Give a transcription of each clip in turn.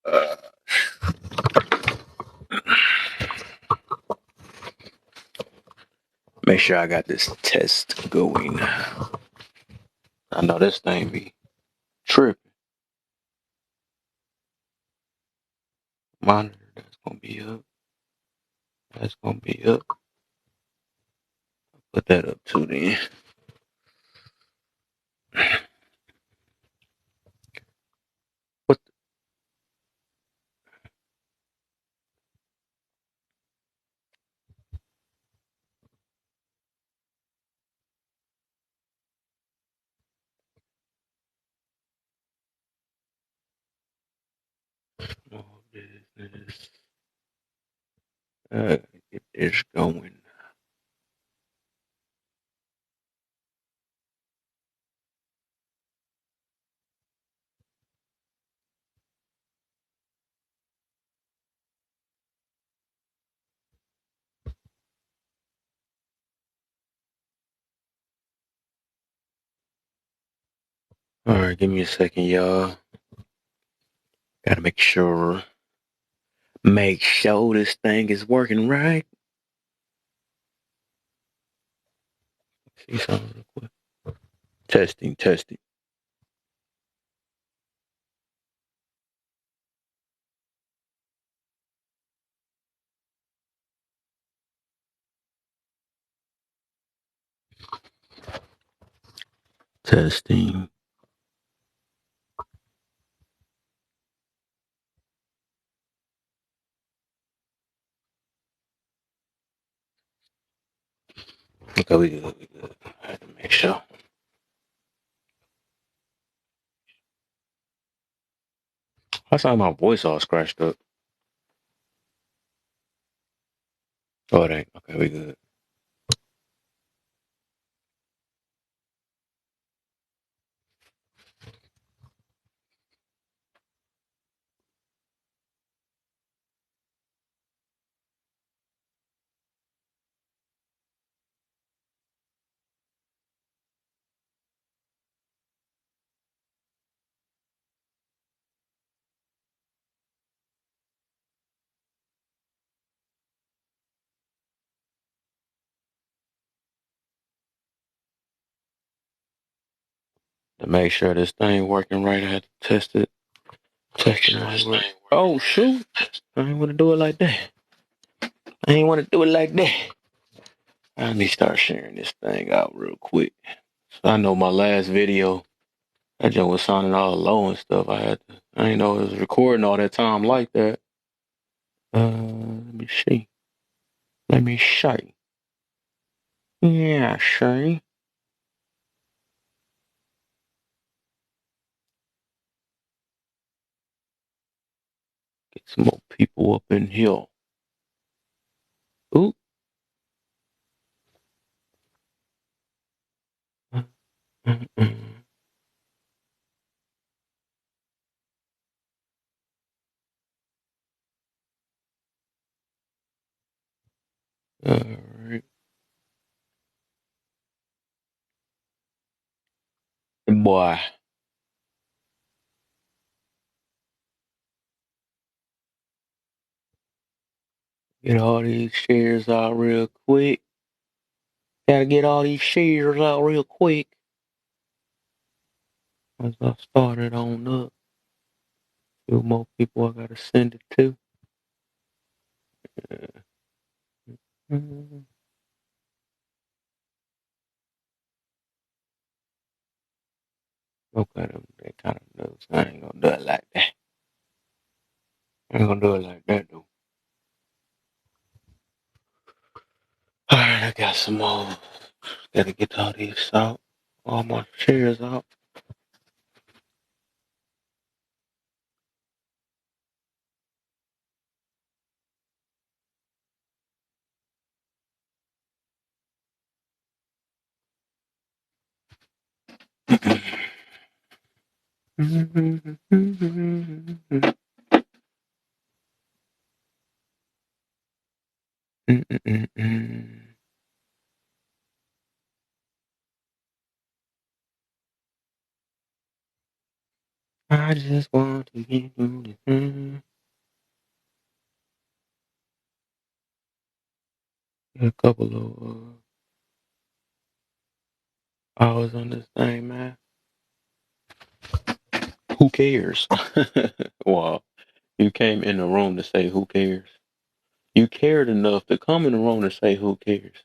Uh, Make sure I got this test going. I know this thing be tripping. Monitor, that's gonna be up. That's gonna be up. Put that up too then. What the business? Get this going. Alright, give me a second, y'all. Gotta make sure this thing is working right. See something real quick. Testing. Testing. Okay, we good. I had to make sure. I saw my voice all scratched up. Oh, it ain't. Okay, we good. To make sure this thing working right, I had to test it. Test it right. Oh, shoot. I ain't want to do it like that. I need to start sharing this thing out real quick. So I know my last video, that joint was sounding all low and stuff. I didn't know it was recording all that time like that. Let me see. Let me see. Yeah, see. Get some more people up in here. Ooh. Mm-mm. All right. Boy. Get all these shares out real quick. Gotta get all these shares out real quick. As I started on up. Few more people I gotta send it to. Mhm. Okay, they kind of knows. I ain't gonna do it like that. I ain't gonna do it like that though. Alright, I got some more. Gotta get all these out. All my shares out. I just want to get through this. A couple of hours on this thing, man. Who cares? Wow. You came in the room to say who cares. You cared enough to come in the room to say who cares.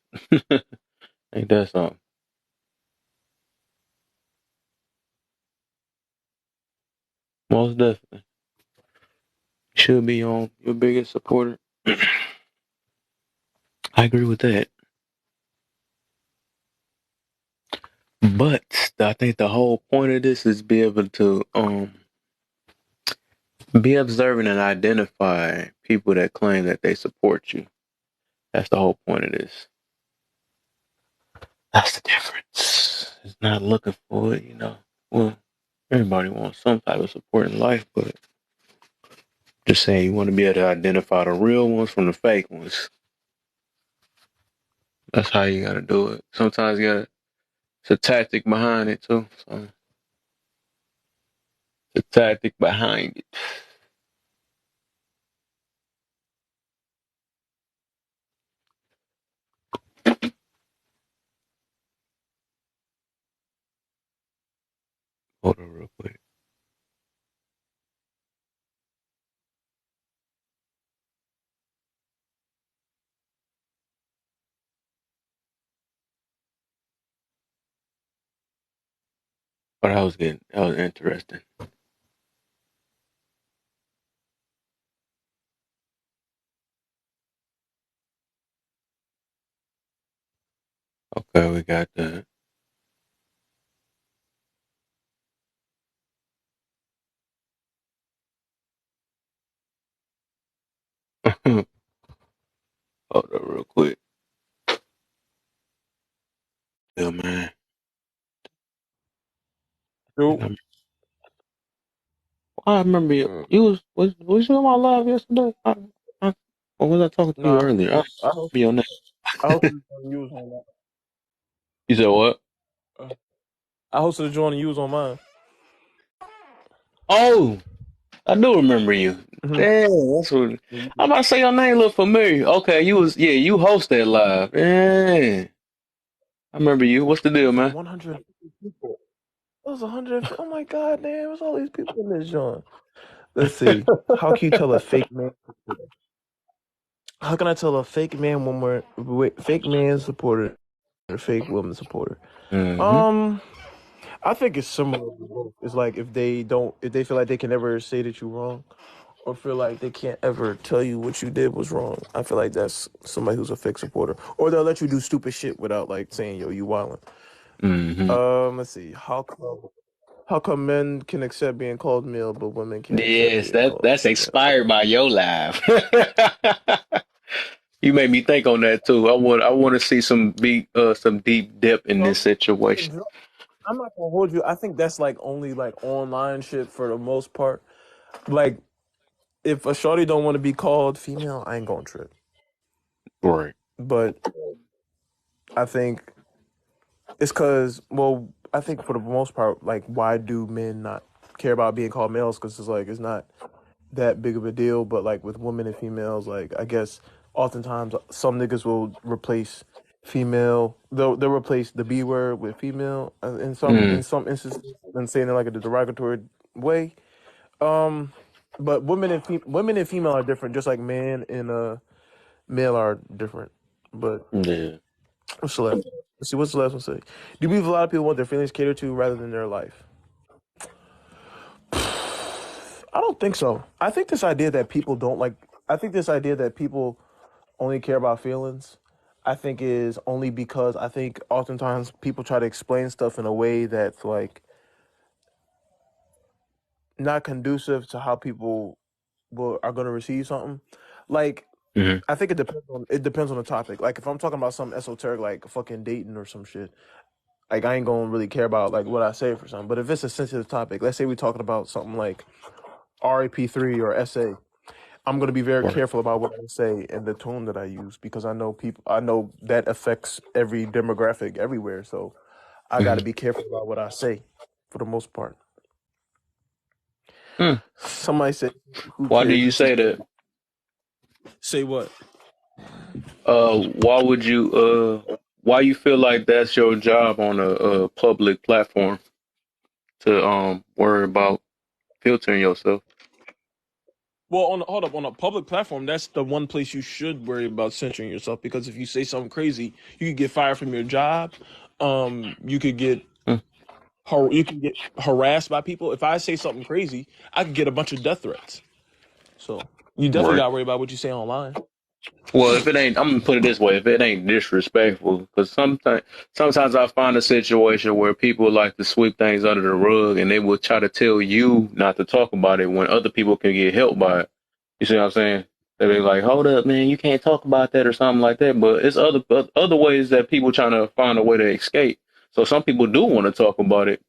Ain't that something? Most definitely. Should be on your biggest supporter. I agree with that. But I think the whole point of this is be able to be observant and identify people that claim that they support you. That's the whole point of this. That's the difference. It's not looking for it, you know. Well, everybody wants some type of support in life, but just saying you want to be able to identify the real ones from the fake ones. That's how you gotta do it. Sometimes you gotta, it's a tactic behind it too. So it's a tactic behind it. Hold on real quick. But that was interesting. Okay, we got that. Hold on real quick. Yeah, man. Yo, I remember you. uh, You was you on my live yesterday? Or was I talking to you nah, earlier? I I hope be on that. I hosted a joint and you was on You said what? that. I hosted a joint and you was on mine. Oh, I do remember you. Mm-hmm. Damn, that's what I'm about to say. Your name look familiar. Okay, you host that live. Yeah, I remember you. What's the It deal, was like man? 150 people. It was 150. Oh my god, damn! There's all these people in this joint. Let's see. How can you tell a fake man? How can I tell a fake man when fake man supporter and a fake woman supporter? Mm-hmm. Um, I think it's similar to both. It's like if they feel like they can never say that you're wrong, or feel like they can't ever tell you what you did was wrong. I feel like that's somebody who's a fake supporter, or they'll let you do stupid shit without like saying, "Yo, you wildin'." Mm-hmm. Let's see. How come men can accept being called male, but women can't accept Yes, being called that's female? expired by your live. You made me think on that too. I want to see some deep depth in this Some situation. I'm not gonna hold you. I think that's like only like online shit for the most part. Like if a shorty don't want to be called female, I ain't gonna trip. Right. But I think it's because, well, I think for the most part, like, why do men not care about being called males? Because it's like, it's not that big of a deal. But, like, with women and females, like, I guess oftentimes some niggas will replace they'll replace the B word with female in Mm. some instances and saying it like a derogatory way. Um, but women and female are different, just like man and male are different. But Yeah. what's the last? Let's see. What's the last one say? Do you believe a lot of people want their feelings catered to rather than their life? I don't think so. I think this idea that people don't like. I think this idea that people only care about feelings. I think is only because I think oftentimes people try to explain stuff in a way that's like not conducive to how people are going to receive something. Like Mm-hmm. I think it depends on the topic. Like if I'm talking about something esoteric like fucking dating or some shit, like I ain't gonna really care about like what I say for something. But if it's a sensitive topic, let's say we're talking about something like RAP3 or SA, I'm gonna be very Right. careful about what I say and the tone that I use because I know that affects every demographic everywhere. So I gotta Mm-hmm. be careful about what I say for the most part. Hmm. Somebody said, "Who Why do cares?" you This is say that? say what? Why would you why you feel like that's your job on a public platform to worry about filtering yourself? Well, hold up, on a public platform, that's the one place you should worry about censoring yourself because if you say something crazy, you could get fired from your job. You could get Hmm. you can get harassed by people. If I say something crazy, I could get a bunch of death threats. So you definitely Right. got to worry about what you say online. Well, if it ain't, I'm gonna put it this way: if it ain't disrespectful, because sometimes I find a situation where people like to sweep things under the rug, and they will try to tell you not to talk about it when other people can get helped by it. You see what I'm saying? They be like, "Hold up, man, you can't talk about that" or something like that. But it's other ways that people trying to find a way to escape. So some people do want to talk about it,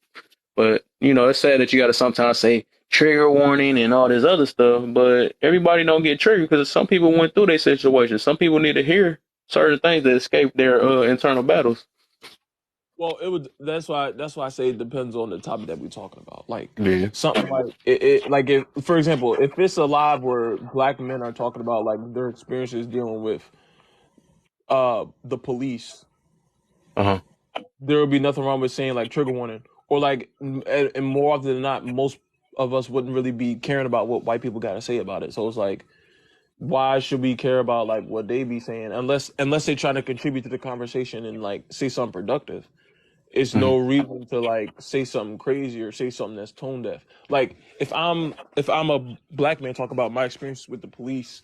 but it's sad that you got to sometimes say trigger warning and all this other stuff. But everybody don't get triggered because some people went through their situation. Some people need to hear certain things to escape their internal battles. Well, it would. That's why I say it depends on the topic that we're talking about. Like Yeah. something like like if, for example, if it's a live where black men are talking about like their experiences dealing with the police, Uh huh. there would be nothing wrong with saying like trigger warning or like and more often than not, most of us wouldn't really be caring about what white people got to say about it. So it's like, why should we care about like what they be saying unless they're trying to contribute to the conversation and like say something productive? It's Hmm. no reason to like say something crazy or say something that's tone deaf. Like if I'm a black man talking about my experience with the police,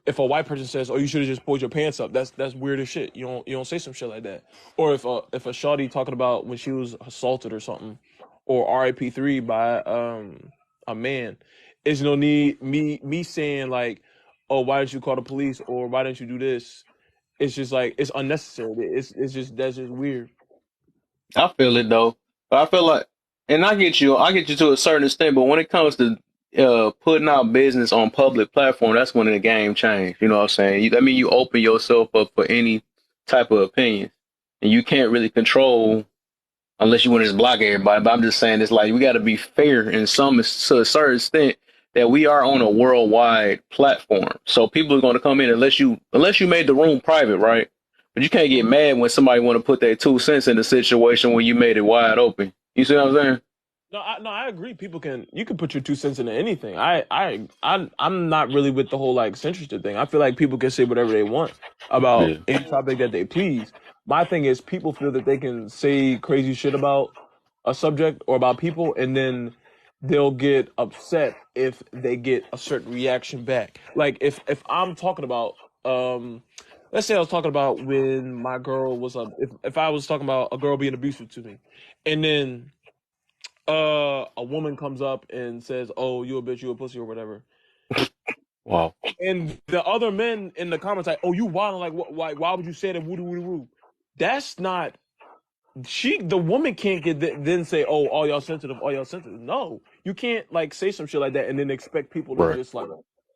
if a white person says, "Oh, you should have just pulled your pants up," that's weird as shit. You don't say some shit like that. Or if a shawty talking about when she was assaulted or something, or RIP3 by a man, it's no need me saying like, "Oh, why didn't you call the police?" or "Why didn't you do this?" It's just like it's unnecessary. It's just that's just weird. I feel it though, but I feel like, and I get you to a certain extent. But when it comes to putting out business on public platform, that's when the game changed. You know what I'm saying? I mean, you open yourself up for any type of opinion, and you can't really control unless you want to just block everybody. But I'm just saying it's like we got to be fair in some to a certain extent that we are on a worldwide platform. So people are going to come in unless you made the room private, right? But you can't get mad when somebody want to put their 2 cents in the situation when you made it wide open. You see what I'm saying? No, I agree. You can put your 2 cents into anything. I'm not really with the whole like censorship thing. I feel like people can say whatever they want about Yeah. any topic that they please. My thing is people feel that they can say crazy shit about a subject or about people, and then they'll get upset if they get a certain reaction back. Like if I'm talking about let's say I was talking about when my girl was if I was talking about a girl being abusive to me, and then a woman comes up and says, "Oh, you a bitch, you a pussy, or whatever," Wow. and the other men in the comments like, "Oh, you wild, like why would you say that?" Woo woo woo. That's not the woman can't then say, "Oh, all y'all sensitive, all y'all sensitive." No, you can't like say some shit like that and then expect people to Right. just like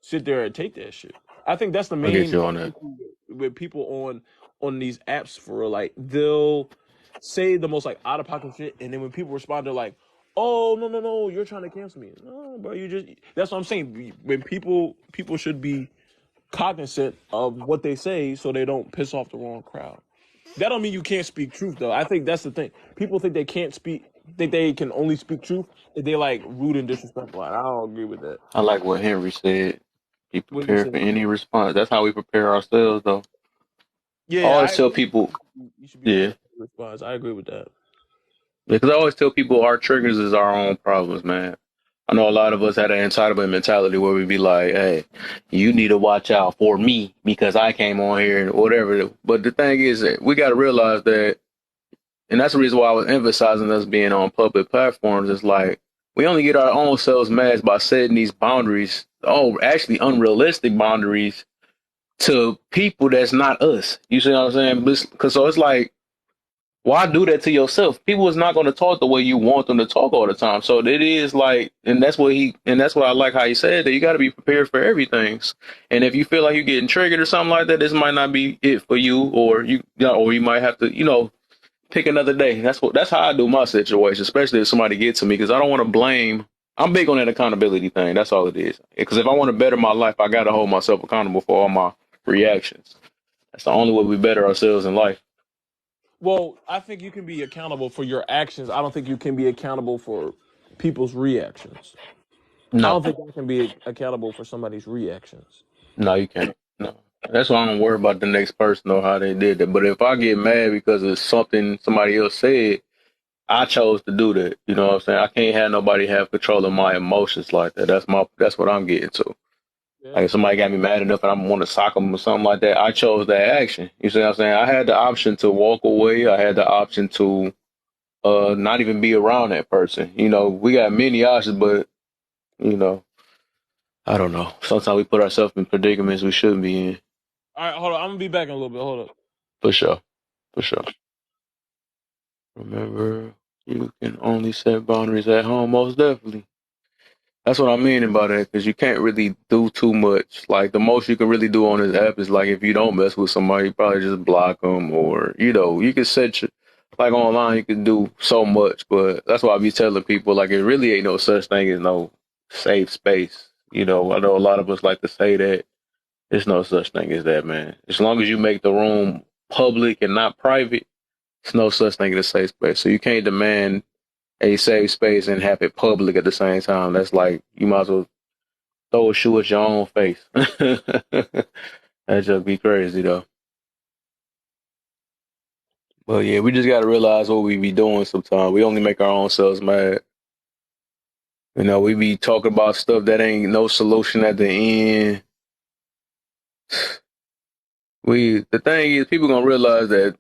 sit there and take that shit. I think that's the I get main you on that. issue with people on these apps for real. Like they'll say the most like out of pocket shit, and then when people respond, they're like, "Oh no no no, you're trying to cancel me." No, bro, you just that's what I'm saying. When people should be cognizant of what they say so they don't piss off the wrong crowd. That don't mean you can't speak truth though. I think that's the thing. People think they can't speak, think they can only speak truth if they like rude and disrespectful. And I don't agree with that. I like what Henry said. Be What you prepared say? for any response. That's how we prepare ourselves, though. I Yeah, I always tell agree. people, You should be yeah. prepared for the response. I agree with that. Because I always tell people our triggers is our own problems, man. I know a lot of us had an entitlement mentality where we be like, hey, you need to watch out for me because I came on here and whatever. But the thing is that we got to realize that, and that's the reason why I was emphasizing us being on public platforms. It's like we only get our own selves mad by setting these boundaries, actually unrealistic boundaries to people that's not us. You see what I'm saying? Because so it's like, why do that to yourself? People is not going to talk the way you want them to talk all the time. So it is like, and that's what I like how he said that you got to be prepared for everything. And if you feel like you're getting triggered or something like that, this might not be it for you, or you might have to, pick another day. That's how I do my situation, especially if somebody gets to me, because I don't want to blame. I'm big on that accountability thing. That's all it is. Because if I want to better my life, I got to hold myself accountable for all my reactions. That's the only way we better ourselves in life. Well, I think you can be accountable for your actions. I don't think you can be accountable for people's reactions. I No, don't think I can be accountable for somebody's reactions. no, you can't. No. That's why I don't worry about the next person or how they did that. But if I get mad because of something somebody else said, I chose to do that. You know what I'm saying? I can't have nobody have control of my emotions like that. That's what I'm getting to. Yeah. Like if somebody got me mad enough and I want to sock them or something like that, I chose that action. You see what I'm saying? I had the option to walk away. I had the option to not even be around that person. You know, we got many options, but you know, I don't know. Sometimes we put ourselves in predicaments we shouldn't be in. All right, hold on. I'm gonna be back in a little bit. Hold up. For sure. For sure. Remember, you can only set boundaries at home, most definitely. That's what I mean about that, because you can't really do too much. Like, the most you can really do on this app is, like, if you don't mess with somebody, you probably just block them, or, you know, you can set your, like, online, you can do so much, but that's why I be telling people, like, it really ain't no such thing as no safe space. You know, I know a lot of us like to say that. There's no such thing as that, man. As long as you make the room public and not private, there's no such thing as a safe space. So you can't demand a safe space and have it public at the same time. That's like you might as well throw a shoe at your own face. That just be crazy though. But yeah, we just gotta realize what we be doing sometimes. We only make our own selves mad. You know, we be talking about stuff that ain't no solution at the end. The thing is, people gonna realize that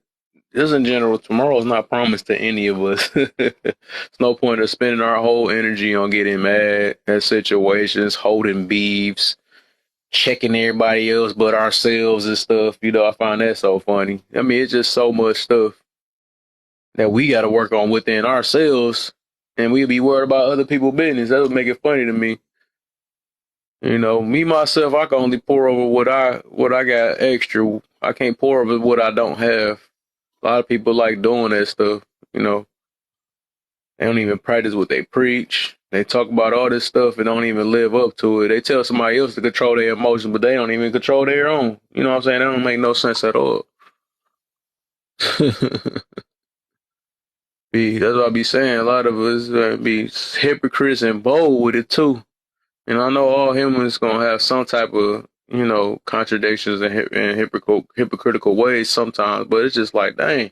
just in general, tomorrow is not promised to any of us. It's no point of spending our whole energy on getting mad at situations, holding beefs, checking everybody else but ourselves and stuff. You know, I find that so funny. I mean, it's just so much stuff that we got to work on within ourselves, and we be worried about other people's business. That would make it funny to me. You know, me myself, I can only pour over what I got extra. I can't pour over what I don't have. A lot of people like doing that stuff. You know, they don't even practice what they preach. They talk about all this stuff and don't even live up to it. They tell somebody else to control their emotions, but they don't even control their own. You know what I'm saying? That don't make no sense at all. That's what I be saying. A lot of us be hypocrites and bold with it too. And I know all humans gonna have some type of, you know, contradictions and, hypocritical ways sometimes. But it's just like, dang,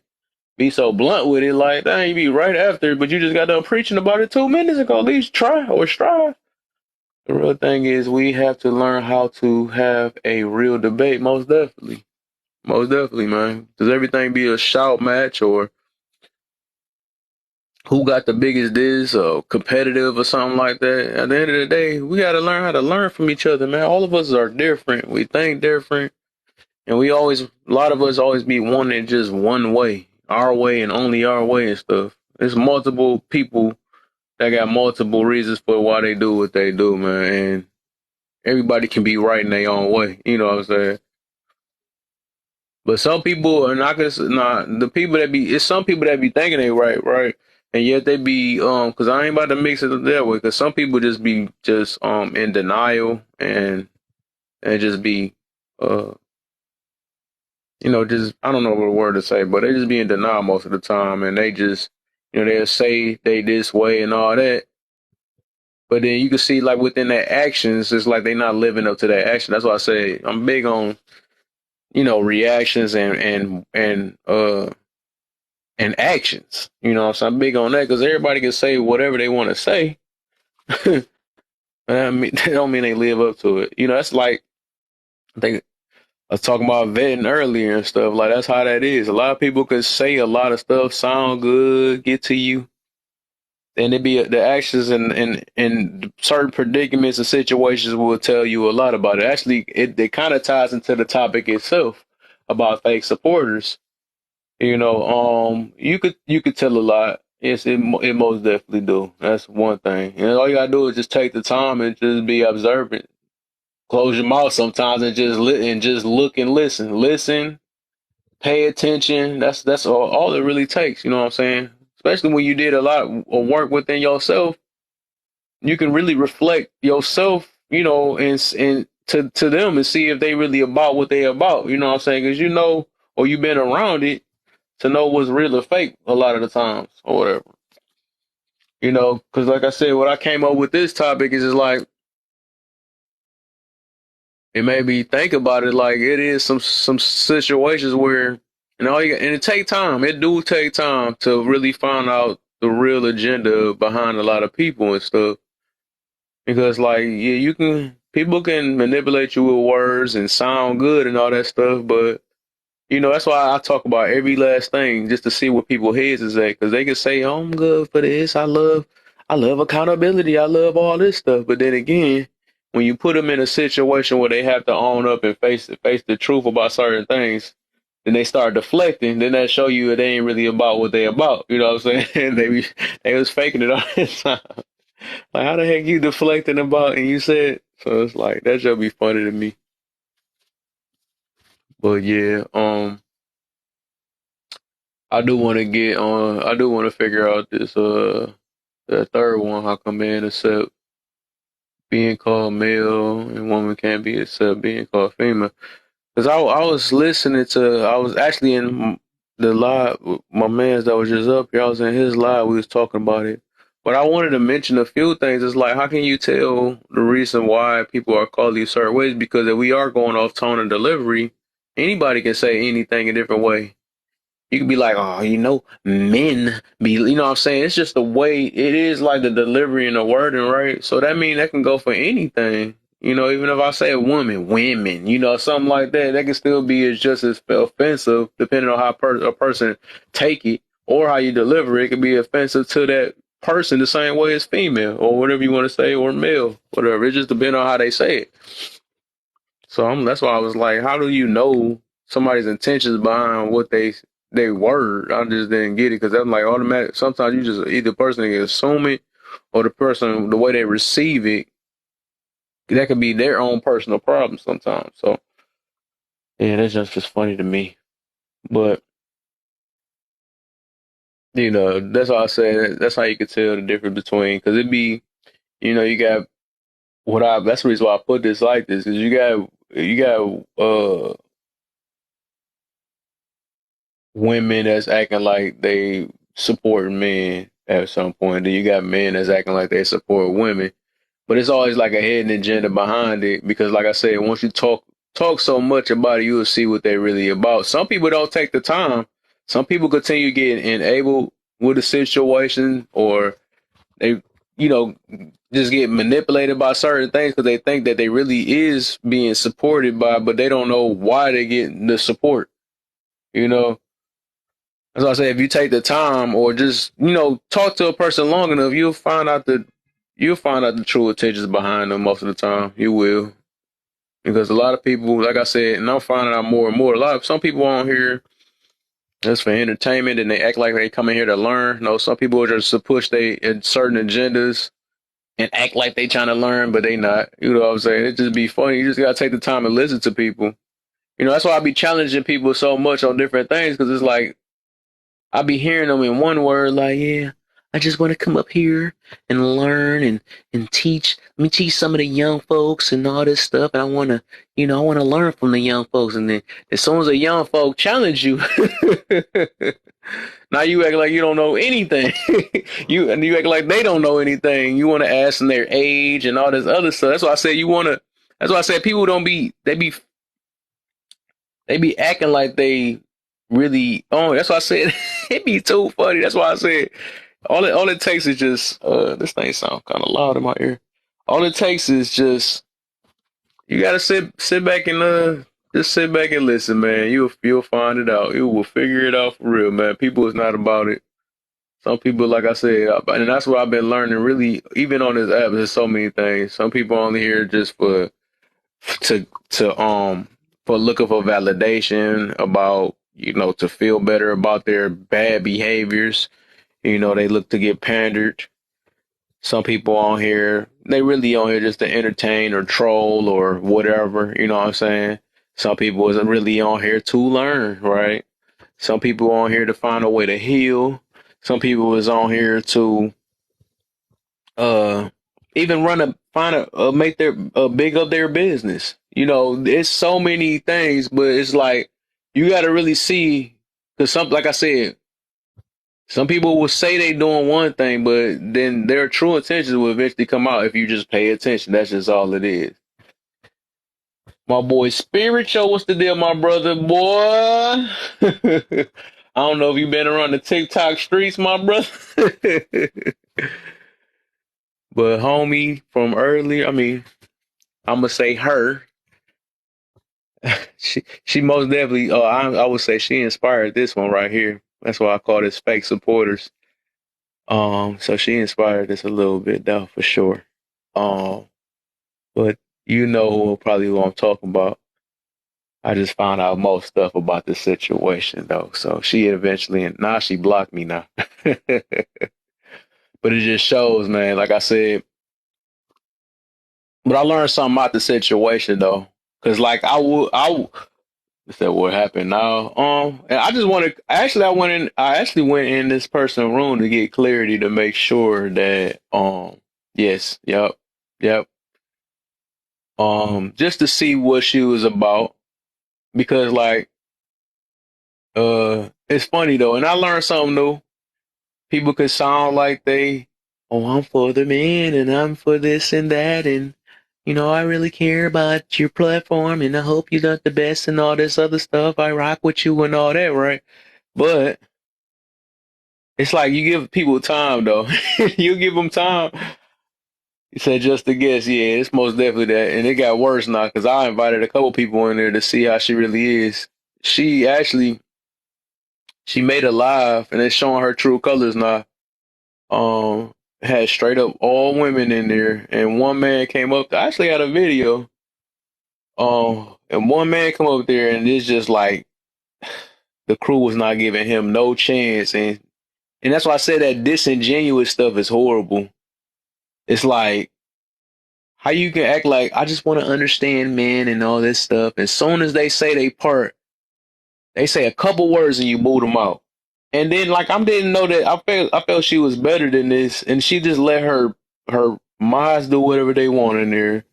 be so blunt with it. Like, dang, you be right after it, but you just got done preaching about it 2 minutes ago. At least try or strive. The real thing is we have to learn how to have a real debate. Most definitely. Most definitely, man. Does everything be a shout match or who got the biggest diss or competitive or something like that? At the end of the day, we got to learn how to learn from each other, man. All of us are different. We think different. And a lot of us always be wanting just one way, our way and only our way and stuff. There's multiple people that got multiple reasons for why they do what they do, man. And everybody can be right in their own way. You know what I'm saying? But some people are not gonna nah, the people that be it's some people that be thinking they right, and yet they be because I ain't about to mix it that way. Because some people just be just in denial and just be uh just I don't know what word to say, but they just be in denial most of the time, and they just they'll say they this way and all that. But then you can see like within their actions, it's like they not living up to that action. That's why I say I'm big on reactions and actions. You know, so I'm big on that because everybody can say whatever they want to say. I mean, that don't mean they live up to it. You know, that's like I think I was talking about vetting earlier and stuff. Like that's how that is. A lot of people can say a lot of stuff, sound good, get to you, and it be the actions and certain predicaments and situations will tell you a lot about it. Actually, it kind of ties into the topic itself about fake supporters. You could tell a lot. Yes, it most definitely do. That's one thing. And all you gotta do is just take the time and just be observant. Close your mouth sometimes and just look and listen. Listen, pay attention. That's all it really takes. You know what I'm saying? Especially when you did a lot of work within yourself. you can really reflect yourself, and to them and see if they really about what they about. You know what I'm saying? Because or you've been around it to know what's real or fake a lot of the times or whatever. Because like I said, what I came up with this topic is just like it made me think about it. Like it is some situations where and it take time. It do take time to really find out the real agenda behind a lot of people and stuff. Because like yeah, people can manipulate you with words and sound good and all that stuff, but that's why I talk about every last thing just to see what people's heads is at. Because they can say, "Oh, I'm good for this. I love accountability. I love all this stuff." But then again, when you put them in a situation where they have to own up and face the truth about certain things, then they start deflecting. Then that show you they ain't really about what they about. You know what I'm saying? They was faking it all this time. Like, how the heck you deflecting about? And you said so. It's like that should be funny to me. But yeah, I do want to get on. I do want to figure out this. The third one. How come men accept being called male and woman can't be accept being called female? Because I was listening to. I was actually in the live. With my man's that was just up here. I was in his live. We was talking about it. But I wanted to mention a few things. It's like, how can you tell the reason why people are called these certain ways? Because if we are going off tone and delivery, anybody can say anything a different way. You could be like, oh, men be, what I'm saying? It's just the way it is, like the delivery and the wording, right? So that means that can go for anything. Even if I say woman, women, something like that, that can still be just as offensive, depending on how a person take it or how you deliver it. It can be offensive to that person the same way as female or whatever you want to say, or male, whatever. It just depends on how they say it. So that's why I was like, how do you know somebody's intentions behind what they word? I just didn't get it because I'm like automatic. Sometimes you just either person can assume it or the person the way they receive it. That could be their own personal problem sometimes. So yeah, that's just funny to me. But that's why I say that's how you could tell the difference between because it'd be you got that's the reason why I put this like this because you got women that's acting like they support men at some point. Then you got men that's acting like they support women. But it's always like a hidden agenda behind it because, like I said, once you talk so much about it, you'll see what they're really about. Some people don't take the time. Some people continue getting enabled with a situation, or they, you know, just get manipulated by certain things because they think that they really is being supported by, but they don't know why they get the support. You know, that's why I say if you take the time or just talk to a person long enough, you'll find out the true intentions behind them most of the time. You will because a lot of people, like I said, and I'm finding out more and more. Some people on here just for entertainment and they act like they come in here to learn. No, some people are just to push they certain agendas and act like they trying to learn, but they not. You know what I'm saying? It just be funny. You just gotta take the time and listen to people. That's why I be challenging people so much on different things because it's like I be hearing them in one word, like, yeah, I just want to come up here and learn and teach. Let me teach some of the young folks and all this stuff. And I want to learn from the young folks. And then as soon as a young folk challenge you, now you act like you don't know anything. you act like they don't know anything. You want to ask them their age and all this other stuff. That's why I said that's why I said people don't be, they be acting like they really oh that's why I said it be too funny. That's why I said all it takes is just this thing sound kind of loud in my ear. All it takes is just you gotta sit back and just sit back and listen, man. You'll find it out. You will figure it out for real, man. People is not about it. Some people, like I said, and that's what I've been learning. Really, even on this app, there's so many things. Some people only here just to for looking for validation about to feel better about their bad behaviors. They look to get pandered. Some people on here, they really on here just to entertain or troll or whatever. You know what I'm saying? Some people isn't really on here to learn, right? Some people on here to find a way to heal. Some people is on here to uh even make their big up their business. You know, it's so many things, but it's like you got to really see because like I said, some people will say they doing one thing, but then their true intentions will eventually come out if you just pay attention. That's just all it is. My boy Spiritual, what's the deal, my brother? Boy, I don't know if you've been around the TikTok streets, my brother. But homie from earlier, I mean, I'm gonna say her. She most definitely. I would say she inspired this one right here. That's why I call this fake supporters. So she inspired this a little bit though, for sure. Um, but you know probably what I'm talking about. I just found out most stuff about the situation though. So she eventually, and now she blocked me now. But it just shows, man. Like I said, but I learned something about the situation though, because like I said what happened now. And I just want to actually I actually went in this person's room to get clarity to make sure that yes, yep, just to see what she was about because like it's funny though, and I learned something new. People could sound like I'm for the man and I'm for this and that and you know I really care about your platform and I hope you got the best and all this other stuff. I rock with you and all that, right? But it's like you give people time though. You give them time. You said just a guess. Yeah, it's most definitely that. And it got worse now because I invited a couple people in there to see how she really is. She actually she made a live and it's showing her true colors now. Had straight up all women in there, and one man came up. I actually had a video. And one man come up there, and it's just like the crew was not giving him no chance, and that's why I said that disingenuous stuff is horrible. It's like how you can act like I just want to understand men and all this stuff. As soon as they say they part, they say a couple words and you boot them out. And then like I didn't know that I felt she was better than this, and she just let her minds do whatever they want in there.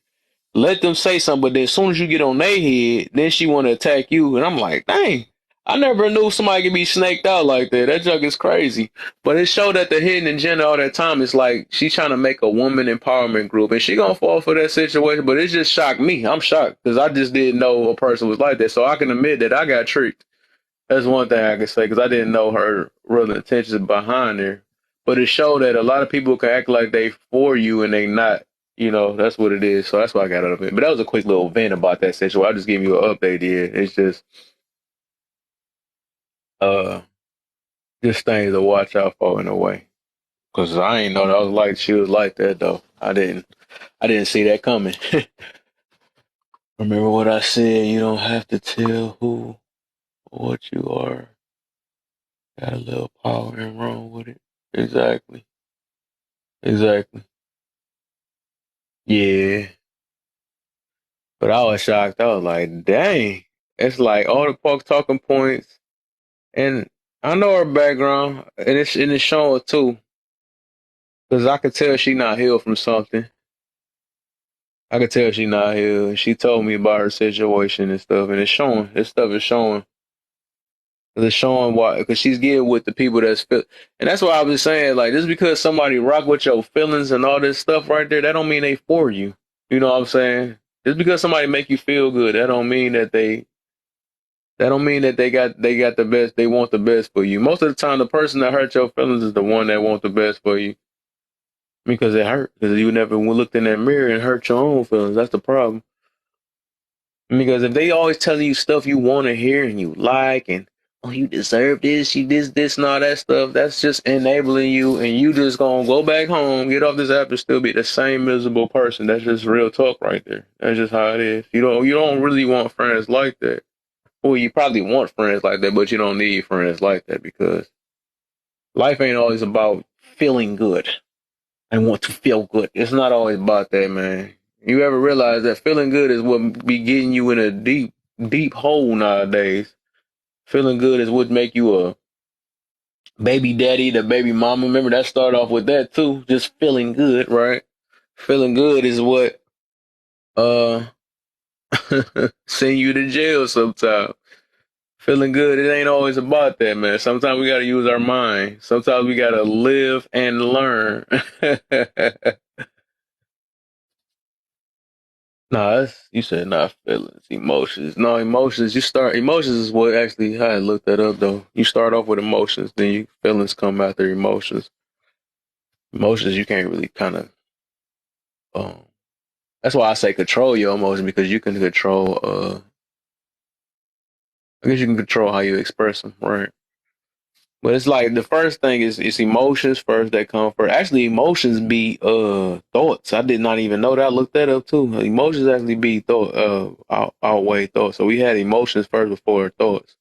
Let them say something, but then as soon as you get on their head, then she want to attack you, and I'm like, dang. I never knew somebody could be snaked out like that. That junk is crazy. But it showed that the hidden agenda all that time is like she's trying to make a woman empowerment group, and she gonna fall for that situation. But it just shocked me. I'm shocked because I just didn't know a person was like that. So I can admit that I got tricked. That's one thing I can say because I didn't know her real intentions behind her. But it showed that a lot of people can act like they for you and they not. You know, that's what it is. So that's why I got out of it. But that was a quick little vent about that situation. I'll just give you an update here. It's uh just things to watch out for in a way. Cause I ain't know that was like she was like that though. I didn't see that coming. Remember what I said, you don't have to tell who or what you are. Got a little power and wrong with it. Exactly. Exactly. Yeah. But I was shocked. I was like, dang. It's like all the Park talking points. And I know her background. And it's showing too. Because I could tell she not healed from something. I could tell she not healed. She told me about her situation and stuff. And it's showing. This stuff is showing. It's showing why. Because she's getting with the people that's feel. And that's why I was saying, like, just because somebody rock with your feelings and all this stuff right there, that don't mean they for you. You know what I'm saying? Just because somebody make you feel good, that don't mean that they got the best. They want the best for you. Most of the time, the person that hurt your feelings is the one that want the best for you because it hurt. Because you never looked in that mirror and hurt your own feelings. That's the problem. Because if they always telling you stuff you want to hear and you like, and oh you deserve this, you this and all that stuff, that's just enabling you, and you just gonna go back home, get off this app, and still be the same miserable person. That's just real talk right there. That's just how it is. You don't really want friends like that. Well, you probably want friends like that, but you don't need friends like that because life ain't always about feeling good. I want to feel good. It's not always about that, man. You ever realize that feeling good is what be getting you in a deep, deep hole nowadays? Feeling good is what make you a baby daddy, the baby mama. Remember that started off with that too, just feeling good, right? Feeling good is what uh send you to jail sometimes. Feeling good, it ain't always about that, man. Sometimes we gotta use our mind. Sometimes we gotta live and learn. Nah, that's, you said not feelings, emotions. No, emotions. Emotions is what actually, I had looked that up though. You start off with emotions, then feelings come after emotions. Emotions, you can't really kind of, um, that's why I say control your emotions because you can control, I guess you can control how you express them, right? But it's like the first thing is it's emotions first that come first. Actually, emotions be thoughts. I did not even know that. I looked that up too. Emotions actually be thought outweigh thoughts. So we had emotions first before thoughts.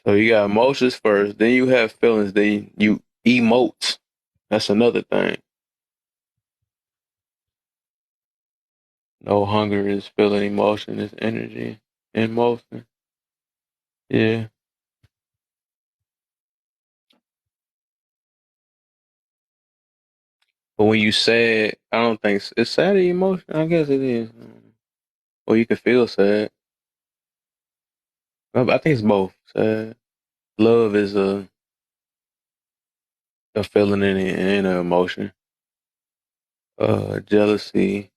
So you got emotions first, then you have feelings, then you emote. That's another thing. No hunger is feeling, emotion is energy in motion. Yeah. But when you sad, I don't think it's sad an emotion. I guess it is. Or you can feel sad. I think it's both. Sad. Love is a feeling and an emotion. Jealousy.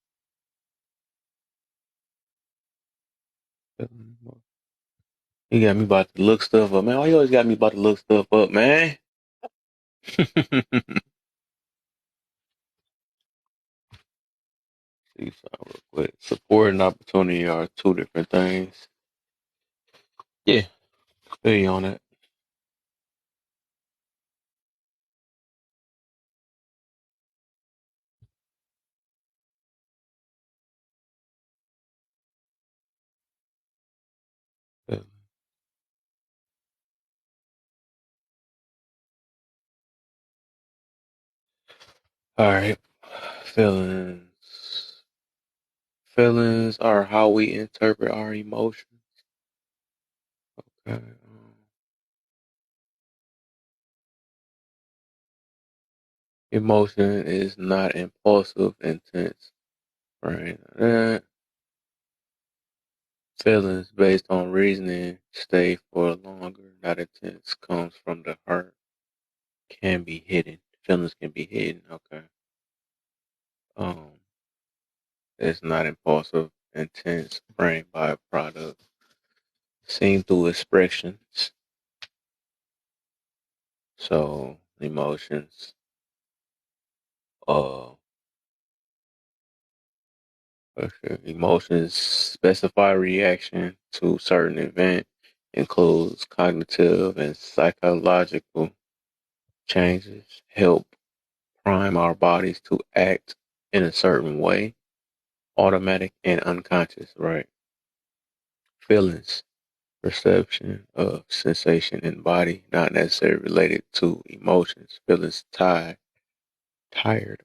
You got me about to look stuff up, man. Why you always got me about to look stuff up, man? See something real quick. Support and opportunity are two different things. Yeah, feel you on that. Yeah. All right. Feelings. Feelings are how we interpret our emotions. Okay. Emotion is not impulsive, intense. Right. Feelings based on reasoning stay for longer, not intense, comes from the heart, can be hidden. Feelings can be hidden. Okay. Um, it's not impulsive, intense, brain byproduct, seen through expressions. So emotions, uh, emotions specify reaction to certain event, includes cognitive and psychological changes, help prime our bodies to act in a certain way, automatic and unconscious, right? Feelings, perception of sensation in body, not necessarily related to emotions. Feelings tired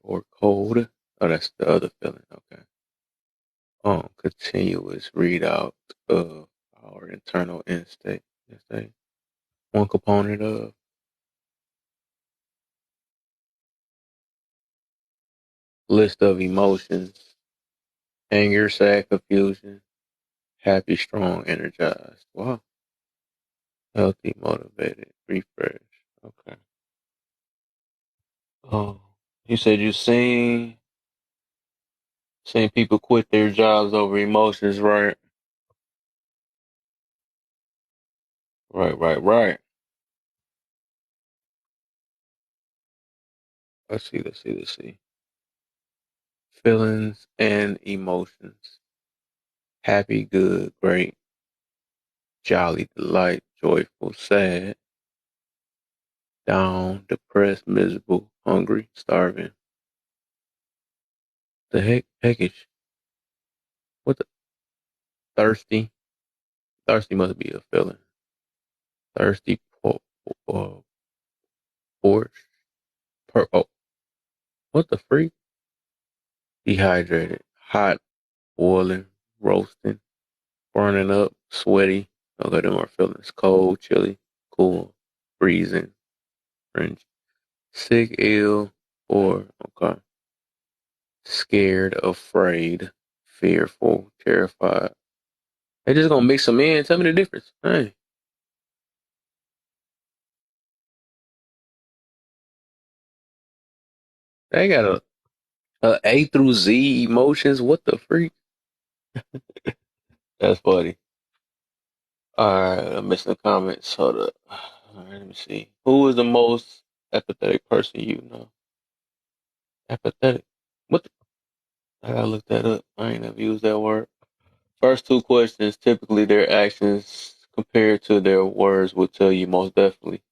or cold. Oh, that's the other feeling. Okay. Continuous readout of our internal instinct. One component of list of emotions: anger, sad, confusion, happy, strong, energized. Wow. Healthy, motivated, refresh. Okay. Oh, you said you seen people quit their jobs over emotions, right? Right. Let's see. Feelings and emotions. Happy, good, great, jolly, delight, joyful, sad, down, depressed, miserable, hungry, starving. The heckish. What the thirsty? Thirsty must be a feeling. Thirsty, uh, porch, oh, what the freak? Dehydrated, hot, boiling, roasting, burning up, sweaty. Okay, them are feelings. Cold, chilly, cool, freezing, cringe, sick, ill, or okay. scared, afraid, fearful, terrified. They just gonna mix them in. Tell me the difference. Hey, they got A through Z emotions. What the freak? That's funny. All right, I'm missing the comments. Hold up. All right, let me see. Who is the most apathetic person you know? Apathetic. What? I gotta look that up. I ain't never used that word. First two questions, typically their actions compared to their words will tell you most definitely.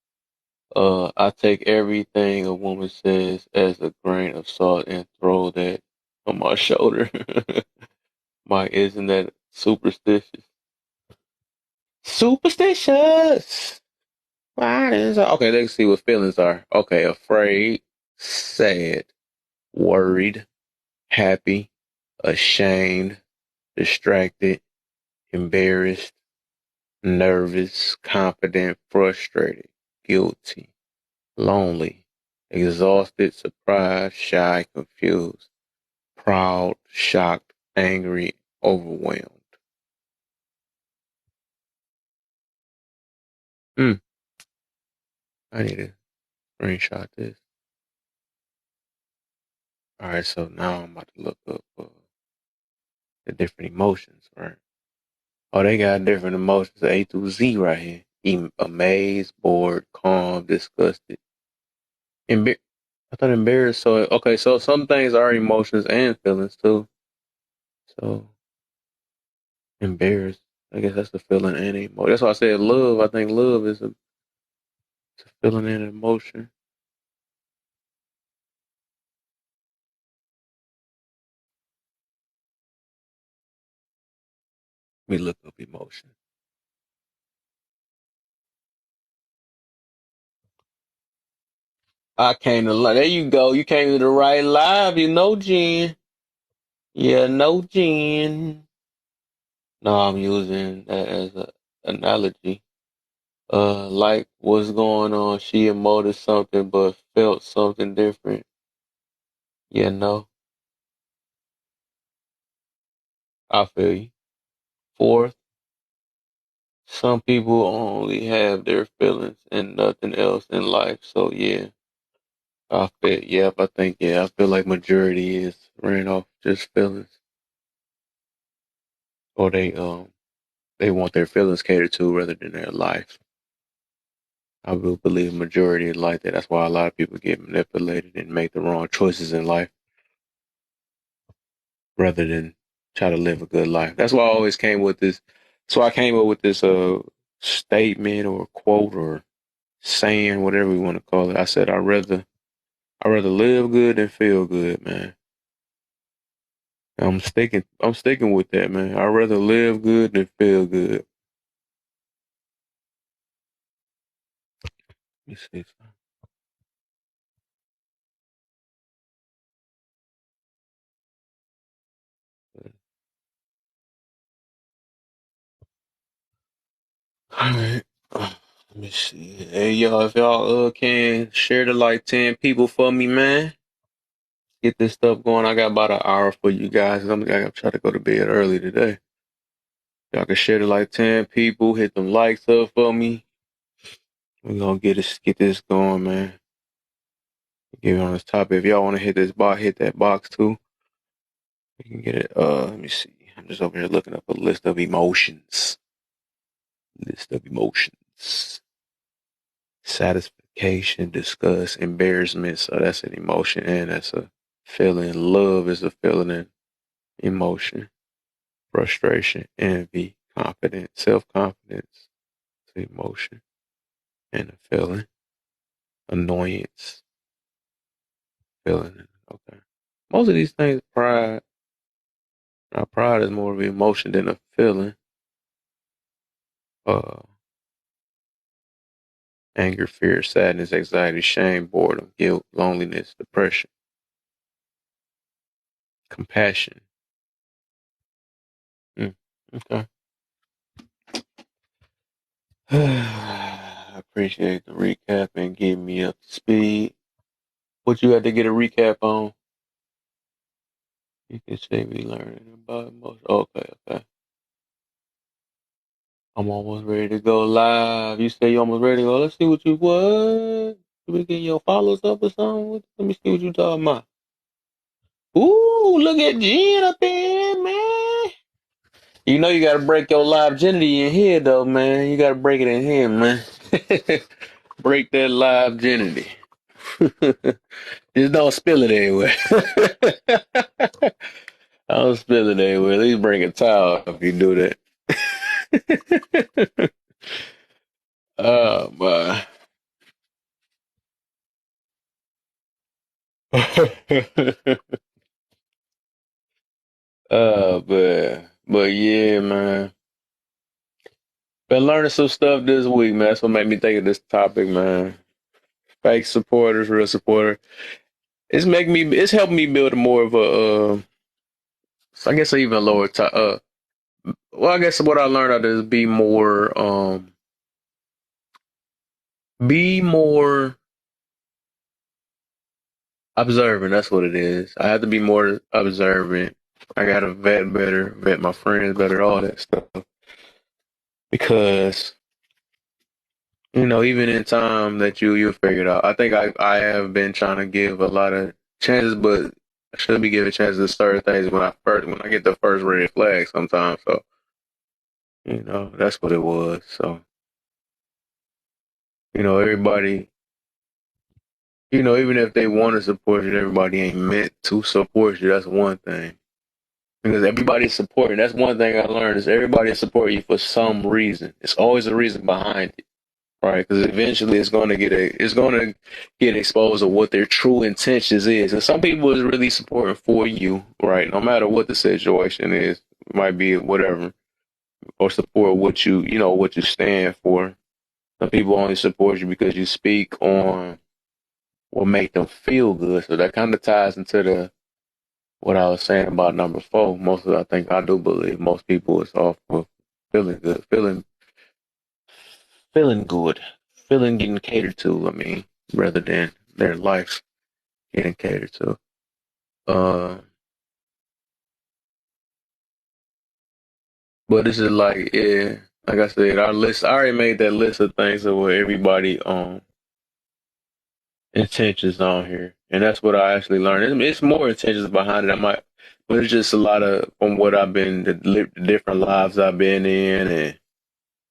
I take everything a woman says as a grain of salt and throw that on my shoulder. Mike, isn't that superstitious? Superstitious! Why is okay, let's see what feelings are. Okay, afraid, sad, worried, happy, ashamed, distracted, embarrassed, nervous, confident, frustrated, guilty, lonely, exhausted, surprised, shy, confused, proud, shocked, angry, overwhelmed. Hmm, I need to screenshot this. All right, so now I'm about to look up the different emotions, right? Oh, they got different emotions, A through Z right here. Amazed, bored, calm, disgusted. Embar- I thought embarrassed. So okay, so some things are emotions and feelings too. So embarrassed. I guess that's the feeling and emotion. That's why I said love. I think love is it's a feeling and an emotion. Let me look up emotion. I came to there you go. You came to the right live. You know, Jen. Yeah, no, Jen. No, I'm using that as an analogy. Like what's going on? She emoted something but felt something different. You know, I feel you. Fourth, some people only have their feelings and nothing else in life. So yeah, I feel. Yep, I think yeah. I feel like majority is ran off just feelings, or they want their feelings catered to rather than their life. I will believe majority is like that. That's why a lot of people get manipulated and make the wrong choices in life rather than try to live a good life. That's why I always came with this. So I came up with this statement or quote or saying, whatever you want to call it. I said I rather live good than feel good, man. I'm sticking with that, man. I'd rather live good than feel good. Let me see. All right. Let me see. Hey y'all, if y'all can share to like 10 people for me, man. Get this stuff going. I got about an hour for you guys. I'm gonna try to go to bed early today. Y'all can share to like 10 people. Hit them likes up for me. We're gonna get this going, man. Get on this topic. If y'all want to hit this box, hit that box too. You can get it. Let me see. I'm just over here looking up a list of emotions. List of emotions. Satisfaction, disgust, embarrassment. So that's an emotion and that's a feeling. Love is a feeling and emotion. Frustration, envy, confidence, self-confidence. It's an emotion and a feeling. Annoyance, feeling. Okay. Most of these things, pride. Now, pride is more of an emotion than a feeling. Uh, Anger, fear, sadness, anxiety, shame, boredom, guilt, loneliness, depression, compassion. Mm, okay. I appreciate the recap and getting me up to speed. What you had to get a recap on? You can say we learning about emotion. Okay, okay. I'm almost ready to go live. You say you almost ready to go. Let's see what you what. You be getting your followers up or something? Let me see what you talking about. Ooh, look at Jen up there, man. You know you gotta break your live virginity in here though, man. You gotta break it in here, man. Break that live virginity. Just don't spill it anywhere. Don't spill it anywhere. At least bring a towel if you do that. Oh my. But yeah, man. Been learning some stuff this week, man. That's what made me think of this topic, man. Fake supporters, real supporter. It's helping me build more of a, I guess even lower top. Well, I guess what I learned out is be more observant. That's what it is. I have to be more observant. I gotta vet better, vet my friends better, all that stuff. Because even in time that you'll figure it out. I think I have been trying to give a lot of chances, but I should be giving chances to certain things when I get the first red flag sometimes. So that's what it was. So everybody, even if they want to support you, everybody ain't meant to support you. That's one thing. Because everybody's supporting. That's one thing I learned is everybody support you for some reason. It's always a reason behind it. Right, because eventually it's going to get exposed of what their true intentions is. And some people is really supporting for you, right? No matter what the situation is, it might be whatever, or support what you stand for. Some people only support you because you speak on what make them feel good. So that kind of ties into the what I was saying about number four. I think I do believe most people is off of feeling good, feeling good, feeling getting catered to. I mean, rather than their life getting catered to. Uh, but this is like, yeah, like I said, our list. I already made that list of things of what everybody intentions on here, and that's what I actually learned. It's more intentions behind it. But it's just a lot of from what I've been, the different lives I've been in, and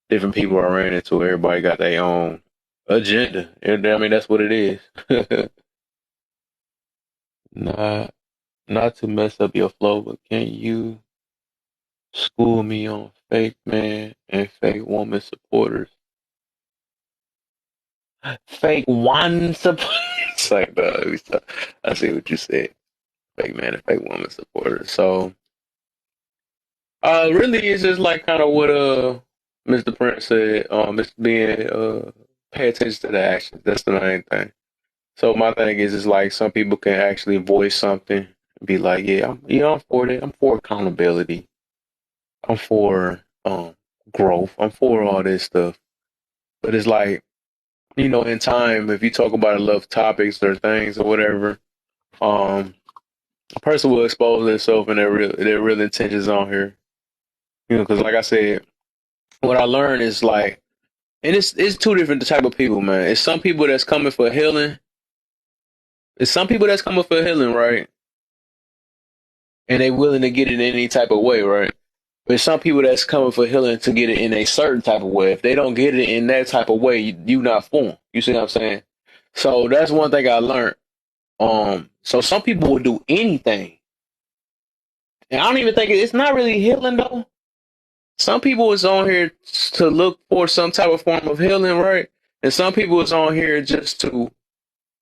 different people I ran into. Everybody got their own agenda. And I mean, that's what it is. Not not to mess up your flow, but can you school me on fake man and fake woman supporters? Fake one supporters. It's like, I see what you said. Fake man and fake woman supporters. So, really, it's just like kind of what Mr. Prince said. It's being pay attention to the actions. That's the main thing. So my thing is like some people can actually voice something and be like, yeah, I'm for it. I'm for accountability. I'm for growth. I'm for all this stuff. But it's like, in time, if you talk about love topics or things or whatever, a person will expose themselves and their real intentions on here. Because like I said, what I learned is like, and it's two different type of people, man. It's some people that's coming for healing. It's some people that's coming for healing, right? And they willing to get it in any type of way, right? But some people that's coming for healing to get it in a certain type of way. If they don't get it in that type of way, you not for 'em. You see what I'm saying? So that's one thing I learned. So some people will do anything, and I don't even think it's not really healing though. Some people is on here to look for some type of form of healing, right? And some people is on here just to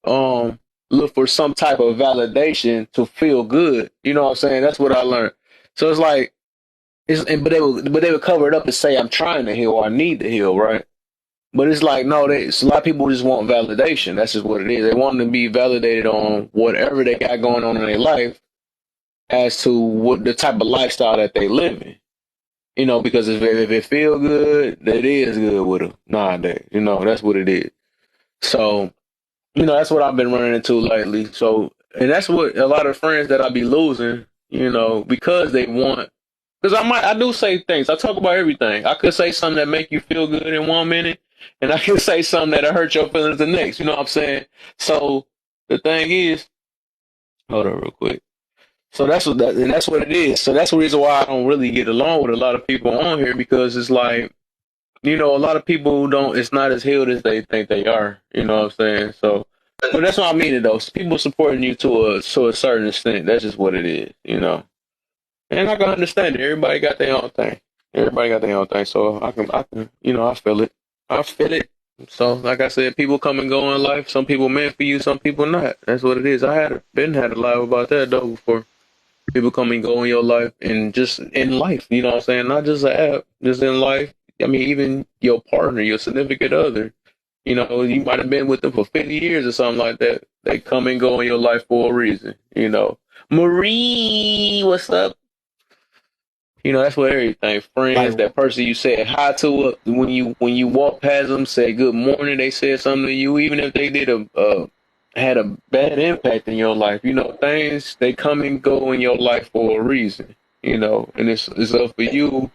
um look for some type of validation to feel good. You know what I'm saying? That's what I learned. So it's like but they would cover it up and say I'm trying to heal or I need to heal, right? But it's like no, it's a lot of people just want validation. That's just what it is. They want to be validated on whatever they got going on in their life as to what the type of lifestyle that they live in. Because if it feel good, that is good with them nowadays. That's what it is. So, that's what I've been running into lately. So, and that's what a lot of friends that I be losing. because they want. Because I do say things. I talk about everything. I could say something that make you feel good in 1 minute, and I could say something that'll hurt your feelings the next. You know what I'm saying? So the thing is, hold on real quick. So and that's what it is. So that's the reason why I don't really get along with a lot of people on here because it's like, a lot of people who don't, it's not as healed as they think they are. You know what I'm saying? So, but that's what I mean though. People supporting you to a certain extent. That's just what it is. And I can understand it. Everybody got their own thing. Everybody got their own thing. So I can, I feel it. I feel it. So, like I said, people come and go in life. Some people meant for you, some people not. That's what it is. I had a live about that though before. People come and go in your life and just in life, you know what I'm saying? Not just an app, just in life. I mean, even your partner, your significant other, you might have been with them for 50 years or something like that. They come and go in your life for a reason. Marie, what's up? That's what everything. Like, Friends, that person you said hi to when you walk past them, say good morning. They said something to you, even if they did had a bad impact in your life. Things they come and go in your life for a reason. And it's up for you.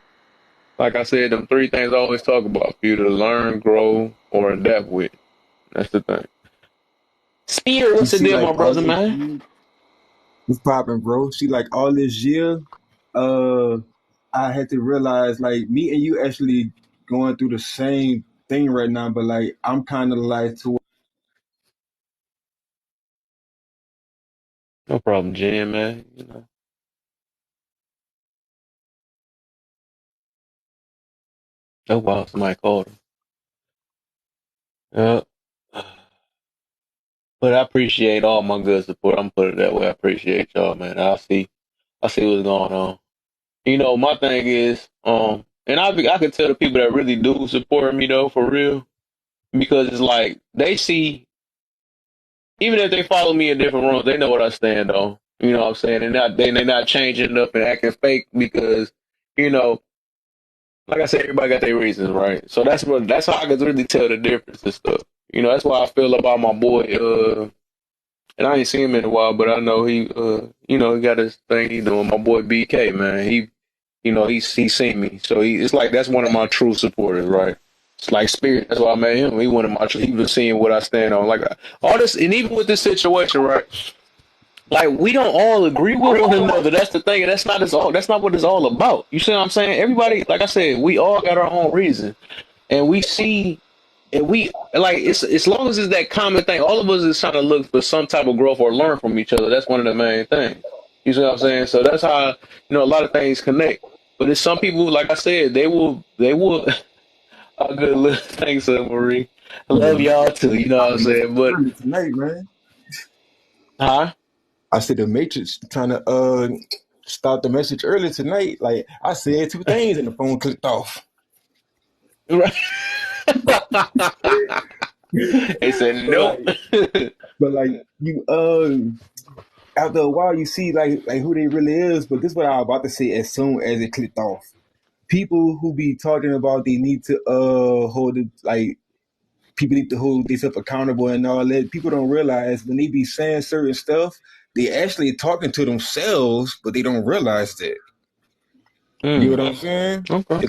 Like I said, them three things I always talk about for you to learn, grow, or adapt with. That's the thing. Spirit, you what's the see, deal, like my all brother, this man? year, what's popping, bro? See, like all this year, uh, I had to realize, like, me and you actually going through the same thing right now, but like, I'm kind of like to No problem, Jen, man. Oh wow, somebody called him. Yeah. But I appreciate all my good support. I'm put it that way. I appreciate y'all, man. I see what's going on. My thing is, and I can tell the people that really do support me though, for real, because it's like they see, even if they follow me in different rooms, they know what I stand on. You know what I'm saying? They're not changing it up and acting fake because, you know, like I said, everybody got their reasons, right? So that's how I can really tell the difference and stuff. That's why I feel about my boy, and I ain't seen him in a while, but I know he got his thing he doing. My boy BK, man, he's seen me, so it's like that's one of my true supporters, right? It's like Spirit. That's why I met him. He one of my. He was seeing what I stand on, like all this, and even with this situation, right? Like we don't all agree with one another. That's the thing. And That's not what it's all about. You see what I'm saying? Everybody, like I said, we all got our own reason, and we see and we like it's as long as it's that common thing, all of us is trying to look for some type of growth or learn from each other. That's one of the main things. You see what I'm saying? So that's how a lot of things connect. But it's some people, like I said, they will. A good look. Thanks, Marie. I yeah, love y'all too. You know what I'm the message saying? But early tonight, man. huh? I said the Matrix trying to start the message early tonight. Like I said two things and the phone clicked off. Right. They said but nope. like, but like you after a while you see like who they really is. But this is what I was about to say as soon as it clicked off. People who be talking about they need to hold it like people need to hold themselves accountable and all that. People don't realize when they be saying certain stuff, they actually talking to themselves, but they don't realize that. You Mm, know what I'm saying? okay.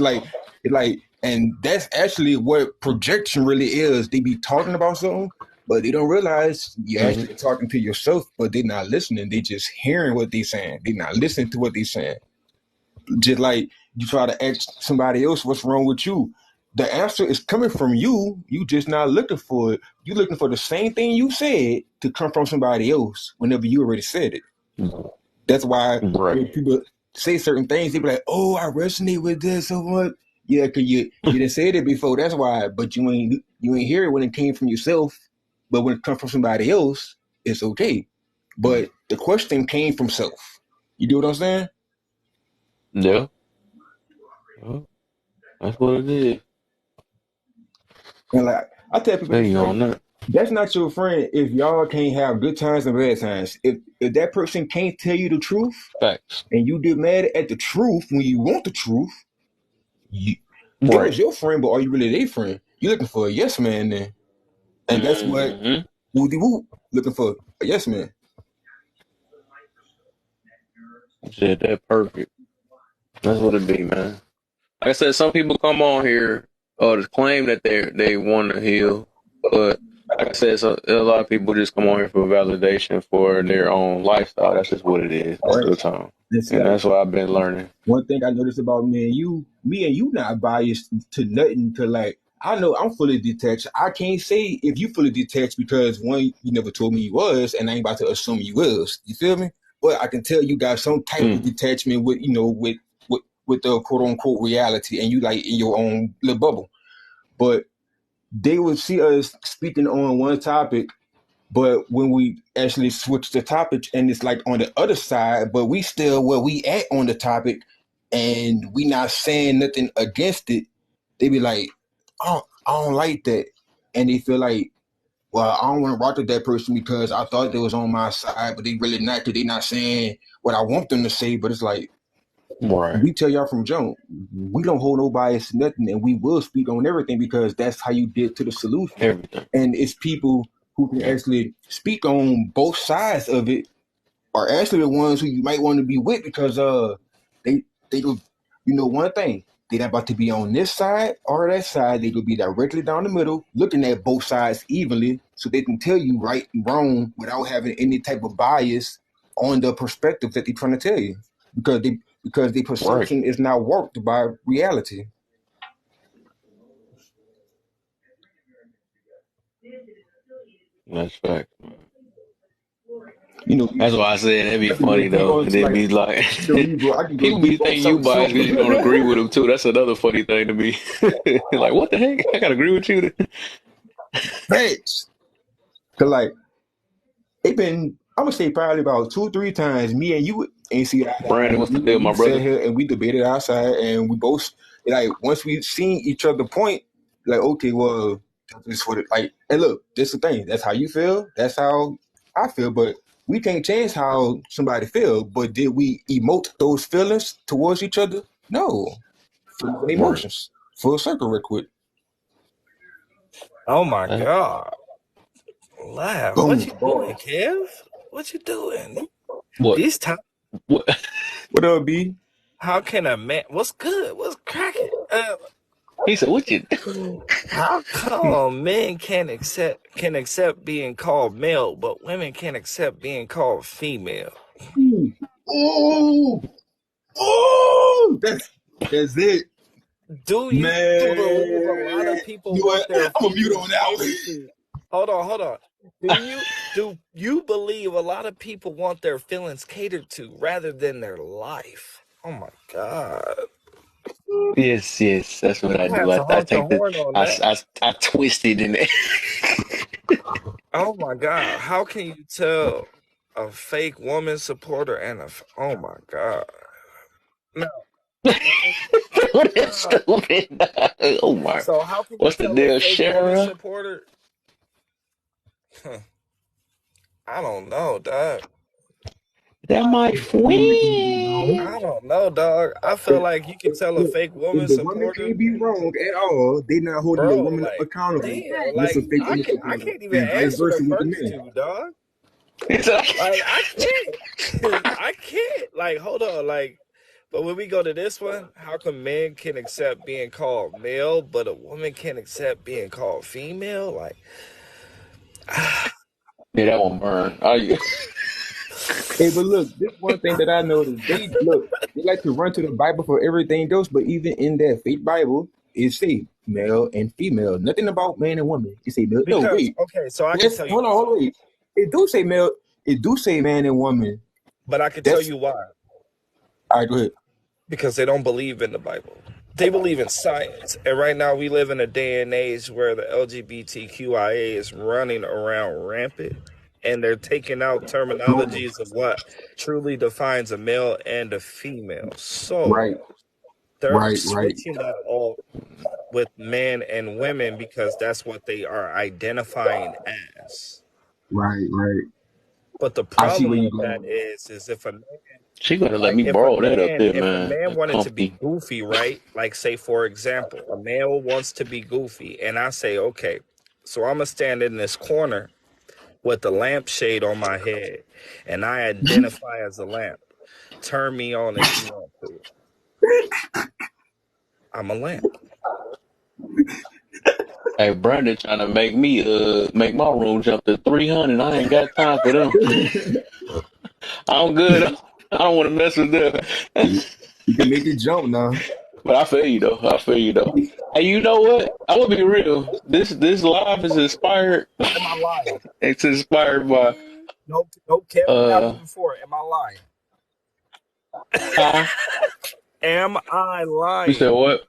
It like, and that's actually what projection really is. They be talking about something, but they don't realize you're Hmm. actually talking to yourself, but they're not listening. They just hearing what they saying. They're not listening to what they saying. Just like you try to ask somebody else what's wrong with you. The answer is coming from you. You just not looking for it. You looking for the same thing you said to come from somebody else whenever you already said it. That's why Right. when people say certain things, they be like, "Oh, I resonate with this so much." Yeah, cause you didn't say it before. That's why. But you ain't hear it when it came from yourself. But when it comes from somebody else, it's okay. But the question came from self. You do what I'm saying? Yeah. Well, that's what it is. And like I tell people There this, you right? on that. That's not your friend if y'all can't have good times and bad times. If that person can't tell you the truth Facts. and you get mad at the truth when you want the truth, you, they Right. was your friend, but are you really their friend? You're looking for a yes man then. And that's what Hmm. Woody Woo looking for a yes man. Shit, that perfect. That's what it be, man. Like I said, some people come on here to claim that they want to heal, but like I said, so a lot of people just come on here for validation for their own lifestyle. That's just what it is All most right. of the time, And see, and like that's what I've been learning. one thing I noticed about me and you not biased to nothing. To like, I know I'm fully detached. I can't say if you fully detached because one, you never told me you was, and I ain't about to assume you was. You feel me? But I can tell you got some type of Mm, detachment with with the quote unquote reality, and you like in your own little bubble. But they would see us speaking on one topic, but when we actually switch the topic and it's like on the other side, but we still where we at on the topic and we not saying nothing against it, they be like, oh, I don't like that. And they feel like, well, I don't want to rock with that person because I thought they was on my side, but they really not because they not saying what I want them to say. But it's like, right. we tell y'all from jump, we don't hold no bias, nothing, and we will speak on everything because that's how you get to the solution. Everything. And it's people who can Yeah. actually speak on both sides of it are actually the ones who you might want to be with because they do, you know, one thing, they not about to be on this side or that side. They will be directly down the middle looking at both sides evenly so they can tell you right and wrong without having any type of bias on the perspective that they're trying to tell you because the Right. perception is now warped by reality. That's fact. You know, That's why I said it'd be I can go funny speak though. on And to it'd like, be like you know me, bro. I can go people be deep on thinking you something biased because you don't agree super. with them too. That's another funny thing to me. Like, what the heck? I gotta agree with you. Facts. Cause like it been, I'm gonna say probably about 2 3 times. Me and you ain't see eye to eye. Brandon, what's the deal, We my sat brother? here and we debated outside, and we both like once we seen each other point, like okay, well, this is what it like. And look, this is the thing. That's how you feel. That's how I feel. But we can't change how somebody feel. But did we emote those feelings towards each other? No. Feelings and Right. emotions. Full circle, real quick. Oh my Uh, God. Laugh. What Boom. you doing, Bars. Kev? What you doing? what? This time, What? What up, B? how can a man, what's good? What's cracking? He said, "What you?" How come men can accept being called male, but women can't accept being called female? Ooh. Ooh. Oh, that's it, Do you believe a lot of man. people You know want what? their I'm gonna mute feelings on that one. catered to? Hold on. Do you believe a lot of people want their feelings catered to rather than their life? Oh my God. Yes, yes. That's what I You do. have to I honk the take the horn on that. I twist it in there. Oh my God. How can you tell a fake woman supporter and oh my God. No. Oh my That's God. stupid. Oh my! So how can you What's the tell a deal, fake woman Shara? supporter? I don't know, dog. That my The woman can't be wrong. friend. I don't know, dog. I feel If, like you can tell a look, fake if woman the woman supporter, can't be wrong at all, they not holding the bro. woman Like, accountable. damn. What's a Like, fake I woman can I supporter? can't even And vice answer the versa with the first men. two, dog. It's like, Like, I can't. I can't. Like, hold on. Like, but when we go to this one, how come men can accept being called male, but a woman can't accept being called female? Like, yeah, that won't burn. Hey, but look, this one thing that I noticed. They like to run to the Bible for everything else, but even in that fake Bible, it say male and female. Nothing about man and woman. It say male. No, because wait. okay, so I can Yes, tell you hold on, why. hold on, wait. It do say male. It do say man and woman. But I can tell That's you why. all right. Go ahead. Because they don't believe in the Bible. They believe in science. And right now we live in a day and age where the LGBTQIA is running around rampant and they're taking out Boom. terminologies of what truly defines a male and a female. So Right, they're right, switching that all with men and women because that's what they are identifying as. right. But the I see where problem you with that going. is if a she gonna let like me borrow that up there, if a man. man That wanted to be comfy. goofy, right? Like say for example, a male wants to be goofy and I say, okay, so I'm gonna stand in this corner with the lampshade on my head and I identify as a lamp. Turn me on if you want to. I'm a lamp. Hey, Brandon trying to make me make my room jump to 300. I ain't got time for them. I'm good. I don't want to mess with them. You can make it jump now. But I feel you though. I feel you though. Hey, you know what? I will be real. This live is inspired. Am I lying? It's inspired by No, Kevin, not uh even for it. Am I lying? huh? Am I You said lying? what?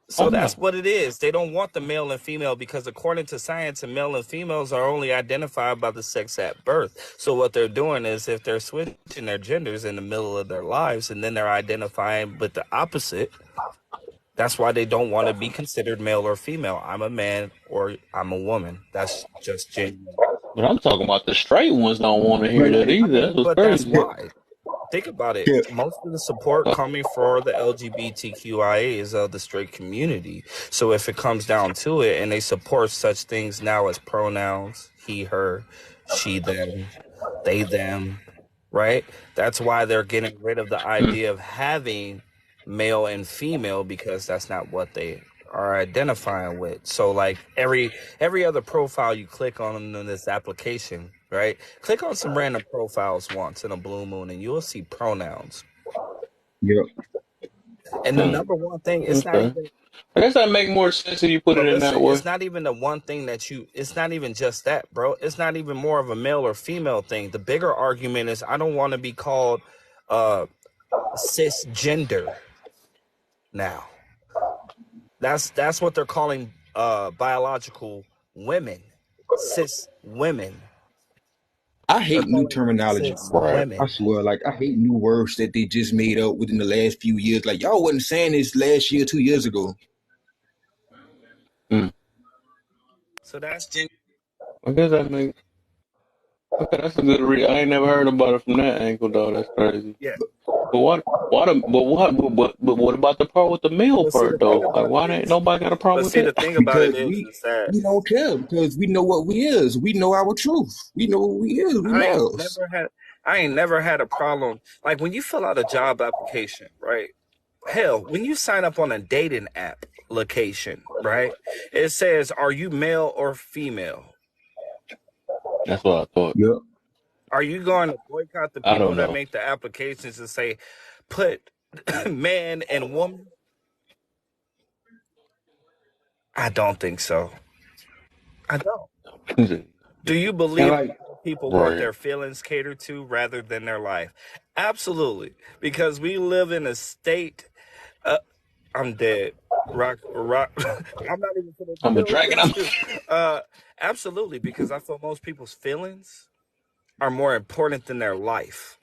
So Oh no. that's what it is. They don't want the male and female because according to science, the male and females are only identified by the sex at birth. So what they're doing is if they're switching their genders in the middle of their lives and then they're identifying with the opposite, that's why they don't want to be considered male or female. I'm a man or I'm a woman. That's just genuine. But I'm talking about the straight ones don't want to But hear that like, I either. That's mean, what's but that's crazy. why. Think about it. yeah, Most of the support Uh, coming for the LGBTQIA is of the straight community. So if it comes down to it, and they support such things now as pronouns, he, her, she, them, they, them, right? That's why they're getting rid of the mm. idea of having male and female because that's not what they are identifying with. So like every other profile you click on in this application, right? Click on some random profiles once in a blue moon and you'll see pronouns. yeah. And the Mm. number one thing, it's not Okay. even I guess that make more sense if you put it but in that listen, way. it's not even the one thing that it's not even just that, bro. It's not even more of a male or female thing. The bigger argument is I don't want to be called uh cisgender now. That's what they're calling biological women, cis women. I They're hate new calling them terminology, cis bro. Right. I women. swear, like I hate new words that they just made up within the last few years. Like y'all wasn't saying this last year, 2 years ago. Mm. So that's I guess that makes okay. That's a good read. I ain't never heard about it from that angle though. That's crazy. yeah. But what? But what about the part with the male But see the part thing though? Like, about it why ain't is, nobody got a problem but with see the that? thing about it Because is that we don't care because we know what we is. We know our truth. We know what we is. We I ain't males. never had I ain't never had a problem like when you fill out a job application, right? Hell, when you sign up on a dating app location, right? It says, "Are you male or female?" That's what I thought. Yep. Are you going to boycott the I people don't that know. make the applications and say, "Put man and woman"? I don't think so. I don't. Do you And believe like, people want Right. their feelings catered to rather than their life? Absolutely, because we live in a state. Uh, I'm dead. Rock. I'm not even gonna I'm a deal dragon. with you. Uh, absolutely, because I feel most people's feelings are more important than their life.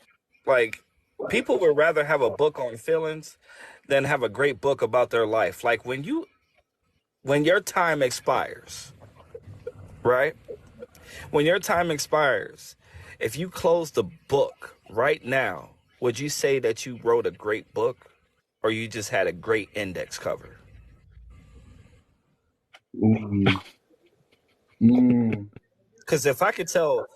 Like, people would rather have a book on feelings than have a great book about their life. Like when your time expires, right? When your time expires, if you close the book right now, would you say that you wrote a great book or you just had a great index cover? mm, mm, Because if I could tell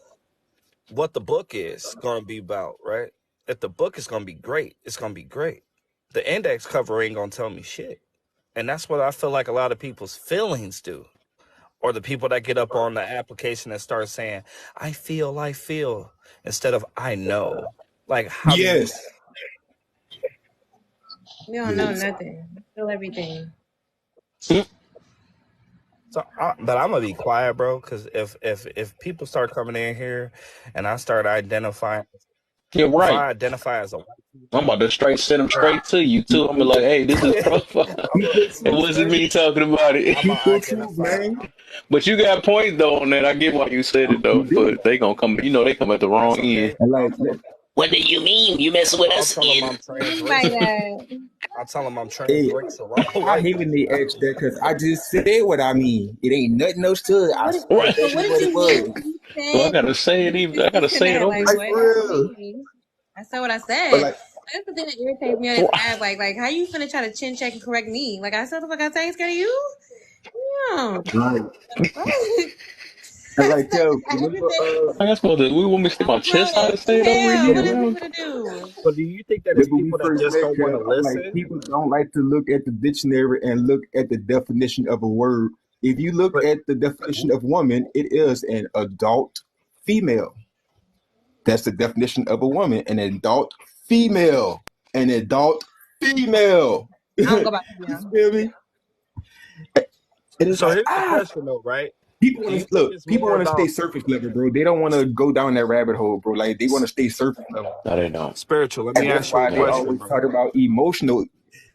what the book is going to be about, right? If the book is going to be great, it's going to be great. The index cover ain't going to tell me shit. And that's what I feel like a lot of people's feelings do. Or the people that get up on the application and start saying, I feel, instead of I know. Like, how do you? yes. We don't know Yes. nothing. We feel everything. Mm. So, but I'm gonna be quiet, bro, because if people start coming in here and I start identifying, You're if right. I identify as a white I'm about to straight send them bro, straight to you too. I'm be like, hey, this is profile. Speak your It truth, wasn't man. me talking about it. I'm Speak gonna your truth, identify. man. But you got points though on that. I get why you said it though. You do. But they gonna come. You know they come at the That's wrong end. okay. And I'll like, tell them. What do you mean? You messing with I'll us tell them again? I'm What do you mean by transracial. that? I'll tell them I'm hey, transracial. I'm a I white hate man when they now. ask that because I just said what I mean. It ain't nothing else to it. So I what? said Right. So exactly what did what it you mean? was. You So I said gotta say it even. I you gotta sitting say it there over. like Like what? for What do real. you mean? I said what I But said. like, That's the thing that irritates me on this app. Like how you finna try to chin check and correct me? Like I said, the fuck I say it's gonna you? Yeah. right. What? And like, remember, I ain't supposed to. We want me to stick my Bro, chest out and say it over hell, again, what is he man. gonna do? But do you think that it's remember we people that first just met, don't want to Kev? I'm like, listen? people don't like to look at the dictionary and look at the definition of a word. If you look But at the definition of woman, it is an adult female. That's the definition of a woman, an adult female. An adult female. I don't go by You female. feel me? And it's so like, here's the question though, right? people Do want you to think look, it's people more want to stay about surface level, bro. They don't want to go down that rabbit hole, bro. Like they want to stay surface level. No, they don't. spiritual? Let And me that's ask you a why They they don't. question, always bro. talk about emotional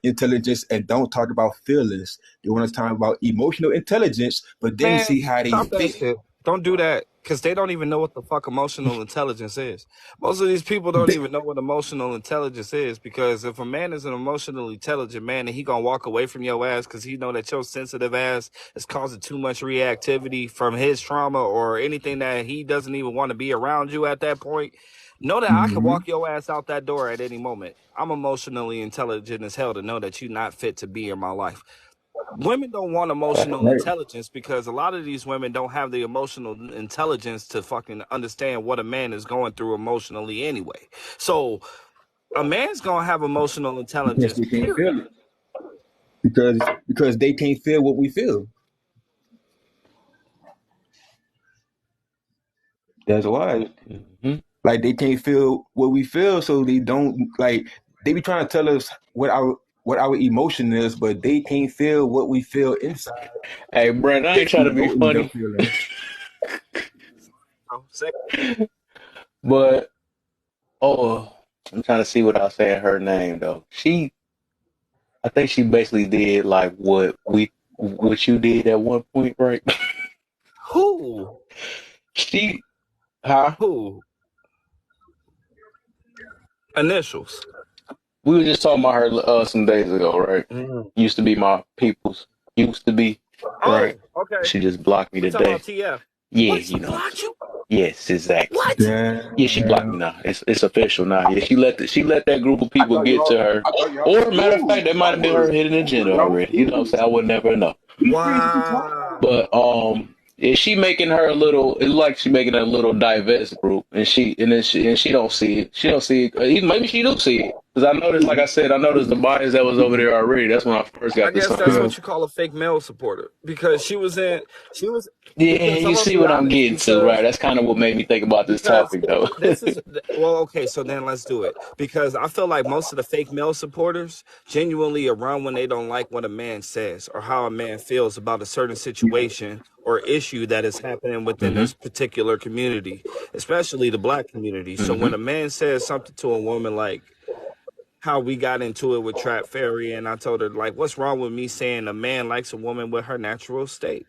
intelligence and don't talk about feelings. They want to talk about emotional intelligence, but then Man, see how they stop that think. shit. Don't do that. Because they don't even know what the fuck emotional intelligence is. Most of these people don't They, even know what emotional intelligence is. Because if a man is an emotionally intelligent man and he gonna walk away from your ass because he know that your sensitive ass is causing too much reactivity from his trauma or anything that he doesn't even want to be around you at that point, know that I can Mhm. walk your ass out that door at any moment. I'm emotionally intelligent as hell to know that you're not fit to be in my life. Women don't want emotional Right. intelligence because a lot of these women don't have the emotional intelligence to fucking understand what a man is going through emotionally anyway. So a man's gonna have emotional Because intelligence, they can't feel period. it. Because they can't feel what we feel. That's why. Hmm. Like they can't feel what we feel, so they don't like they be trying to tell us what our emotion is, but they can't feel what we feel inside, Hey, Brent, I ain't which trying we to be don't end up funny, feeling. Say, but oh, I'm trying to see what I'll say in her name though. I think she basically did like what you did at one point, right? who? She, huh? Who? Initials. We were just talking about her some days ago, right? Mm. Used to be my people's. Used to be, right? Oh, okay. She just blocked me We talking today. about TF. Yeah, What, she you know. blocked you? Yes, exactly. What? Yeah, she blocked Damn. me now. It's official now. Yeah, she let that group of people get to her. Or matter of fact, that might have been her hidden agenda already. You know what I'm saying? I would never know. But Wow. yeah, she making her a little. It's like she making a little divest group, and she don't see it. She don't see it. Maybe she do see it because I noticed, like I said, I noticed the bias that was over there already. That's when I first I got to guess that's sign. Yeah. what you call a fake male supporter because she was Yeah, because I'm you gonna see be what I'm honest getting to, right? because That's kind of what made me think about this because topic, though. this is well okay, so then let's do it because I feel like most of the fake male supporters genuinely around when they don't like what a man says or how a man feels about a certain situation or issue that is happening within Hmm. this particular community, especially the black community. So Hmm. when a man says something to a woman like how we got into it with trapfary, and I told her like, what's wrong with me saying a man likes a woman with her natural state,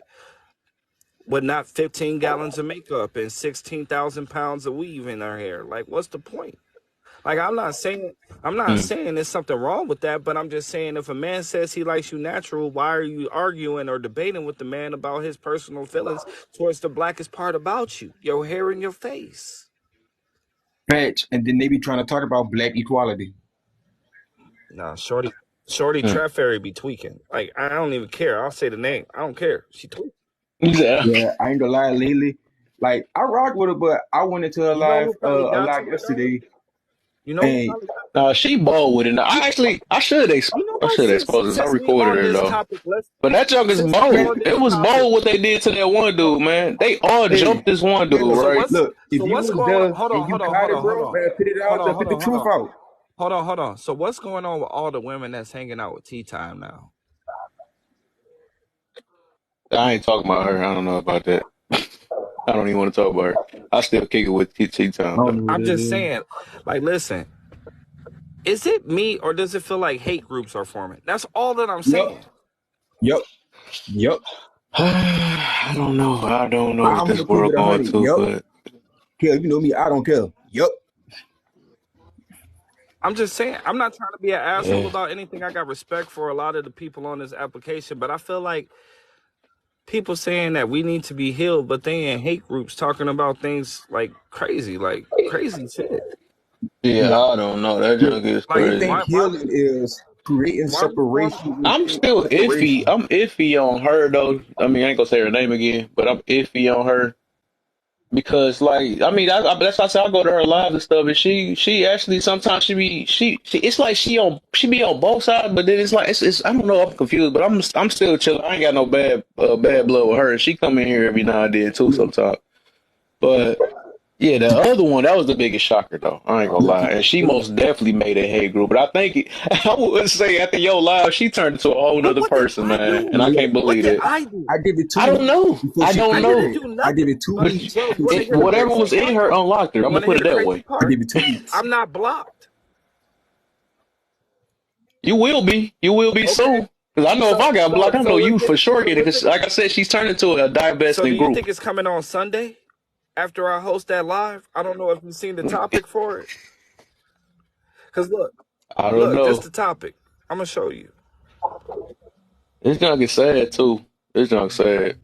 with not 15 gallons of makeup and 16,000 pounds of weave in her hair? Like, what's the point? Like, I'm not Mm. saying there's something wrong with that, but I'm just saying if a man says he likes you natural, why are you arguing or debating with the man about his personal feelings towards the blackest part about you, your hair and your face? Patch, and then they be trying to talk about black equality. Nah, shorty Mm. trap fairy be tweaking. Like I don't even care. I'll say the name. I don't care. She tweak. Yeah. Yeah, I ain't gonna lie, lately. Like I rock with her, but I went into her You know live who probably a got to live her though? yesterday, You know who and probably got No, she bold with it. Now, you, you know I what? should expose this. I Since we recorded on her this though. topic, let's But that junk is since we Patch, bold. on It this was topic. bold what they did to that one Hold, dude, man. They all hey, jumped this one dude, Patch, so right? what's look, if so you what's was going on? there and you caught Hold it, on, hold bro, on, man, put it out there, put the truth out. hold on. So what's going on with all the women that's hanging out with Tea Time now? I ain't talking about her. I don't know about that. I don't even want to talk about her. I still kick it with TT I Time don't though. know what I'm it just is. saying, like, listen, is it me or does it feel like hate groups are forming? That's all that I'm Yep, saying. yep, yep. I don't know. I don't know what I'm this gonna keep world it a going hundred. to, Yep. but Care, you know me, I don't care. Yep. I'm just saying, I'm not trying to be an asshole yeah, about anything. I got respect for a lot of the people on this application, but I feel like people saying that we need to be healed, but they in hate groups talking about things like crazy shit. yeah. Nah, I don't know. That look, junk is Like they crazy. think healing is creating why we form separation I'm within still iffy. separation. I'm iffy on her though. I mean, I ain't gonna say her name again, but I'm iffy on her because like I mean that's why I say I go to her live and stuff, and she actually sometimes she it's like she be on both sides, but then it's like it's I don't know, I'm confused, but I'm still chilling. I ain't got no bad blood with her. She come in here every now and then too sometimes, but. Yeah, the other one, that was the biggest shocker, though. I ain't gonna Look, lie. And she most definitely made a hate group. But I think, I would say after your live, she turned into a whole But nother what did person, I man. do? And I look, can't What believe did it. I do? I give it I 2 don't weeks know. before I she don't I did that didn't know. though. do I give nothing. it 2 But weeks So you want before to she hear the did that. whatever crazy was in part? her unlocked her. You I'm gonna want to hear put it the that crazy way. I part? give it 2 weeks. I'm not blocked. You will be. You will be Okay. soon. Because I know if So I got blocked, so I know so you is for it? sure So get it. is Because it? like I said, she's turned into a So do divesting you group. think it's coming on Sunday after I host that live? I don't know if you've seen the topic for it. Cause I don't look, this the know. topic. I'm gonna show you. It's gonna get sad too. It's gonna get sad.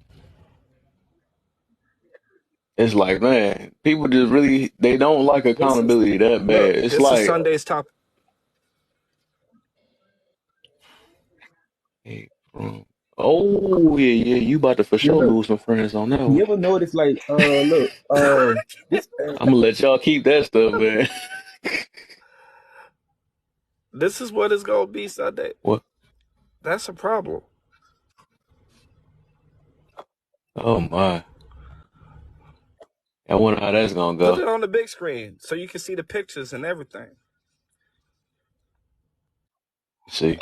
It's like, man, people just really they don't like This is accountability that look. bad. It's This is like, Sunday's topic. hey, oh yeah, yeah, you about to for Yeah, sure look. lose some friends on that You one. ever notice like look this I'm gonna let y'all keep that stuff, man. This is what it's gonna be Sunday. What? That's a problem. Oh my, I wonder how that's gonna Put go. it on the big screen so you can see the pictures and everything. See,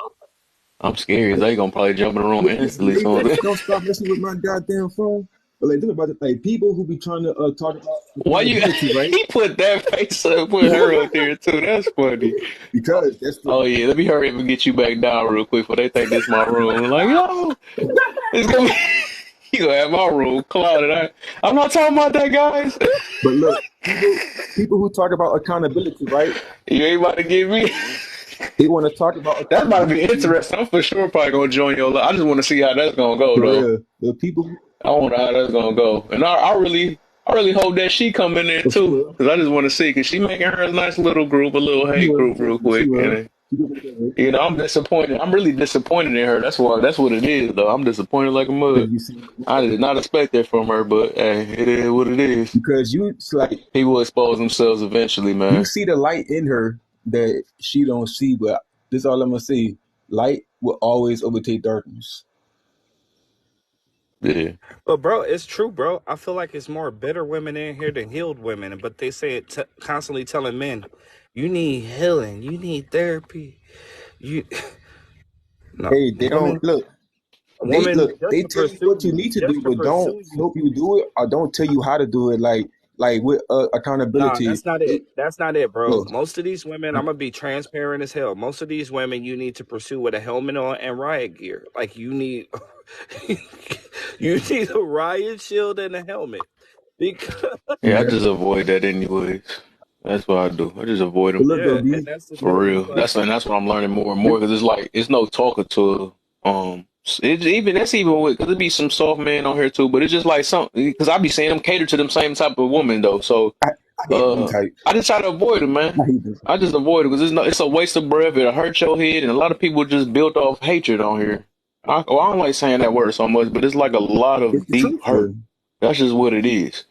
I'm scared. They gonna probably jump in the room instantly they soon. don't stop messing with my goddamn phone. But like think about it, like people who be trying to talk about Why you? accountability, right? He put that face up, put her up there too. That's funny. Because that's the Oh yeah, let me hurry up and get you back down real quick before they think this my room. Like, yo, it's gonna be you gonna have my room clouded. I'm not talking about that, guys. but look, people who talk about accountability, right? You ain't about to get me. They want to talk about That's about to be accountability interesting. I'm for sure probably gonna join your. I just want to see how that's gonna go, for though. real. The people I wonder how that's gonna go, and I really hope that she come in there but she too, will. because I just want to see, because she making her a nice little group, a little She hate will. group, real Trust me, she quick, will. and She will get it. I'm disappointed. I'm really disappointed in her. That's why. That's what it is, though. I'm disappointed like a mug. Because you see I did not expect that from her, but hey, it is what it is. because you it's like People expose themselves eventually, you man. see the light in her that she don't see, but this all I'm gonna say. Light will always overtake darkness. Yeah. But bro, it's true, bro. I feel like it's more bitter women in here than healed women. But they say it constantly telling men, "You need healing. You need therapy." You no Hey, they don't women. look. They Woman, look. just They to tell you pursue what you you, need to do, just to but don't pursue you. help you do it, or don't tell you how to do it. Like with Nah, accountability. that's not it. That's not it, bro. Look, Most of these women, I'm gonna be transparent as hell. Most of these women, you need to pursue with a helmet on and riot gear. Like you need, you need a riot shield and a helmet because Yeah, I yeah. just avoid that anyways. That's what I do. I just avoid But them look though, yeah, and B. that's the for Look, thing. real. But That's what I'm learning more and this, more, because it's like it's no talking to it's even that's even with, because there be some soft men on here too, but it's just like some, because I be seeing them cater to them same type of woman though. So I hate them type. I just try to avoid them, man. I hate them. I just avoid it because it's a waste of breath. It'll hurt your head, and a lot of people just built off hatred on here. I don't like saying that word so much, but it's like a lot It's of the deep truth hurt. though. That's just what it is.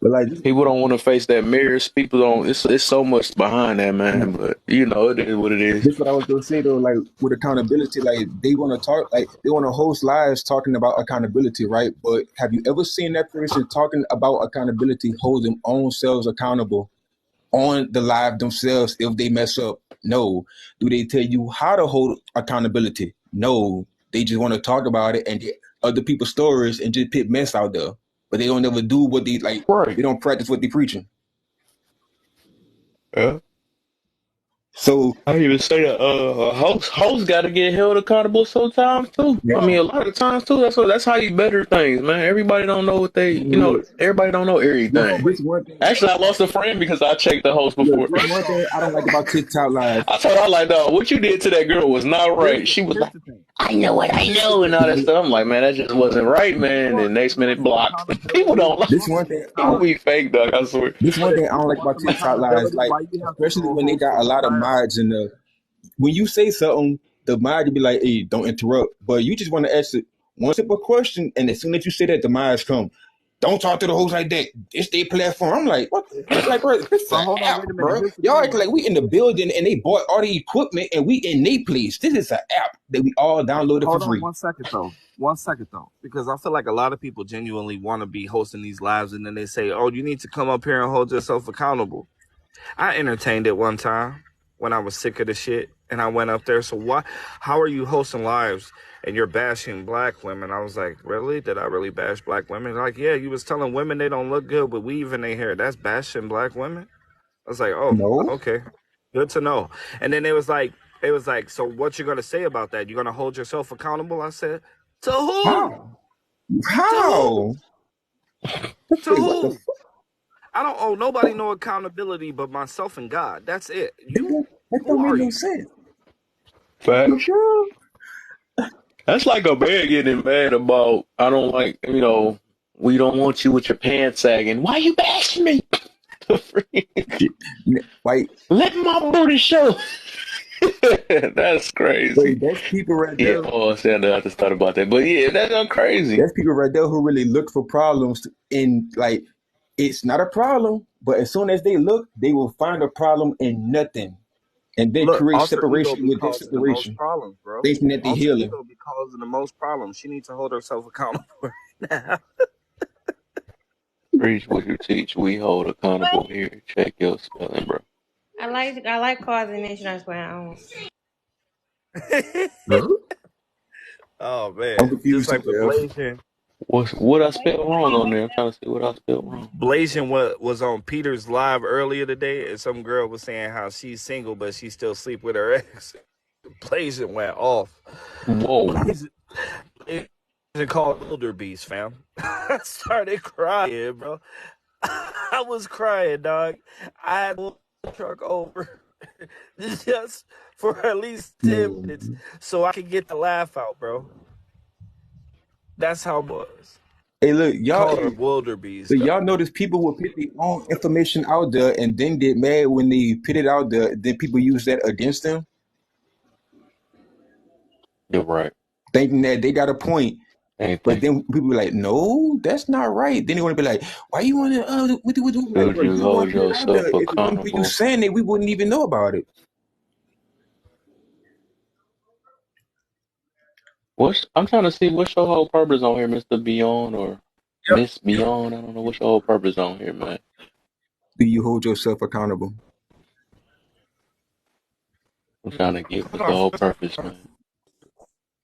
But like this, People don't want to face that mirrors. People don't. It's so much behind that, man. But it is what it is. this what I was gonna say though. Like with accountability, like they want to talk, like they want to host lives talking about accountability, right? But have you ever seen that person talking about accountability, hold them own selves accountable on the live themselves if they mess up? No. Do they tell you how to hold accountability? No. They just want to talk about it and get other people's stories and just put mess out there. But they don't ever do what they like. Right. They don't practice what they preaching. Yeah. So I even say that hosts got to get held accountable sometimes too. I yeah, mean, a lot of times too. That's how you better things, man. Everybody don't know what look, everybody don't know everything. this one thing. Actually, I lost a friend because I checked the host Look, before. this one thing I don't like about TikTok live. I told her, like, no, what you did to that girl was not right. She was here's like, the thing. I know what I Here's the know, and thing. all that stuff. I'm like, man, that just wasn't right, man. And You next minute, want some blocked. People accountability? don't like, You This want one some thing. people accountability? be fake, dog. I swear. This one thing I You don't like want about some TikTok lives. accountability? Like Why you have to especially go when they host a got a lot of live? mods in the. When you say something, the mod will be like, "Hey, don't interrupt." But you just want to ask it one simple question, and as soon as you say that, the mods come. Don't talk to the host like that. It's their platform. I'm like, what? Like, bro, this is But an hold on, app, wait a minute. bro. Here's the Y'all thing, act like right? we in the building and they bought all the equipment and we in their place. This is an app that we all downloaded for Hold on free. 1 second though. 1 second though, because I feel like a lot of people genuinely want to be hosting these lives, and then they say, "Oh, you need to come up here and hold yourself accountable." I entertained it one time when I was sick of the shit, and I went up there. So why? How are you hosting lives and you're bashing black women? I was like, really? Did I really bash black women? Like, yeah, you was telling women they don't look good with weave in their hair. That's bashing black women. I was like, oh, No. okay, good to know. And then it was like, so what you gonna say about that? You gonna hold yourself accountable? I said, to who? How? To who? How? To Wait, what the who? fuck? I don't owe nobody no accountability but myself and God. That's it. You? That Who don't make are no you? sense. You Facts. sure? That's like a man getting mad about, I don't like, we don't want you with your pants sagging. Why you bashing me? Shit. Like, Let my booty show. That's crazy. wait, that's people right Yeah, there. oh, Sandra, I just thought about that. But yeah, that's crazy. That's people right there who really look for problems in like it's not a problem, but as soon as they look, they will find a problem in nothing. And then Look, create alter ego separation be with that causing the most separation, problems, bro. thinking that they're Alter healing. ego be causing the most problems. She needs to hold herself accountable right now. Preach what you teach. We hold accountable here. Check your spelling, bro. I like causing issues when I own. Huh? Oh I'm man, just confused too, like with F. Blasian. What I spelled wrong on there? I'm trying to see what I spelled wrong. Blasian was on Peter's live earlier today, and some girl was saying how she's single but she still sleep with her ex. Blasian went off. Whoa. Blasian called wildebeest, fam. I started crying, bro. I was crying, dog. I had to the truck over just for at least 10 No. minutes so I could get the laugh out, bro. That's how it was. Hey, look, y'all. Called her wildebeest, But dog. y'all notice people will put their own information out there and then get mad when they put it out there. Then people use that against them, You're right. thinking that they got a point. But Anything. then people be like, no, that's not right. Then they want to be like, why you want to, like, Should bro, you you the one hold put it out there. yourself If it wasn't for you accountable? saying it, we wouldn't even know about it. I'm trying to see what's your whole purpose on here, Mr. Beyond or Miss Beyond. I don't know what's your whole purpose on here, man. Do you hold yourself accountable? I'm trying to get what's the whole purpose, man.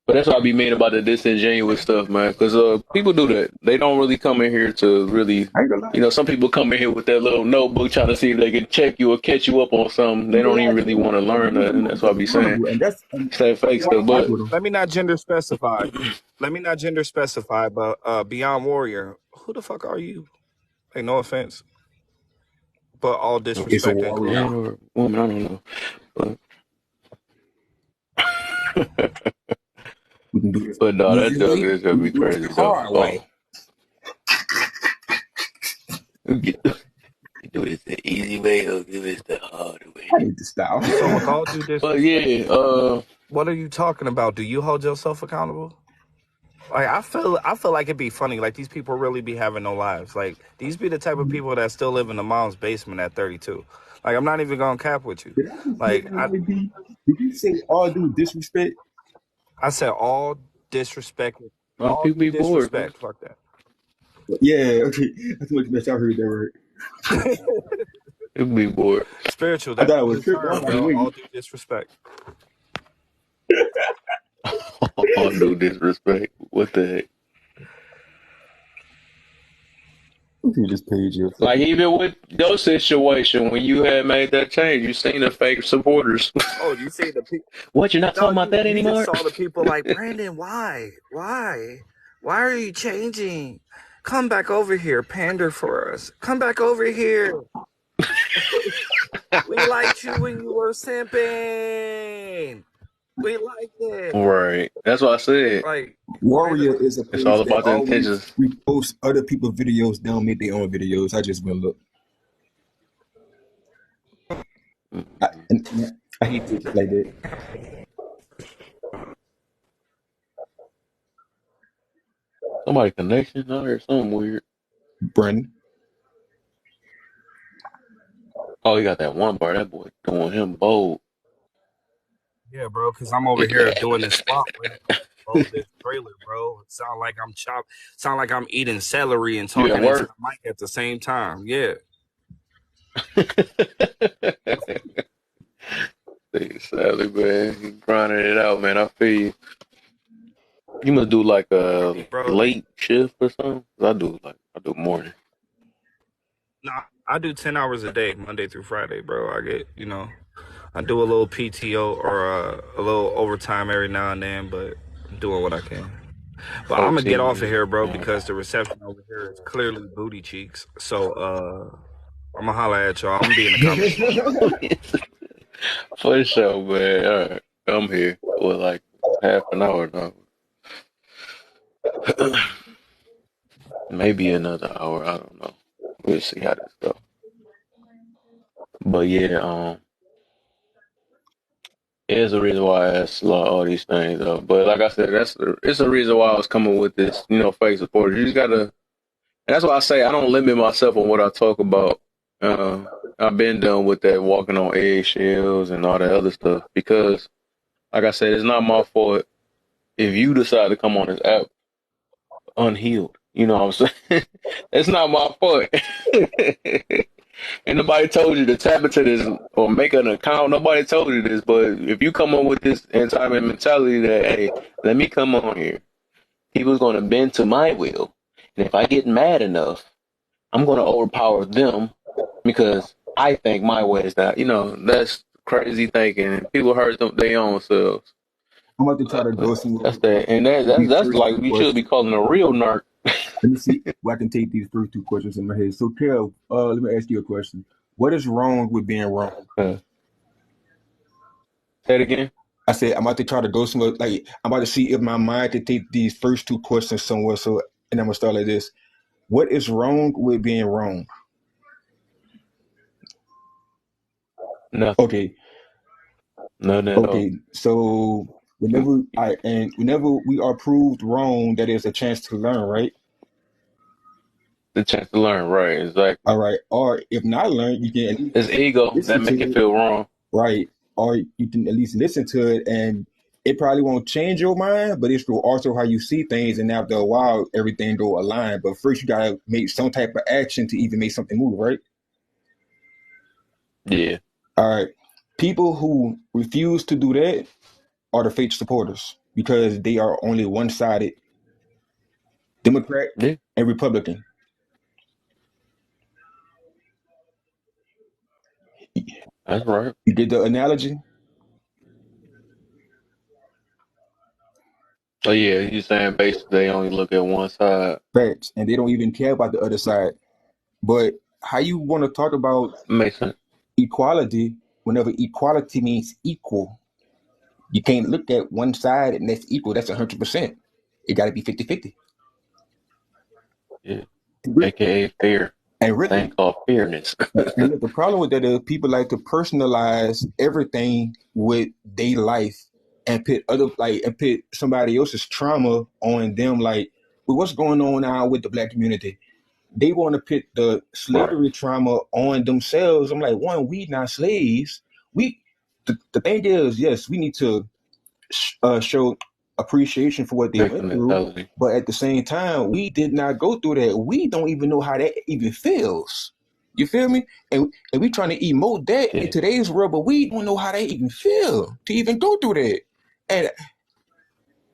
But that's what I be mean about the disingenuous stuff, man. Because people do that. They don't really come in here to really, I ain't gonna lie. some people come in here with that little notebook trying to see if they can check you or catch you up on something. I They ain't gonna don't even lie. really want to learn that, and that's what I be saying. Accountable, and It's that fake why I stuff. fight But with them. Let me not gender specify. Let me not gender specify, but Beyond Warrior, who the fuck are you? Hey, no offense, but all It's a disrespect warrior. man included. or woman, I don't know. We can do this But no, that easy joke way. is gonna We be can do this crazy though. hard way. Oh, you do this the easy way or give it the hard way. I need to stop. So with all due But disrespect, yeah, what are you talking about? Do you hold yourself accountable? Like I feel like it'd be funny. Like these people really be having no lives. Like these be the type of people that still live in the mom's basement at 32. Like I'm not even gonna cap with you. Did I just hear Like that right, B? Did you say all due disrespect? I said, all disrespect, a lot of all people due be bored, man. disrespect. Fuck that. Yeah, okay. That's what I heard that right. People be bored. Spiritual. I That's thought I the was new tripping. I'm term, like, bro. wait. All due disrespect. All due disrespect. What the heck? Look at this page here. Like even with your situation, when you had made that change, you seen the fake supporters. Oh, you see the people? What, you're not No, talking about that you just anymore? saw the people like Brandon. Why are you changing? Come back over here, pander for us. Come back over here. We liked you when you were simping. We liked it. Right. That's what I said. Like, Warrior really? is a It's page all that about the always intentions. reposts other people's videos. They don't make their own videos. I just went look. And I hate pages like that. Somebody connection? I heard something weird. Brandon. Oh, he got that one bar. That boy doing him bold. Yeah, bro, because I'm over here doing this spot waiting to load this trailer, bro. Sound like I'm eating celery and You at talking into work? the mic at the same time. Yeah. Sadly, man, he grinding it out, man. I feel you. You must do like a Bro, late shift or something. 'Cause I do morning. nah, I do 10 hours a day, Monday through Friday, bro. I do a little PTO or a little overtime every now and then, but I'm doing what I can. But I'm gonna get off of OT. here, bro, Yeah. because the reception over here is clearly booty cheeks. So I'm gonna holler at y'all. I'm gonna be in the comments. For sure, man. All right, I'm here for like half an hour now. Maybe another hour. I don't know. We'll see how this goes. But yeah, there's a reason why I asked a lot all these things. But like I said, it's a reason why I was coming with this. Fake support. You just gotta. And that's why I say I don't limit myself on what I talk about. Uh, I've been done with that walking on eggshells and all that other stuff because, like I said, it's not my fault if you decide to come on this app unhealed. You know what I'm saying? It's not my fault. And nobody told you to tap into this or make an account. Nobody told you this. But if you come on with this entitlement mentality that, hey, let me come on here, people's going to bend to my will. And if I get mad enough, I'm going to overpower them because I think my way is that, that's crazy thinking. People hurt their own selves. I'm about to try to go That's through that. And these that's first like two we should be questions. calling a real narc. Let me see where I can take these first two questions in my head. So, Carol, let me ask you a question. What is wrong with being wrong? Say it again. I said I'm about to try to go somewhere. Like I'm about to see if my mind can take these first two questions somewhere. So, and I'm gonna start like this. What is wrong with being wrong? Nothing. Okay, Nothing at all. okay. So whenever we are proved wrong, that is a chance to learn, right? The chance to learn, right? Exactly. All right. Or if not learn, you can at least It's ego that listen to make it it, feel wrong. right? Or you can at least listen to it, and it probably won't change your mind, but it's will also how you see things. And after a while, everything go align. But first, you gotta make some type of action to even make something move, right? Yeah. All right. People who refuse to do that are the fake supporters because they are only one sided, Democrat Yeah. and Republican. That's right. You get the analogy? So yeah, you're saying basically they only look at one side. Facts. And they don't even care about the other side. But how you want to talk about Makes sense. equality whenever equality means equal? You can't look at one side and that's equal. That's 100%. It got to be 50-50. Yeah. AKA fair. And Thing really, called fairness. and look, the problem with that is people like to personalize everything with their life and put somebody else's trauma on them. Like, well, what's going on now with the black community? They want to put the Right. slavery trauma on themselves. I'm like, one, we not slaves. The thing is, yes, we need to show appreciation for what they Victim went through, mentality. but at the same time, we did not go through that. We don't even know how that even feels. You feel me? And we trying to emote that in Yeah. today's world, but we don't know how they even feel to even go through that. And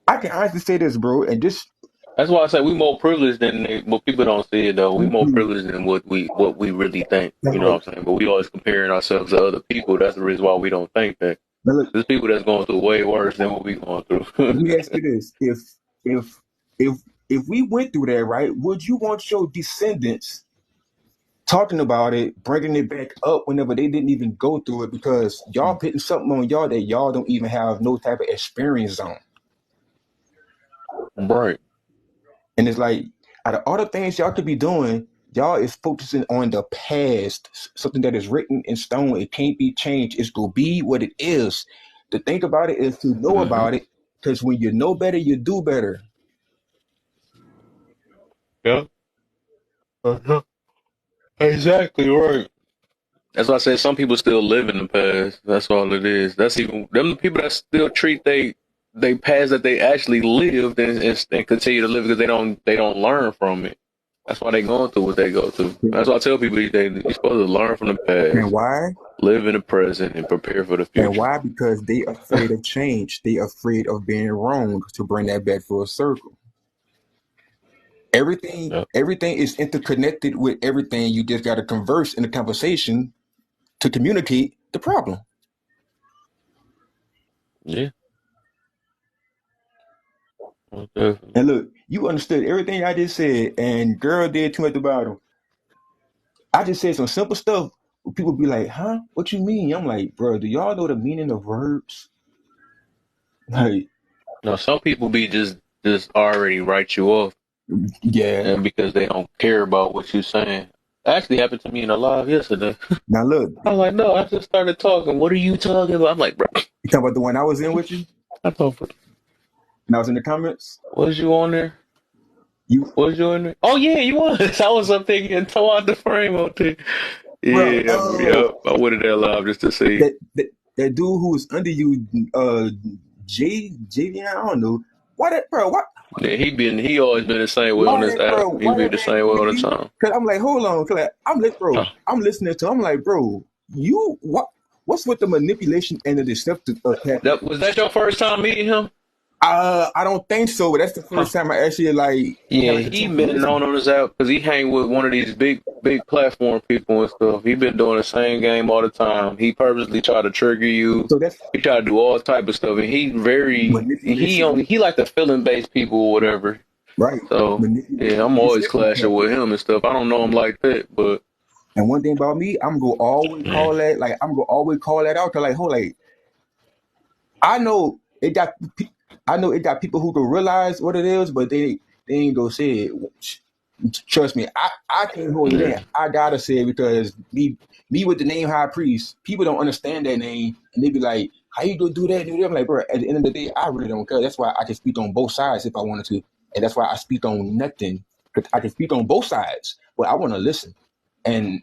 I can honestly say this, bro, and just That's why I say we more privileged than what people don't see it though. We more privileged than what we really think. You know like, what I'm saying? But we always comparing ourselves to other people. That's the reason why we don't think that. look, There's people that's going through way worse than what we going through. let me ask you this: if if if we went through that, right, would you want your descendants talking about it, bringing it back up whenever they didn't even go through it because y'all putting something on y'all that y'all don't even have no type of experience on. Right. And it's like, out of all the things y'all could be doing, y'all is focusing on the past, something that is written in stone. It can't be changed. It's going to be what it is. To think about it is to know Mm-hmm. about it because when you know better, you do better. Yeah. Uh-huh. Exactly right. That's why I said some people still live in the past. That's all it is. That's even them the people that still treat they past that they actually lived and continue to live because they don't learn from it. That's why they going through what they go through. That's why I tell people you're supposed to learn from the And past, why? live in the present, and prepare for the And future. why? Because they afraid of change. They afraid of being wrong to bring that back full circle. Everything, Yep. everything is interconnected with everything. You just got to converse in the conversation to communicate the problem. Yeah. Most definitely. And look, you understood everything I just said, and girl did too at the bottom. I just said some simple stuff. People be like, "Huh? What you mean?" I'm like, "Bro, do y'all know the meaning of verbs?" Like, No, some people be just already write you off, yeah. and because they don't care about what you're saying. Actually happened to me in a live yesterday. Now look, I was like, no, I just started talking. What are you talking about? I'm like, bro, you talking about the one I was in with you, I thought, and I was in the comments. was you on there? You, Was you in there? Oh yeah, you was. I was up there getting tore out the frame on there. bro. Yeah, Oh, yeah. I went in there live just to see. that dude who was under you, JV, I don't know. Why that, bro? Yeah, he always been the same way on Why this that, app. bro? He Why be that the man same way all the creepy? time. Cause I'm like, hold on, cause Oh, I'm listening to. I'm like, bro, you what? What's with the manipulation and the deceptive tactic? that your first time meeting him? I don't think so. But that's the Huh. first time I actually like had Yeah, like a he chance to been listen. known on his app because he hang with one of these big platform people and stuff. He been doing the same game all the time. He purposely try to trigger you. So that's He try to do all type of stuff, and manipulation, he like the feeling based people or whatever. right? So yeah, Manipulation I'm and always deception clashing tactic. with him and stuff. I don't know him like that, but And one thing about me, I'm gonna always yeah, call that like I'm gonna always call that out. Cause like, hold like I know it got I know it got people who can realize what it is, but they ain't gonna say it. Trust me, I can't hold it in. yeah, I gotta say it because me with the name High Priest, people don't understand that name, and they be like, "How you gonna do that?" And I'm like, bro. At the end of the day, I really don't care. That's why I can speak on both sides if I wanted to, and that's why I speak on nothing. 'Cause I can speak on both sides, but I want to listen. And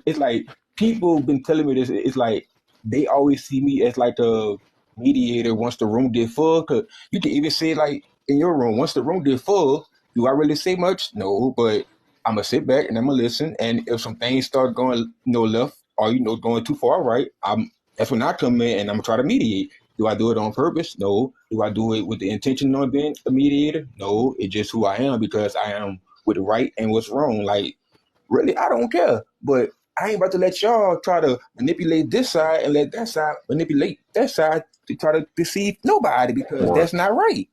it's like people been telling me this. It's like they always see me as like a mediator once the room get full. Cause you can even say like in your room, once the room get full, do I really say much? No, but I'm gonna sit back and I'm gonna listen. And if some things start going left or going too far right, that's when I come in and I'm gonna try to mediate. Do I do it on purpose? No. Do I do it with the intention of being a mediator? No. It's just who I am because I am with the right and what's wrong. Like really, I don't care. But I ain't about to let y'all try to manipulate this side and let that side manipulate that side to try to deceive nobody because right. that's not right.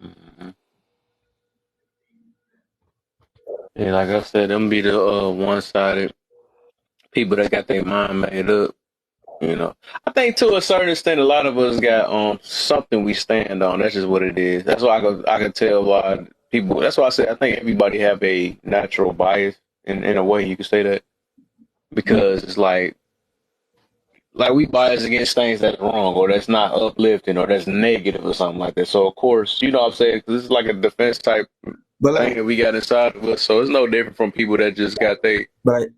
Hmm. Yeah, like I said, them be the one sided people that got their mind made up. You know, I think to a certain extent, a lot of us got something we stand on. That's just what it is. That's why I can tell why people. That's why I said I think everybody have a natural bias in a way you could say that because it's like we bias against things that's wrong or that's not uplifting or that's negative or something like that. So of course, you know what I'm saying? 'Cause this is like a defense type But thing like, that we got inside of us. So it's no different from people that just got but like,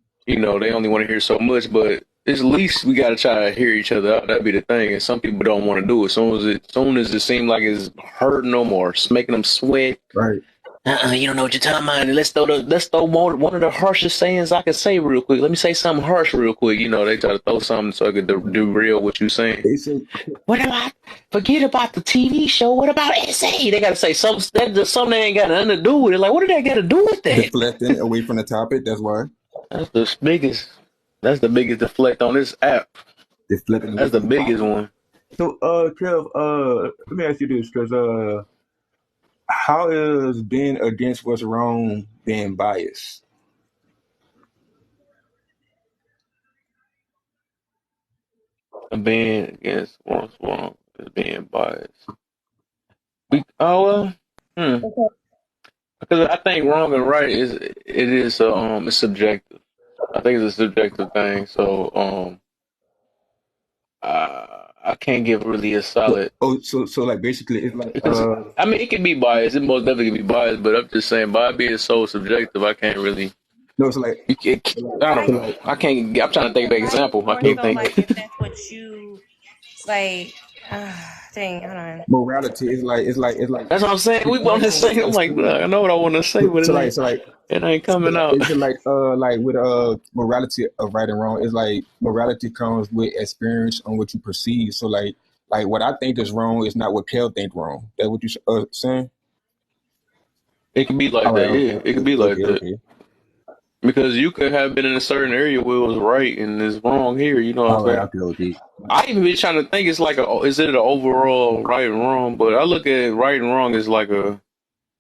they only want to hear so much, but at least we got to try to hear each other out. That'd be the thing. And some people don't want to do it. Soon as it seems like it's hurting them or it's making them sweat. right. You don't know what you're talking about. Let's throw one of the harshest sayings I can say real quick. Let me say something harsh real quick. You know, they try to throw something so I could derail what you're saying. They say What about forget about the TV show? What about SA? They got to say something that ain't got nothing to do with it. Like, what do they got to do with that? deflecting away from the topic. That's why That's the biggest. That's the biggest deflect on this app. deflecting away That's the from the biggest topic. one. So, Kev, let me ask you this, because how is being against what's wrong being biased? Being against what's wrong is being biased. Oh well, Okay. because I think wrong and right it's subjective. I think it's a subjective thing. So I can't give really a solid So like basically it's like because I mean it can be biased. It most definitely can be biased, but I'm just saying by being so subjective, I can't really. no, so like I don't Like, know. I can't. I'm trying to think of an like example. I more no, can't so think. like if that's what you like. Dang, hold on. morality is like it's like That's what I'm saying. We on the same. I'm like, bro, I know what I want to say, but so like it ain't coming out. it's like with morality of right and wrong. It's like morality comes with experience on what you perceive. So like what I think is wrong is not what Kel think wrong. That what you saying? It could be All like right, that. okay, Yeah, it could be like okay, that okay. because you could have been in a certain area where it was right and it's wrong here. You know what I'm All right, saying? okay, okay. I even be trying to think. It's like is it an overall right and wrong? But I look at right and wrong as like a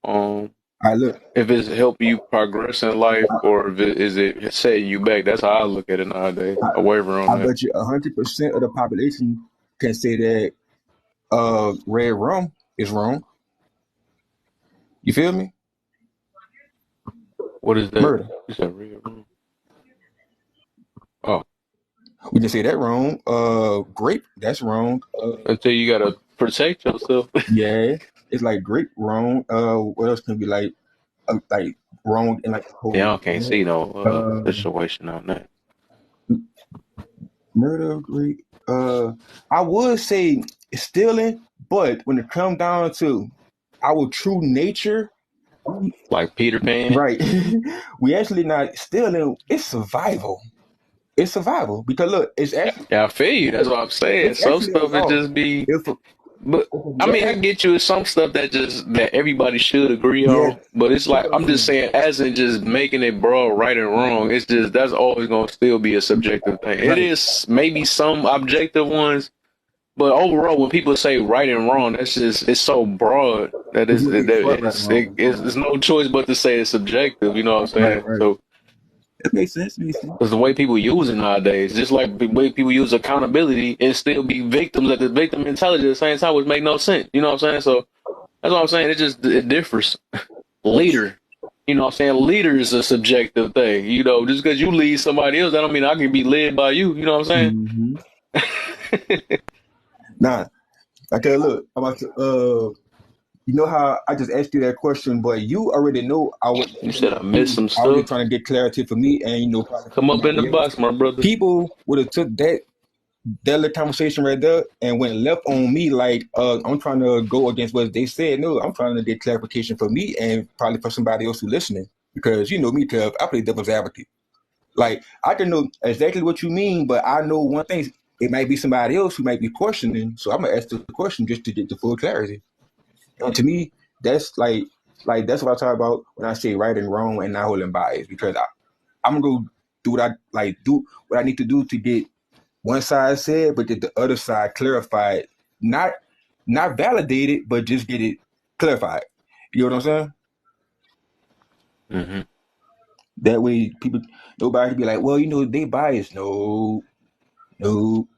um. All right, look. If it's helping you progress in life or if is it setting you back, that's how I look at it nowadays. I, A waiver on I that. bet you 100% of the population can say that red rum is wrong. You feel me? What is that? Murder. Is that real wrong? Oh, We can say that wrong. Grape, that's wrong. until you gotta protect yourself. Yeah, it's like grape wrong. What else can be like wrong in like the Yeah, whole I can't see no uh situation on that. murder, grape. I would say stealing, but when it comes down to our true nature, Like Peter Pan. right? We actually not stealing. It's survival. It's survival because look, Yeah, I feel you. That's what I'm saying. it's Some actually a stuff it law. just be, If a, but if a I mean, I man, get you. It's some stuff that just that everybody should agree yeah, on. But it's like I'm just um, saying, as in just making it broad, right and wrong. It's just that's always gonna still be a subjective thing. It right. is maybe some objective ones, but overall, when people say right and wrong, that's just it's so broad that There's no way fuck right and wrong. it's no choice but to say it's subjective. You know what I'm Right, saying? right. So. That makes sense. Makes sense. Because the way people use it nowadays, just like the way people use accountability and still be victims at the victim mentality at the same time, which make no sense. You know what I'm saying? So that's what I'm saying. It differs. Leader, you know what I'm saying? Leader is a subjective thing. You know, just because you lead somebody else, that don't mean I can be led by you. You know what I'm Mm-hmm. saying? Nah, okay. Look, I'm about to. You know how I just asked you that question, but you already know I was. You said I missed some I was just stuff. trying to get clarity for me, and probably for Come up in the somebody else. box, my brother. People would have took that little conversation right there and went left on me like I'm trying to go against what they said. No, I'm trying to get clarification for me and probably for somebody else who's listening. Because you know me, Kev, I play devil's advocate. Like I can know exactly what you mean, but I know one thing. It might be somebody else who might be questioning. So I'm gonna ask the question just to get the full clarity. And to me, that's like that's what I talk about when I say right and wrong and not holding bias. Because I'm gonna go do what I need to do to get one side said, but the other side clarified. Not validated, but just get it clarified. You know what I'm saying? Hmm. That way, nobody can be like, well, they biased. No, no,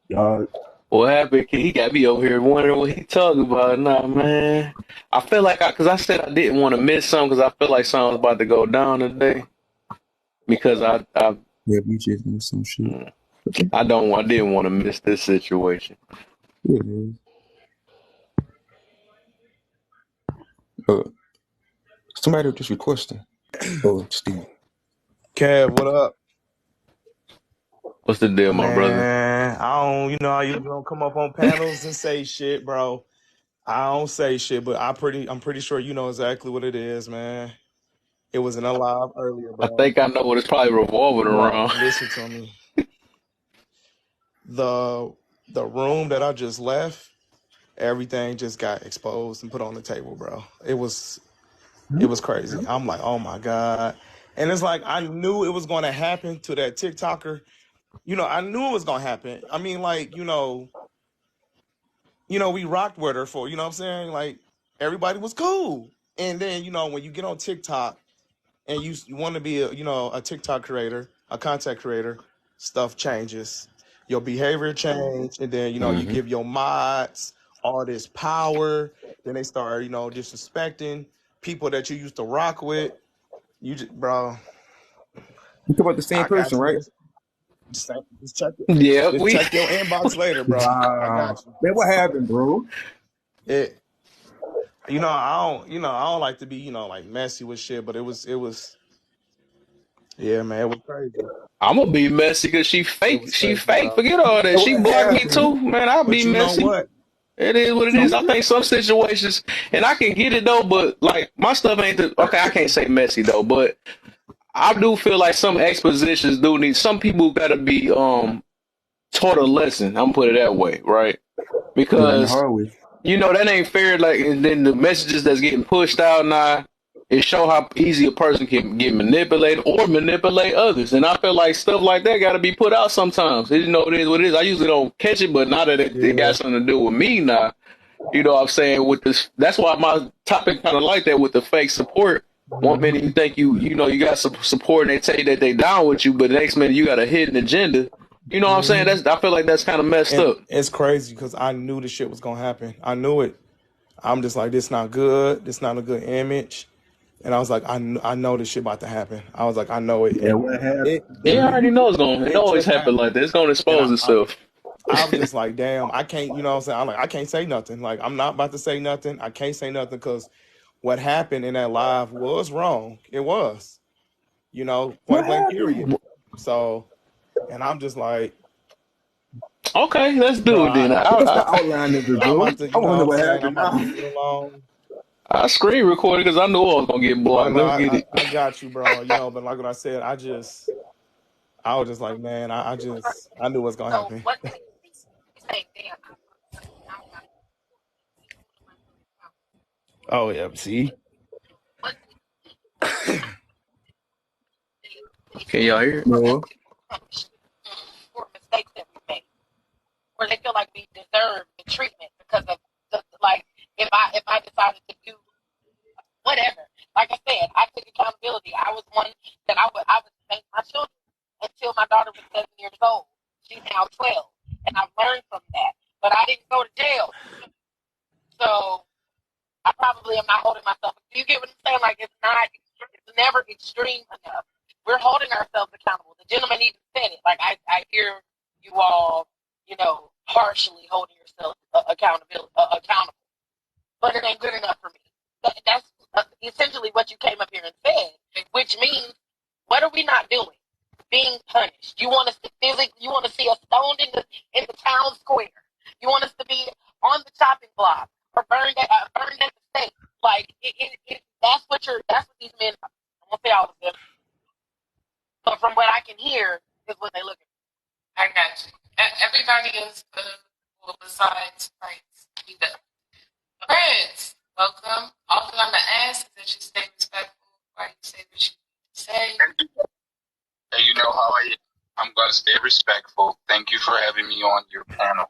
y'all. What happened? He got me over here wondering what he talking about. Nah, man. I feel like because I said I didn't want to miss something because I feel like something's about to go down today. Because Yeah, we just missed some shit. Okay. I didn't want to miss this situation. Yeah, man. Uh, somebody was just requesting. Oh, Steve. Kev, what up? What's the deal, my brother? Man, I don't, how you don't come up on panels and say shit, bro. I don't say shit, but I'm pretty sure you know exactly what it is, man. It was in a live earlier, I bro. think I know what it's probably revolving Bro, around. listen to me. The the room that I just left, everything just got exposed and put on the table, bro. It was crazy. I'm like, oh my God. And it's like I knew it was gonna happen to that TikToker. I knew it was gonna happen. I mean, like, we rocked with her for, what I'm saying? Like, everybody was cool. And then, when you get on TikTok and you want to be a TikTok creator, a content creator, stuff changes. Your behavior change, and then, you Hmm. give your mods all this power. Then they start, disrespecting people that you used to rock with. You just, bro, You talk about the same I got person, to right? this. Just check it. Yeah, Just we. check your inbox later, bro. I Wow. got you. Man, what happened, bro? It. I don't like to be, like messy with shit, but it was. Yeah, man, it was crazy. I'm gonna be messy because she It fake. was She crazy, fake. bro. Forget all that. Man, She what blocked me happened? too, man. I'll be But you know messy. what? It is what it is. Some I think some situations, and I can get it though, but like my stuff ain't the okay. I can't say messy though, but I do feel like some expositions do need. Some people got to be taught a lesson. I'm gonna put it that way, right? Learn the Because hard way. that ain't fair. Like, and then the messages that's getting pushed out now, it show how easy a person can get manipulated or manipulate others. And I feel like stuff like that got to be put out sometimes. It is what it is. I usually don't catch it, but now that it Yeah. got something to do with me now, what I'm saying with this. That's why my topic kind of like that with the fake support. One minute you think you got some support and they tell you that they down with you, but the next minute you got a hidden agenda. You know what I'm saying? I feel like that's kind of messed And up. it's crazy because I knew this shit was gonna happen. I knew it. I'm just like, this not good. This not a good image. And I was like, I know this shit about to happen. I was like, I know it. Yeah, And what happened? it Yeah, I it already know it's going. It it always just happen like happened. that. It's going to And expose itself. I was just like, damn, I can't, you know what I'm saying? I'm like, I can't say nothing. Like, I'm not about to say nothing. I can't say nothing because what happened in that live was wrong. It was, What point blank, happened? period. So, and I'm just like, Okay, let's bro, do it then. What's the outline of it, I'm bro? about to, I you know want to what know I'm what saying? I'm happened about to now. leave it alone. I screen recorded because I knew I was gonna get Oh blocked. no, Let's get I, it. I got you, bro. But like what I said, I was just like, man, I knew what's gonna happen. Oh yeah, see, Can y'all hear it? No. Hey, you know how I'm going to stay respectful. Thank you for having me on your panel.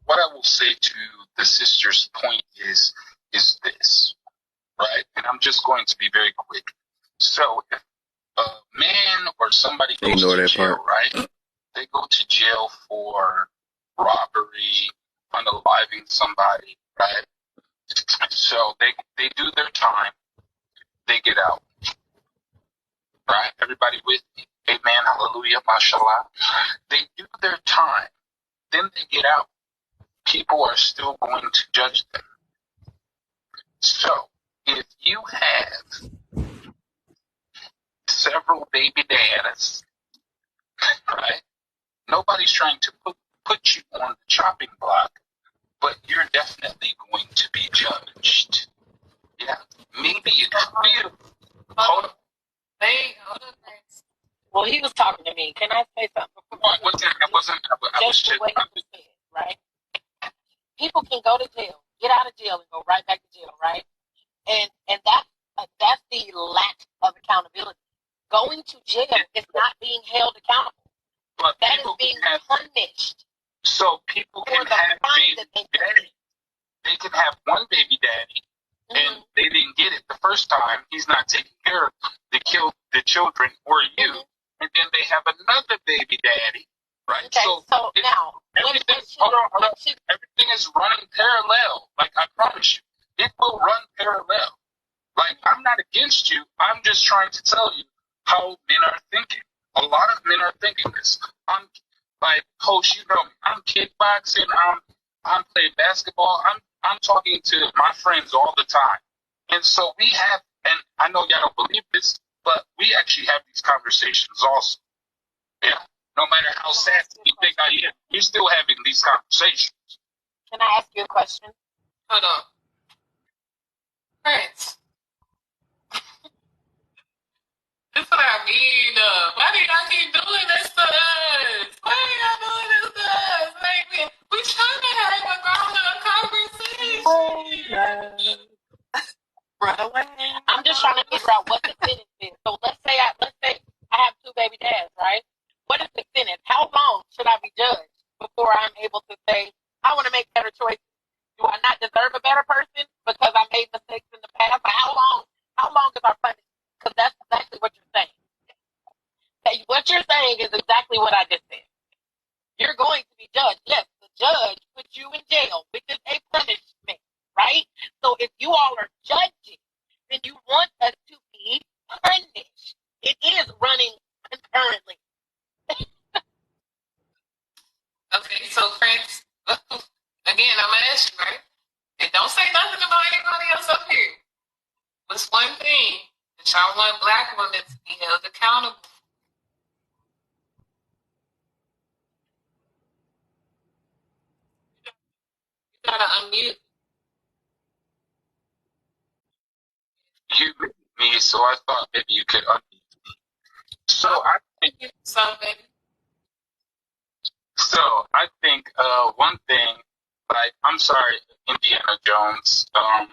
What I will say to the sister's point is this, right? And I'm just going to be very quick. So if a man or somebody goes Ignore to that jail, part. right? They go to jail for robbery, unaliving somebody, right? So they do their time, they get out, right? Everybody with me? Amen, hallelujah, mashallah. They do their time, then they get out. People are still going to judge them. So if you have several baby daddies, right? Nobody's trying to put you on the chopping block, but you're definitely going to be judged. Yeah, maybe it feels. Hold on. I was just. But people can have. So people can have baby daddy. They can have one baby daddy, and they didn't get it the first time. He's not taking care of the children or you, and then they have another baby daddy, right? Hold on. Everything is running parallel. Like I promise you, it will run parallel. Like I'm not against you. I'm just trying to tell you how men are thinking. A lot of men are thinking this. I'm like, coach, you know me. I'm kickboxing. I'm playing basketball. I'm talking to my friends all the time, and so we have. And I know y'all don't believe this, but we actually have these conversations also. Yeah. No matter how sassy you think I am, we're still having these conversations. Can I ask you a question? Hold on. Prince. This is what I mean. Why do y'all keep doing this to us? Why are y'all doing this to us? Like, we trying to have a grown-up conversation. Run away. I'm just trying to figure out what the sentence is. So let's say I have 2 baby dads, right? What is the sentence? How long should I be judged before I'm able to say I want to make better choices? Do I not deserve a better person because I made mistakes in the past? But how long is our punishment? Because that's exactly what you're saying. What you're saying is exactly what I just said. You're going to be judged. Yes, the judge puts you in jail, which is a punishment, right? So if you all are judging, then you want us to be punished. It is running concurrently. Okay, so Prince, again, I'm going to ask you, right? And don't say nothing about anybody else up here. What's one thing that y'all want black women to be held accountable for? You gotta unmute. You made me, so I thought maybe you could unmute me. So I think one thing, like, I'm sorry, Indiana Jones. I'm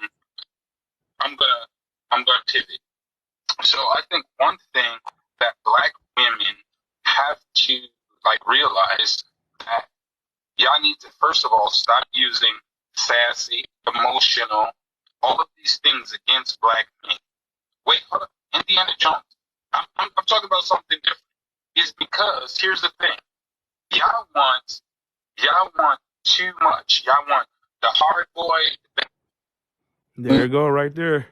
gonna pivot. So I think one thing that black women have to like realize that y'all need to first of all stop using sassy, emotional, all of these things against black men. Wait, hold up, Indiana Jones. I'm talking about something different. Is because here's the thing. Y'all want too much. Y'all want the hard boy. There you go, right there.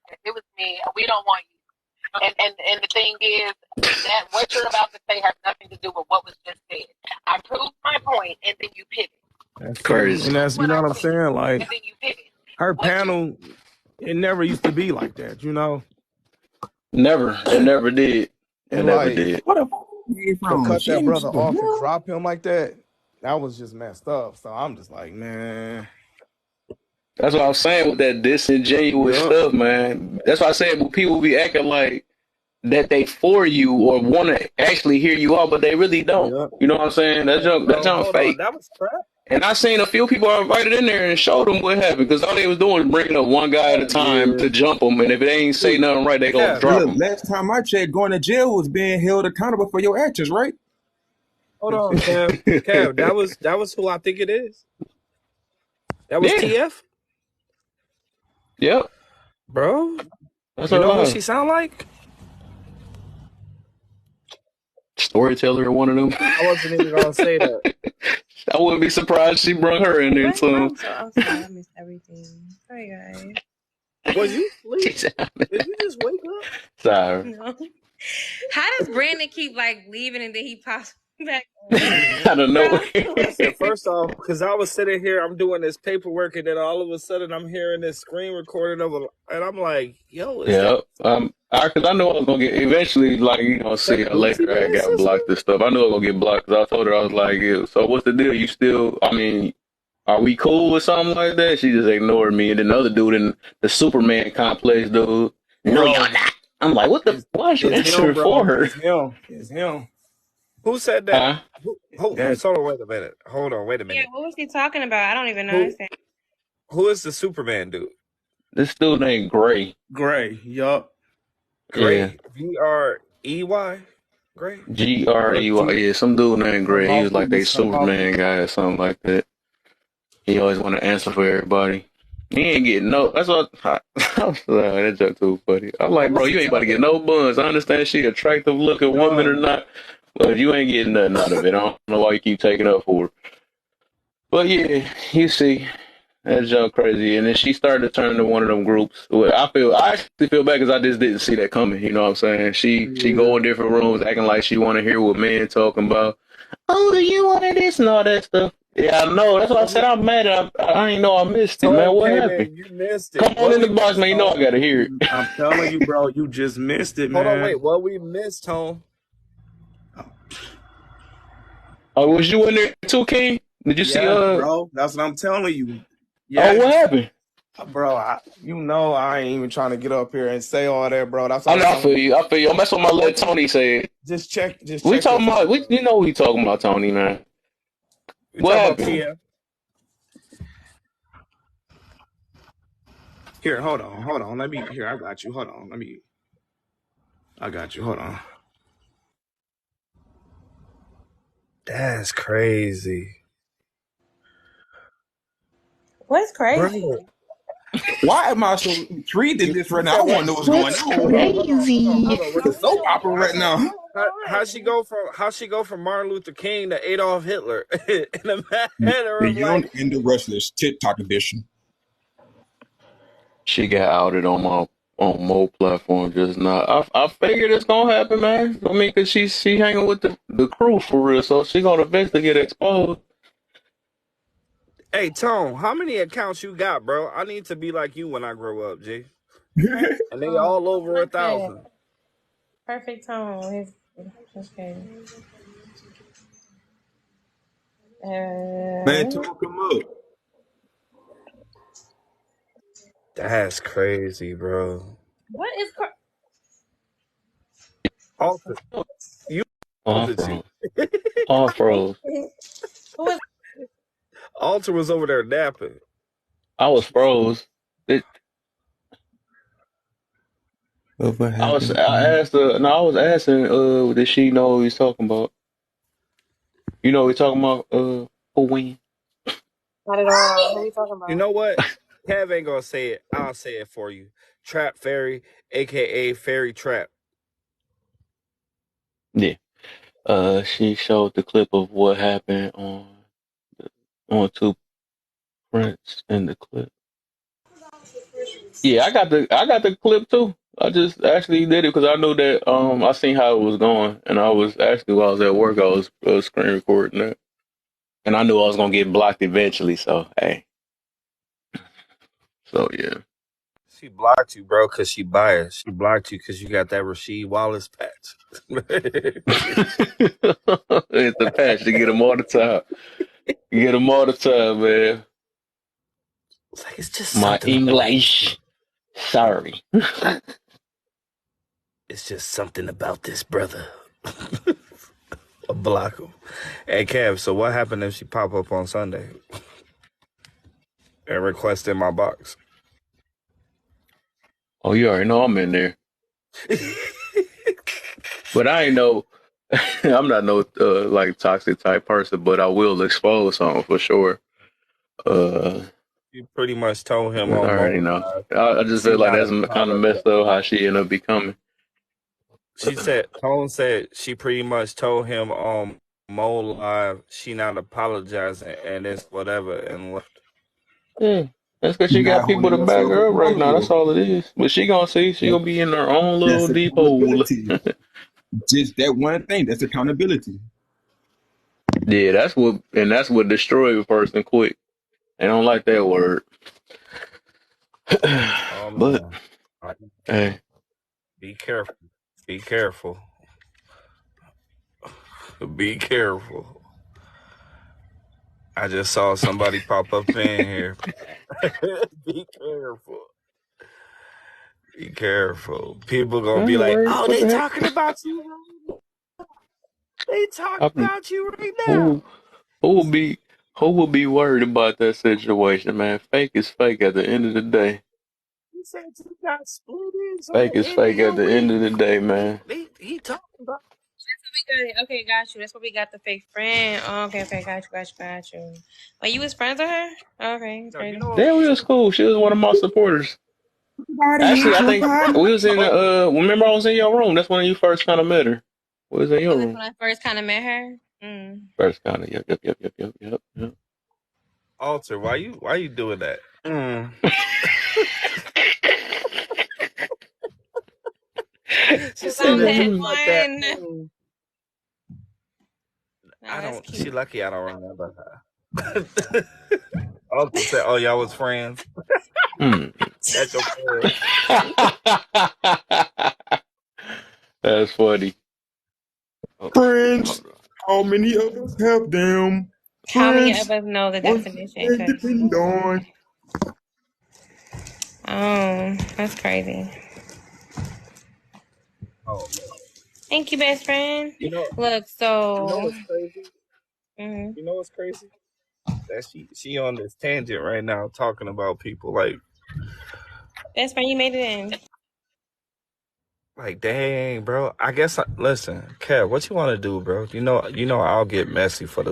If it was me, we don't want you. And the thing is that what you're about to say has nothing to do with what was just said. I proved my point, and then you pivot. That's Crazy. And that's, you know what I'm saying? Like, And then you pivot. her panel, it never used to be like that, you know? Never. It never did. It And never like, did. What the fuck you to from? cut that brother What the off and hell? drop him like that was just messed up. So I'm just like, man. That's what I was saying with that disingenuous Yup. stuff, man. That's why I said when people be acting like that they for you or want to actually hear you out, but they really don't. Yup. You know what I'm saying? That junk Hold on. fake. That was crap. And I seen a few people I invited in there and showed them what happened because all they was doing was bringing up one guy at a time Yeah. to jump them, and if it ain't say Look, nothing right, they gonna Kev, drop look, them. last time I checked, going to jail was being held accountable for your actions, right? hold on, Kev. Kev, that was who I think it is. That was Yeah. TF, Yep. bro. That's You her know who line. she sound like? Storyteller, one of them. I wasn't even gonna say that. I wouldn't be surprised she brought her in there What? too. I'm sorry. I missed everything. Sorry, guys. Was you asleep? Did you just wake up? Sorry. No. How does Brandon keep like leaving and then he pops back? I don't know. Listen, first off, because I was sitting here, I'm doing this paperwork, and then all of a sudden I'm hearing this screen recording of and I'm like, yo, is Yeah. that? Because I knew I was gonna get eventually, like, you know, see her Boosie later. I Man got sister? blocked and stuff. I knew I was gonna get blocked because I told her I was like, yeah, so what's the deal? You still? I mean, are we cool with something like that? She just ignored me. And then the other dude in the Superman complex, dude, no, you're not. I'm like, what the? Why is you It's him, answering for bro. her? It's him. Who said that? Huh? Hold on, wait a minute. Hold on, wait a Yeah, minute. what was he talking about? I don't even know. Who who is the Superman dude? This dude named Gray. Gray. Yup. Yeah. Gray. Grey? Gray? Grey. Yeah, some dude named Her Gray. He mouth was like they was her mouth. Superman guy or something like that. He always want to answer for everybody. He ain't getting no. That's what I was like, that joke too funny. I'm What like, bro, was he you ain't about to talking get about? no buns. I understand she attractive looking woman or None. not, but you ain't getting nothing out of it. I don't know why you keep taking up for her. But yeah, you see, That joke crazy. And then she started to turn into one of them groups. I actually feel bad because I just didn't see that coming. You know what I'm saying? She Yeah. go in different rooms acting like she want to hear what men talking about. Oh, do you want this and all that stuff? Yeah, I know. That's why I said I'm mad. I ain't know I missed it, man. Tone What came happened? in. You missed Come it. on What in the we box, missed, man. You know I Tone? gotta hear it. I'm telling you, bro, you just missed it, Hold on, man. wait. What we missed, Tone? Oh, was you in there too, King? Did you see? Yes, bro. That's what I'm telling you. Oh, Yes, what happened? bro. I ain't even trying to get up here and say all that, bro. That's what I I was know. I telling feel you. you. I feel you. That's what my I little want you Tony said. just We check your talking about. phone, bro. You know we talking about Tony, man. We What talking about happened? TF. Here, hold on. Let me here. I got you. Hold on. I got you. Hold on. That's crazy, What's crazy? bro. Why am I so intrigued in this You right now? I said want to what? know what's going What's on. crazy? Hold on. What It's a you? soap opera How right she? now. How she go from Martin Luther King to Adolf Hitler in a matter The of like? Young and the Restless TikTok edition. She got outed on more platform just now. I figured it's gonna happen, man. I mean, cause she hanging with the crew for real, so she gonna eventually get exposed. Hey, Tone, how many accounts you got, bro? I need to be like you when I grow up, G. And they all over Perfect. 1,000. Perfect tone. Okay. Man, talk him up. That's crazy, bro. What is Alter, you Oh, I altered you. froze. Oh, I froze. who is Alter was over there napping. I was froze. It, What happened? I asked her. No, I was asking. Did she know what he's talking about? You know what he's talking about? For when? not at all? Who are we talking You about? know what? Kev ain't gonna say it. I'll say it for you. Trap Fairy, aka Fairy Trap. Yeah. She showed the clip of what happened on Two Prince in the clip. Yeah, I got the clip too. I just actually did it because I knew that I seen how it was going, and I was actually while I was at work, I was screen recording it, and I knew I was gonna get blocked eventually. So hey, so yeah, She blocked you, bro, because she biased. She blocked you because you got that Rasheed Wallace patch. it's the patch to get them all the time. Get them all the time, man. It's like, it's just My something about this. English, sorry. It's just something about this brother. Block him. Hey, Kev, so what happened if she pop up on Sunday and request in my box? Oh, you already know I'm in there, but I ain't know. I'm not no like toxic type person, but I will expose something for sure. Uh, You pretty much told him I on already Mo know. Live I just she feel like not that's kind of apologize. messed up how she ended up becoming. Tone said she pretty much told him on Mo Live she not apologizing and it's whatever and left. Yeah, that's because she Not got people holding to back yourself her up right now. That's accountable. all it is. But she gonna see. She gonna be in her own little That's deep hole. accountability. Just that one thing. That's accountability. Yeah, that's what destroy a person quick. They don't like that word. Oh But man. hey, Be careful. Be careful. Be careful. I just saw somebody pop up in here. Be careful. Be careful. People I gonna be ain't like, worried. "Oh, What they the heck? talking about you. They talking I, about you right who now." who will be who will be worried about that situation, man? Fake is fake at the end of the day. He said you got split ends on Fake the is end of fake at your the end of wing. the day, man. He talking about. We got it. Okay, got you. That's why we got the fake friend. Oh, okay, got you. Wait, you was friends with her? Okay, it's No, you crazy. know Yeah, we she was cool. She was one of my supporters. Body Actually, hit I your think body. we was in remember I was in your room. That's when you first kind of met her. We was in Oh, your that's room. when I first kind of met her. Mm. First kind of. Yep. Alter, why you doing that? She Cause said I'm that that just like that. one. Nah, I that's don't. She cute. lucky I don't remember her. Alter said, "Oh, y'all was friends. Mm. That's your friend." That's funny. Oh, Friends. hold on. How many of us have them? How many Friends. of us know the One definition? can Cause depend on. that's crazy. Oh man. Thank you, best friend. You know. Look, You know so what's crazy? mhm. You know what's crazy? That she on this tangent right now talking about people Best friend, you made it in. like dang, bro. I guess listen, Kev, what you want to do, bro? You know I'll get messy for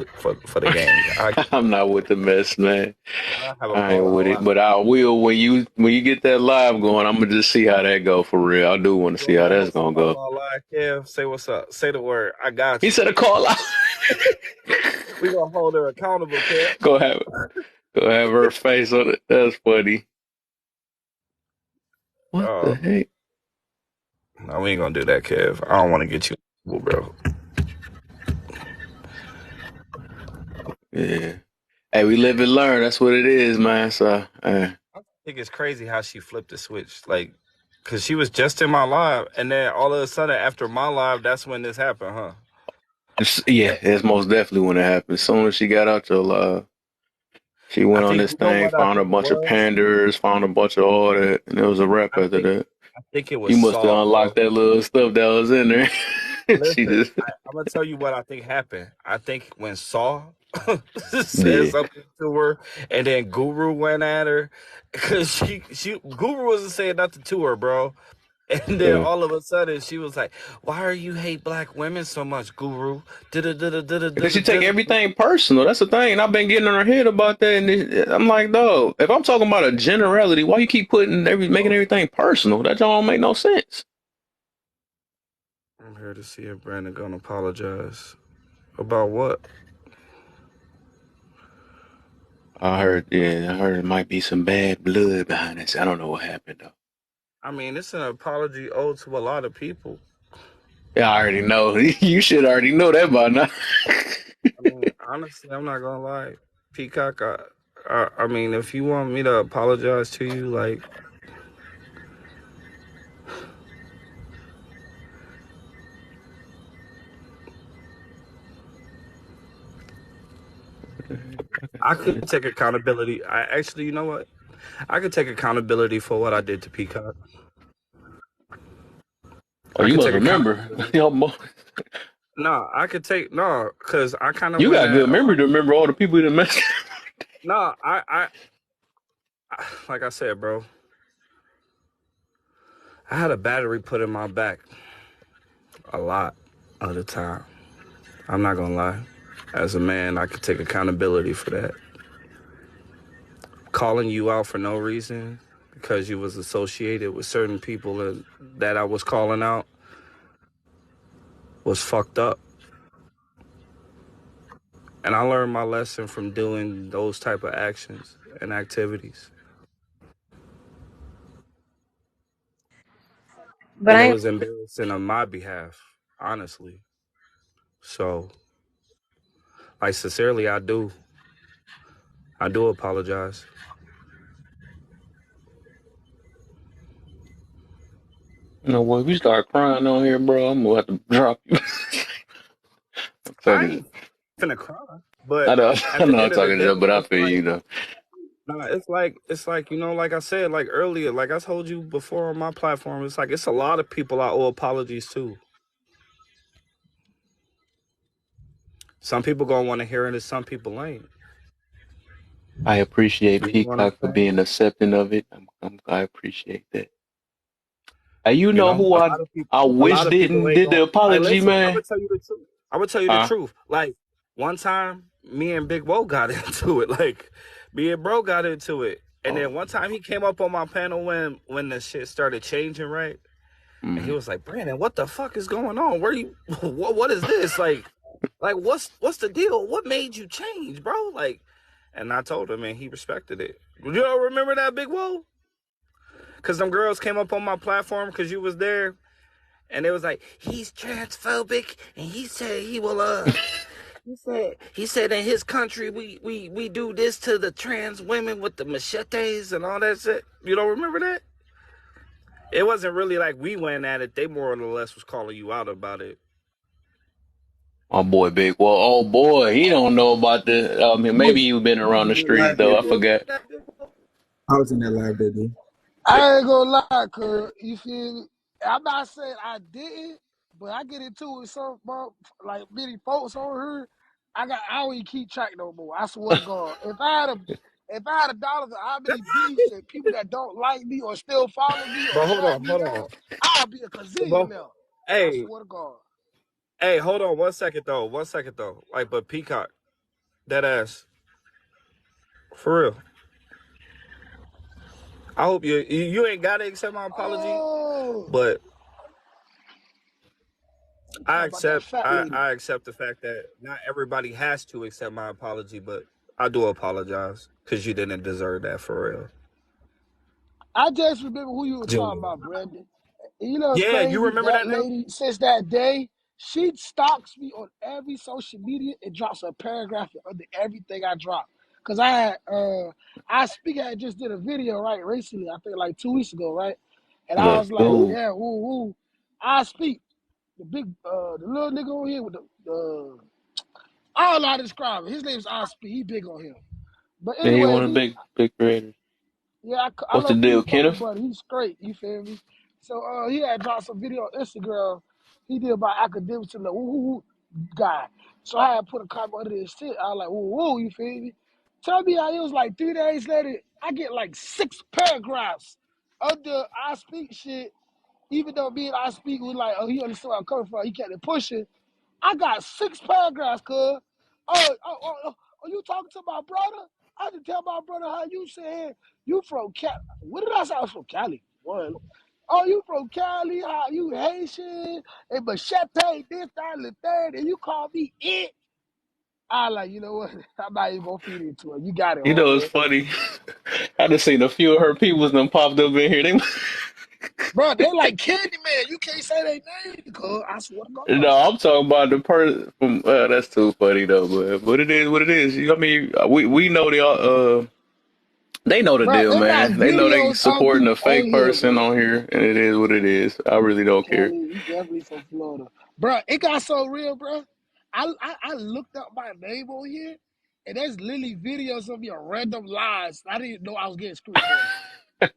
the gang. I'm not with the mess, man. I have a I ain't with fallout it, line. but I will when you get that live going. I'm gonna just see how that go for real. I do want to You see want how me to that's host a gonna go. fallout line, Kev? Say what's up. Say the word. I got He you. said a call out. We gonna hold her accountable, Kev. Go have her face on it. That's funny. What the Uh, heck? no, we ain't gonna do that, Kev. I don't want to get you, in trouble, bro. Yeah. Hey, we live and learn. That's what it is, man. So, I think it's crazy how she flipped the switch, like, cause she was just in my live, and then all of a sudden after my live, that's when this happened, huh? yeah, it's most definitely when it happened. As soon as she got out your live, she I went on think this you know thing, what I found a think it bunch of was. panders, found a bunch of all that, and it was a wrap I after think that. I think it You was must have Saul, bro. unlocked that little stuff that was in there. She Listen, just, I'm gonna tell you what I think happened. I think when Saul said yeah, something to her, and then Guru went at her, because she Guru wasn't saying nothing to her, bro. And then yeah. all of a sudden she was like, "Why are you hate black women so much, Guru?" Da da da da da Because da she take da. everything personal. That's the thing. And I've been getting in her head about that. And I'm like, dog, if I'm talking about a generality, why you keep making everything personal? That don't make no sense. I'm here to see if Brandon gonna apologize about what. I heard it might be some bad blood behind this. I don't know what happened though. I mean, it's an apology owed to a lot of people. Yeah, I already know. You should already know that by now. I mean, honestly, I'm not gonna lie, Peacock. I mean, if you want me to apologize to you, like, I could take accountability. I actually, you know what? I could take accountability for what I did to Peacock. Oh, I you could must take remember. accountability. You No, I could take no, cause I kind of went got at good a memory lot. to remember all the people that messed. No, like I said, bro, I had a battery put in my back a lot of the time. I'm not gonna lie. As a man, I could take accountability for that. Calling you out for no reason because you was associated with certain people that I was calling out was fucked up. And I learned my lesson from doing those type of actions and activities. But And it I was embarrassing on my behalf, honestly. So, like, sincerely, I do apologize. You know what? If you start crying on here, bro, I'm gonna have to drop you. I'm I talking. ain't finna cry, I but know. I at the know. I'm end of the talking day, to you, but I it's feel like, you though. nah, it's like, like I said, like earlier, like I told you before on my platform, it's like, it's a lot of people I owe apologies to. Some people gonna want to hear it and some people ain't. I appreciate You know what I'm Peacock for saying? being accepting of it. I appreciate that. Hey, you You know know, who I a wish lot of people didn't ain't did gonna. the Like, apology, listen, I'm man? gonna tell you the truth. I'm gonna tell you the Huh? truth. Like, one time, me and Big Wo got into it. Like, me and Bro got into it, and Oh, then one time he came up on my panel when the shit started changing, right? And he mm. was like, "Brandon, what the fuck is going on? Where you? What is this? Like, what's the deal? What made you change, bro? Like." And I told him, and he respected it. You all remember that, Big Whoa? Because them girls came up on my platform because you was there, and it was like, he's transphobic, and he said he will, he said in his country we do this to the trans women with the machetes and all that shit. You don't remember that? It wasn't really like we went at it. They more or less was calling you out about it. My boy Big. Well, oh boy, he don't know about this. I mean, I maybe was you've been in around the that streets live though. that I day. forgot. I was in that live that day. I ain't gonna lie, cuz, you feel me? I'm not saying I didn't, but I get into it with some like many folks on here. I don't even keep track no more. I swear to God. If I had $1 for how many beefs and people that don't like me or still follow me or But track me hold down, on. I'll be a But, gazillionaire. I hey, swear to God. hold on 1 second though. 1 second though. Like, but Peacock, that ass, for real. I hope you ain't gotta accept my apology, Oh, but you I talking about that accept fat I, lady. I accept the fact that not everybody has to accept my apology, but I do apologize because you didn't deserve that, for real. I just remember who you were talking Genuine. about, Brandon. And you know it's Yeah, you crazy? remember That that now? lady, since that day, she stalks me on every social media and drops a paragraph under everything I drop. Cause I had just did a video right recently, I think like 2 weeks ago, right? And I Let's was like, go. yeah, woo woo. I speak. The little nigga on here with I don't know how to describe it. His name's I speak. He big on him. But Yeah, he anyway, one of the big creators. yeah, I What's the low key deal, fuck with Kenneth? Buddy. He's straight. You feel me? So he had dropped some video on Instagram. He did about academics and the woo woo woo guy. So I had put a comment under his shit. I was like, woo woo, you feel me? Tell me how it was like 3 days later, I get like 6 paragraphs under I speak shit. Even though me and I speak was like, oh, he understood where I'm coming from. He kept it pushing. I got 6 paragraphs, cuz. You talking to my brother? I had to tell my brother how you said you from Cali. What did I say? I was from Cali. One. Oh, you from Cali? How you Haitian? And machete, this, that, and the third. And you call me it? I like, you know what? I'm not even gonna feed into it. You got it, You know it's homie. funny. I just seen a few of her peoples done popped up in here. They, Bro, they like Candyman. You can't say their name, cuz. I swear to no, God. I'm talking about the person from. That's too funny though, but it is what it is. I mean, we know they know the Bro, deal, they got man. They know they videos of supporting me a on fake here, person bro. on here, and it is what it is. I really don't care. Kelly, he definitely from Florida, bro. It got so real, bro. I looked up my name on here, and there's literally videos of me on random lives. I didn't know I was getting screen recorded.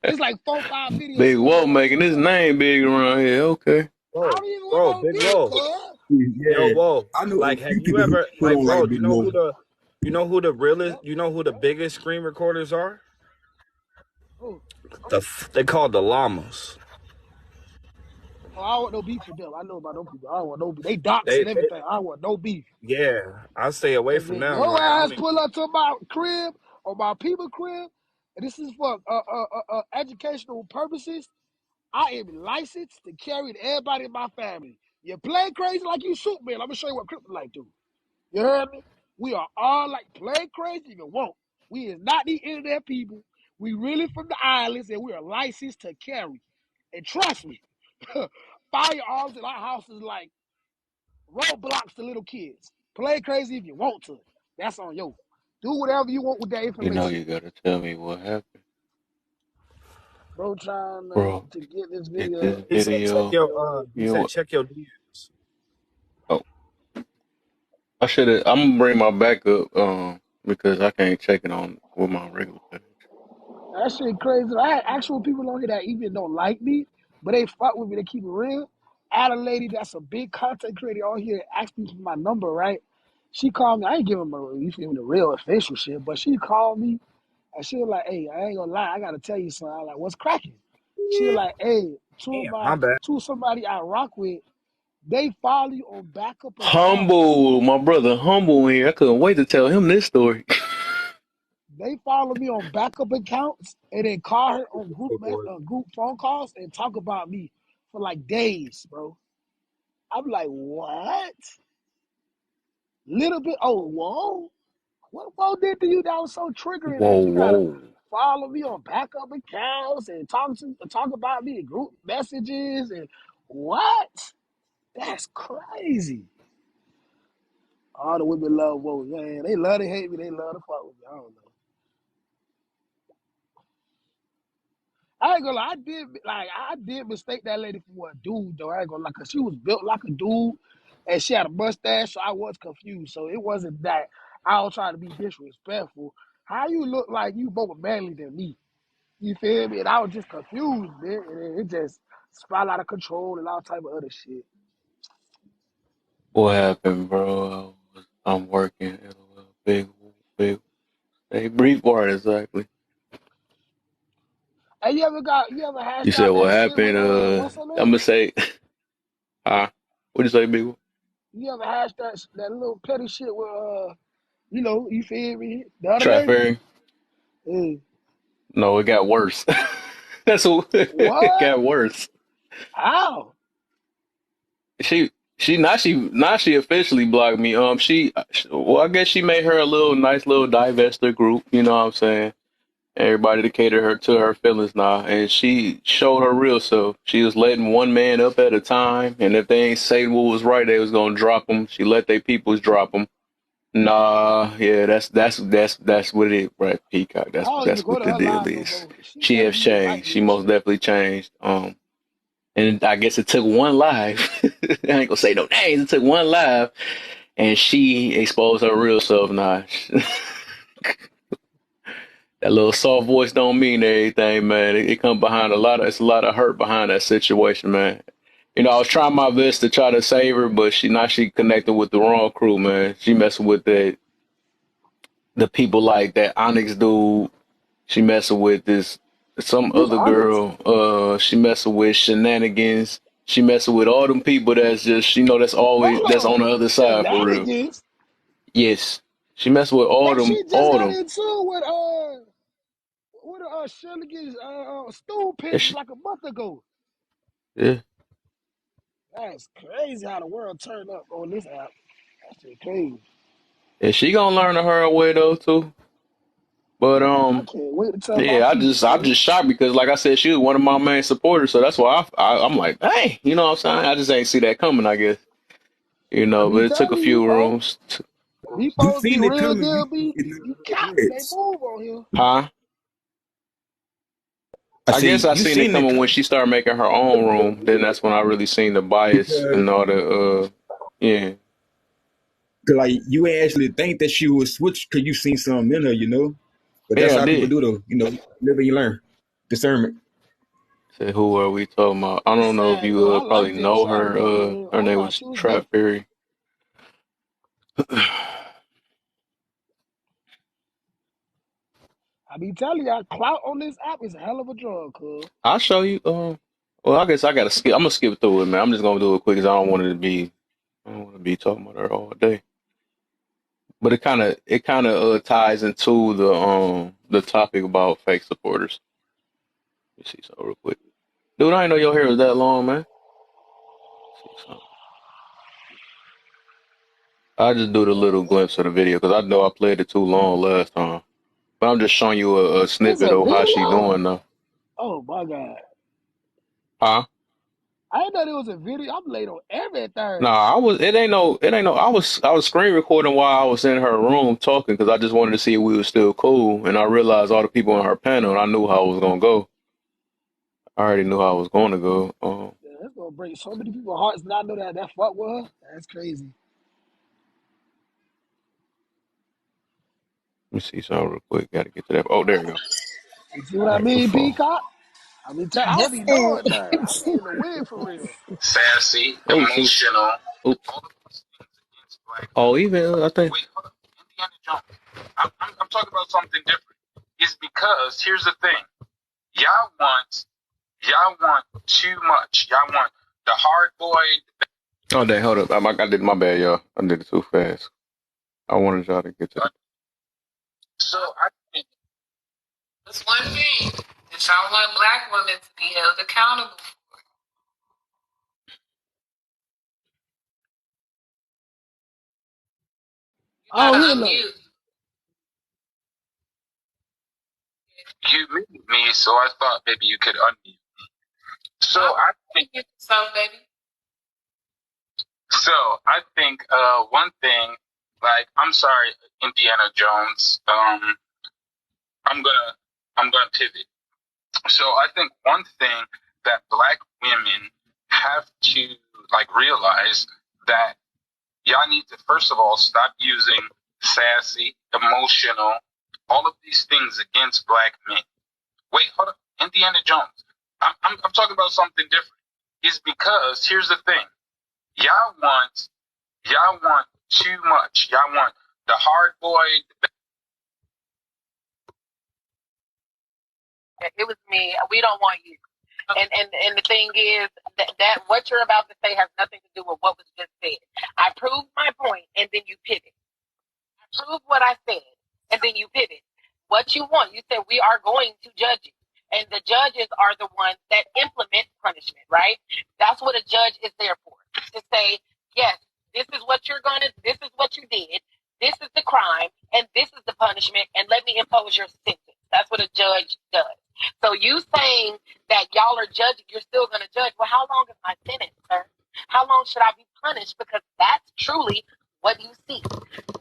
It's like 4, 5 videos Big of me Whoa on my making his TikTok. name big around here. Okay. I Bro, don't even want bro, no Big beef, Whoa. cuz. Yo, Yeah, whoa. I know a Like, have few you people ever, who like, don't bro, like Big Mo. Yep. you know who the biggest screen recorders are? Oh, They called the llamas. oh, I don't want no beef with them. I know about them people. I don't want no beef. They dox They, and they everything. I don't want no beef. yeah, I stay away Cause from if them. your Like, I ass don't even, pull up to my crib or my people crib, and this is for educational purposes, I am licensed to carry everybody in my family. You play crazy like you Superman. I'm gonna show you what kryptonite do. You heard me? We are all like play crazy if you won't. We is not the internet people. We really from the islands and we are licensed to carry. And trust me, firearms in our house is like roadblocks to little kids. Play crazy if you want to. That's on you. Do whatever you want with that You know information. you gotta tell me what happened, Bro, trying bro. to get this Get video. this video. he You know said, what? check your DMs. Oh, I should have. I'm gonna bring my backup because I can't check it on with my regular page. That shit crazy. I had actual people on here that even don't like me, but they fuck with me. They keep it real. I had a lady that's a big content creator on here asked me for my number, right? She called me. I ain't giving her you feel me, the real official shit, but she called me and she was like, "Hey, I ain't gonna lie, I gotta tell you something." I was like, "What's cracking?" She was like, "Hey, Damn, my bad. somebody I rock with, they follow you on backup accounts. Humble, my brother, humble in here. I couldn't wait to tell him this story. They follow me on backup accounts and then call her on Oh, boy. group phone calls and talk about me for like days, bro. I'm like, what? Little bit. Oh, whoa. What did to you that was so triggering Whoa, that you gotta whoa. follow me on backup accounts and talk about me in group messages and what? That's crazy. All the women love Whoa, man. They love to hate me. They love to fuck with me. I don't know. I ain't gonna lie. I did mistake that lady for a dude though. I ain't gonna lie, cause she was built like a dude, and she had a mustache, so I was confused. So it wasn't that I was trying to be disrespectful. How you look like you more manly than me? You feel me? And I was just confused, man. And it just spiraled out of control and all type of other shit. What happened, bro? I'm working at a big, a brief part exactly. Hey, you ever You hashed said out what that shit with happened? what's her I'm name? gonna say, what'd you say, big? You ever hashed that little petty shit with you feel me? The other day? Trapfary? Hey, No, it got worse. That's what it what? got worse. How? She she officially blocked me. Well, I guess she made her a little nice little divester group. You know what I'm saying? Everybody to cater her to her feelings now, and she showed her real self. She was letting one man up at a time, and if they ain't say what was right, they was gonna drop them. She let their peoples drop them. Nah, yeah, that's what it, right, Peacock. I That's don't even that's go what to the her deal live no is. more. She She better has be invite changed. me She and most shit. definitely changed. And I guess it took one live. I ain't gonna say no names. It took one live, and she exposed her real self. Now, that little soft voice don't mean anything, man. It come behind it's a lot of hurt behind that situation, man. You know, I was trying my best to try to save her, but she connected with the wrong crew, man. She messing with the people like that Onyx dude. She messing with this some Who's other Onyx? girl. She messing with shenanigans. She messing with all them people that's just that's always that's Hold on the on. other side for real. Shenanigans? Yes, she messing with That she just all got them. into with Shilligan's stool Yeah, pigeons like a month ago. yeah. That's crazy how the world turned up on this app. That shit crazy. Yeah, she gonna learn the hard way though too. But I can't wait to tell my yeah, people, I'm man. just shocked because like I said, she was one of my main supporters, so that's why I'm like, hey, you know what I'm saying? I just ain't see that coming, I guess. You I know, but be it took a telling you, few bro. rooms. These You folks be seen it real coming. deal, You be it's not cap when they threats. move on here. Huh? I I say guess I you seen it seen it coming when coming she started making her own room. Then that's when I really seen the bias because and all yeah. 'cause, like you ain't actually think that she would switch because you seen something in her, you know. But that's Yeah, I how people did. do though, you know. Live and you learn. Discernment. Said who are we talking about? I That's don't know if sad you though. I probably like that. know She had a her. good man. Her I name thought was she was Trap different. Fairy. I be telling you, clout on this app is a hell of a drug, cuz. I'll show you. Well, I guess I gotta skip. I'm gonna skip through it, man. I'm just gonna do it quick because I don't want to be talking about her all day. But it kind of ties into the topic about fake supporters. Let me see something real quick. Dude, I didn't know your hair was that long, man. Let's see something. I just do the little glimpse of the video because I know I played it too long last time. But I'm just showing you a It's snippet a of how she video? doing now. Oh my god. Huh? I didn't know there was a video. I'm late on everything. Nah, I was. It ain't no. I was screen recording while I was in her room talking because I just wanted to see if we were still cool. And I realized all the people on her panel, and I knew how I was gonna go. I already knew how I was going to go. Yeah, that's gonna break so many people's hearts that I know that fuck with her. That's crazy. Let me see something real quick. Got to get to that. Oh, there you go. You see what I Right mean, before. Peacock? I don't This be is knowing that. I be in the wind for real. Sassy, Oops, oops, emotional, oops. all of those things against black Oh, women. even I think. Wait, hold up. Indiana Jones. I'm talking about something different. It's because here's the thing. Y'all want y'all want too much. Y'all want the hard boy. Oh, dang, hold up. I did my bad, y'all. I did it too fast. I wanted y'all to get to the. So I think That's one thing that y'all want black women to be held accountable. You I don't gotta hear nothing. unmute. You muted me, so I thought maybe you could unmute. So I think baby. so. I think one thing, like, I'm sorry, Indiana Jones. I'm gonna pivot. So I think one thing that black women have to like realize that y'all need to first of all stop using sassy, emotional, all of these things against black men. Wait, hold up, Indiana Jones. I'm talking about something different. Is because here's the thing. Y'all want too much. Y'all want the hard boy. It was me. We don't want you. And the thing is that what you're about to say has nothing to do with what was just said. I proved my point, and then you pivot. I proved what I said, and then you pivot. What you want? You said we are going to judge you, and the judges are the ones that implement punishment, right? That's what a judge is there for, to say, yes, this is what you're gonna. This is what you did. This is the crime, and this is the punishment, and let me impose your sentence. That's what a judge does. So you saying that y'all are judging, you're still going to judge. Well, how long is my sentence, sir? How long should I be punished? Because that's truly what you see.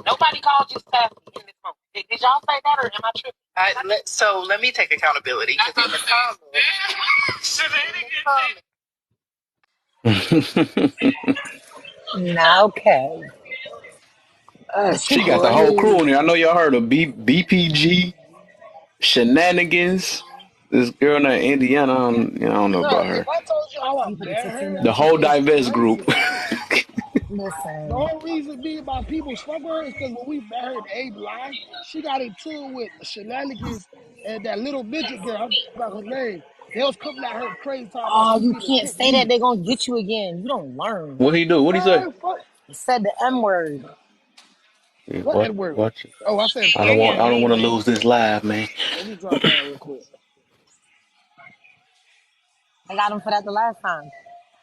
Nobody called you sassy in this moment. Did y'all say that, or am I tripping? So let me take accountability. In the Now, okay. That's She got the whole crew crazy. on here. I know y'all heard of BPG Shenanigans. This girl named Indiana. I don't know Bro, about if her. I told you how I You put a met 16 her, in The the chat. whole it's Divest group. crazy. The Listen. whole reason me and my people fuck with her is because when we met her in Abe Live, she got into it with Shenanigans and that little midget girl. I forgot her name. They was coming at her crazy talking about Oh, she you being a can't pimp say that. B. They're going to get you again. You don't learn. What he do? What he say? Man, fuck. You said the M word. Yeah, What N word? watch it. Oh, I said I don't fuck. want. Scared I don't me, want to man. lose this live, man. Let me drop that real quick. I got him for that the last time.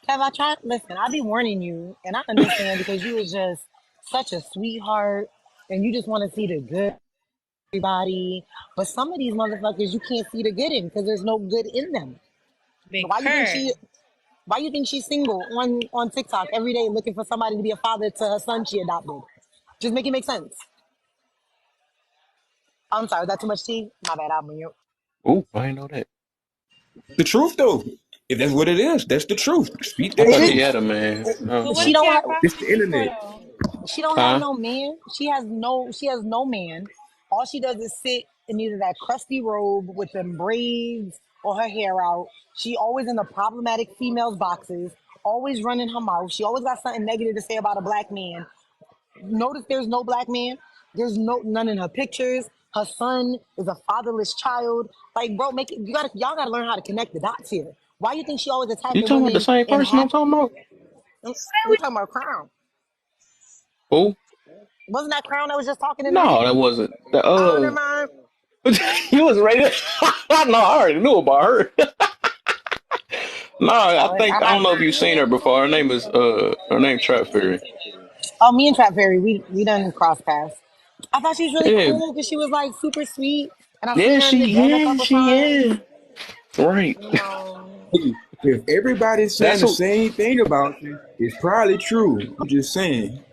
Kev, I tried. Listen, I be warning you, and I understand because you was just such a sweetheart, and you just want to see the good in everybody. But some of these motherfuckers, you can't see the good in because there's no good in them. Big Why you think purr. she? Why you think she's single on TikTok every day looking for somebody to be a father to her son she adopted? Just make it make sense. I'm sorry, is that too much tea? My bad, I'm you. Ooh, I didn't know that. The truth, though. If that's what it is, that's the truth. Speak I that It thought is. she truth. had a man. But what She does she don't have have. It's the prostitutes for internet. though? She don't have Huh? no man. She has no man. All she does is sit in either that crusty robe with them braids or her hair out. She always in the problematic females boxes, always running her mouth. She always got something negative to say about a black man. Notice there's no black man. There's none in her pictures. Her son is a fatherless child. Like, bro, make it, y'all gotta learn how to connect the dots here. Why you think she always You attacking talking about the women same in person I'm talking about? we talking about Crown. Who? Wasn't that Crown that was just talking in the No, beginning? that wasn't. The Oh, never mind. you was ready. No, I already knew about her. No, I think I don't know if you've seen her before. Her name Trapfary. Oh, me and Trap Fairy, we done cross paths. I thought she was really Yeah, cool because she was like super sweet, and I've yeah, seen her in the den a couple she times. is. Right. You know, Hey, if everybody's saying That's the who. same thing about you, it's probably true. I'm just saying.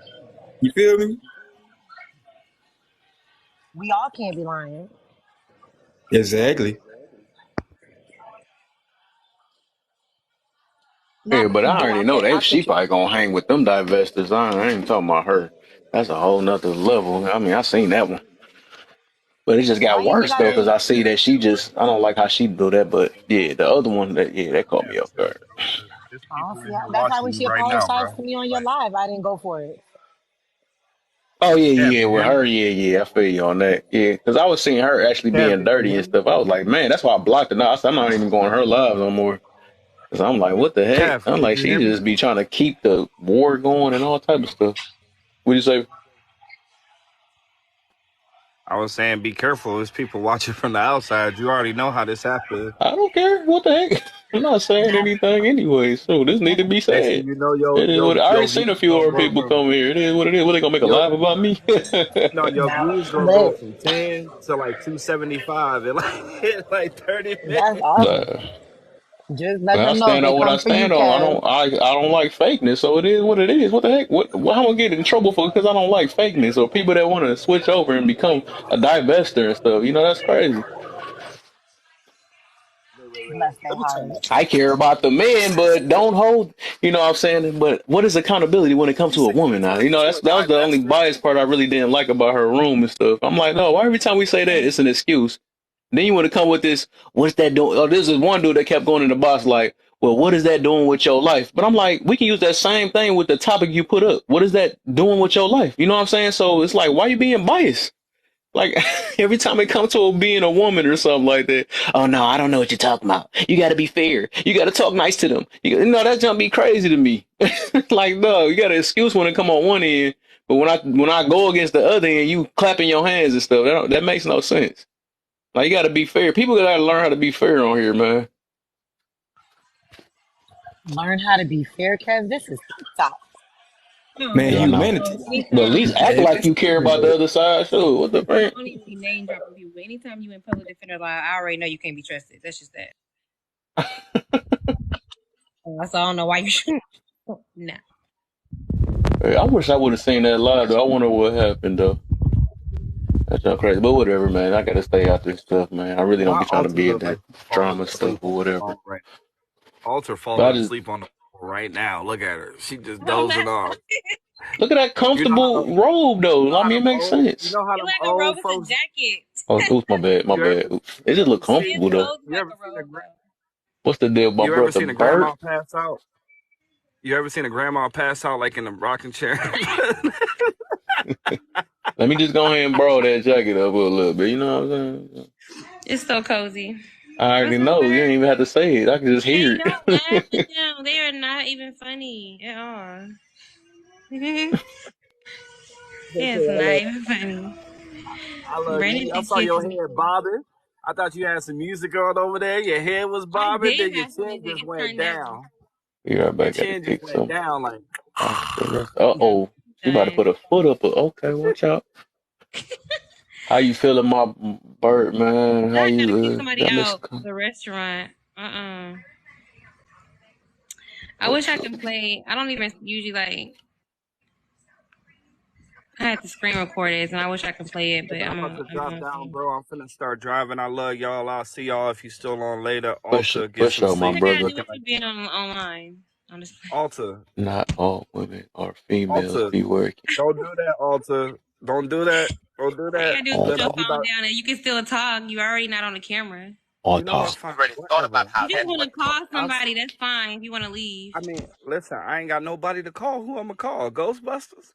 You feel me? we all can't be lying. Exactly. Yeah, Not but I do already I know care? I that she kid you. probably gonna hang with them divestors. I ain't talking about her. That's a whole nother level. I mean, I seen that one, but it just Why got you think worse I though because didn't? I see that she just. I don't like how she do that, but yeah, the other one that caught me off guard. There's I don't people see in how, here that's why watching when you she right now, bro. apologized to me on your Like, live, I didn't go for it. Oh yeah, Kev, yeah, you with hear me? her, yeah, I feel you on that. Yeah, because I was seeing her actually Kev, being can you dirty hear and me? stuff. I was like, man, that's why I blocked it. Now I said, I'm not even going her live no more. Cause I'm like, what the heck? Kev, I'm can like, you she hear me? just be trying to keep the war going and all type of stuff. What do you say? I was saying, be careful. There's people watching from the outside. You already know how this happened. I don't care. What the heck? I'm not saying anything anyway, so this need to be Next thing said. you know, It is what I already your seen a views few gonna other go people from come here. It is what it is. What they gonna make a your live about me? your Nah, views gonna go but from 10 to like 275 in like in like 30 that's minutes. awesome. Nah. Just let I them know if stand they on what I come for you, stand on. Kev. I don't like fakeness, so it is what it is. What the heck? How am I gonna get in trouble for because I don't like fakeness or people that want to switch over and become a divester and stuff? You know that's crazy. Bless their Let me tell you hearts. I care about the men, but don't hold. You know what I'm saying? But what is accountability when it comes You to a say you woman now? turn You know into a that was the only divester? biased part I really didn't like about her room and stuff. I'm like, no, why every time we say that it's an excuse? Then you want to come with this, what's that doing? Oh, this is one dude that kept going in the box like, well, what is that doing with your life? But I'm like, we can use that same thing with the topic you put up. What is that doing with your life? You know what I'm saying? So it's like, why you being biased? Like every time it comes to being a woman or something like that, oh no, I don't know what you're talking about. You got to be fair. You got to talk nice to them. That jump be crazy to me. Like no, you got an excuse when it come on one end, but when I go against the other end, you clapping your hands and stuff. That makes no sense. Like you got to be fair. People got to learn how to be fair on here, man. Learn how to be fair, Kev. This is TikTok. Man, Yeah, I No. know. humanity. But at Anytime, least act Man, like you care about the other side. Sure, what the I friend? don't even be name dropping people. But anytime you in public defender line, I already know you can't be trusted. That's just that. So I don't know why you should. Nah. Hey, I wish I would have seen that live. Though I wonder what happened though. That's not crazy, but whatever, man. I gotta stay out this stuff, man. I really don't Why be trying to Alter be in look that like he's falling drama stuff asleep on or the whatever. phone right? Alter But I falling just asleep on the phone right now. Look at her. She just I'm not. dozing off. look at that You know how them, comfortable robe though. I mean, it makes you sense. know how It them like a robe. old It's a folks. jacket. Oh, oops, my bad, my You ever bad. Oops. It just look see? It's comfortable though. supposed to be You like ever a seen a robe though. What's the deal, my you ever brother seen a Bert? grandma pass out? You ever seen a grandma pass out like in a rocking chair? Let me just go ahead and borrow that jacket up a little bit. You know what I'm saying? It's so cozy. I already What's up, know. You Bert? ain't even have to say it. I can just Hey, hear don't laugh it. at them. They are not even funny at all. It's Okay, not even funny. I love Brandon you. I thinks saw he's your funny head too. bobbing. I thought you had some music on over there. Your head was I bobbing, did then your have some chin music. just It's went turned down. down. Be right Your back. Got to chin just kick went some. down like. Uh No, oh. She about to done. put a foot up. Okay, watch out. How you feeling, my Bert, man? Now How I gotta kick you? somebody Did I miss? out the restaurant. I Oh wish I shoot. can play. I don't even usually like. I had to screen record it, and I wish I could play it, but I'm I'm about on. to I'm drop on down, phone. bro. I'm finna start driving. I love y'all. I'll see y'all if you still on later. Push Alta, get push some up, my What I sleep. You gotta brother. do looking with like you being online? I'm just. Alta. Not all women are females. Alta. Be working. Don't do that, Alta. Don't do that. Don't do All you that. gotta do is All put your Let me talk. phone about. down, and you can still talk. You already not on the camera. All You know what? talk. Fine. Whatever. You just want to call somebody. That's fine. If you want to leave. I mean, listen. I ain't got nobody to call. Who I'ma call? Ghostbusters.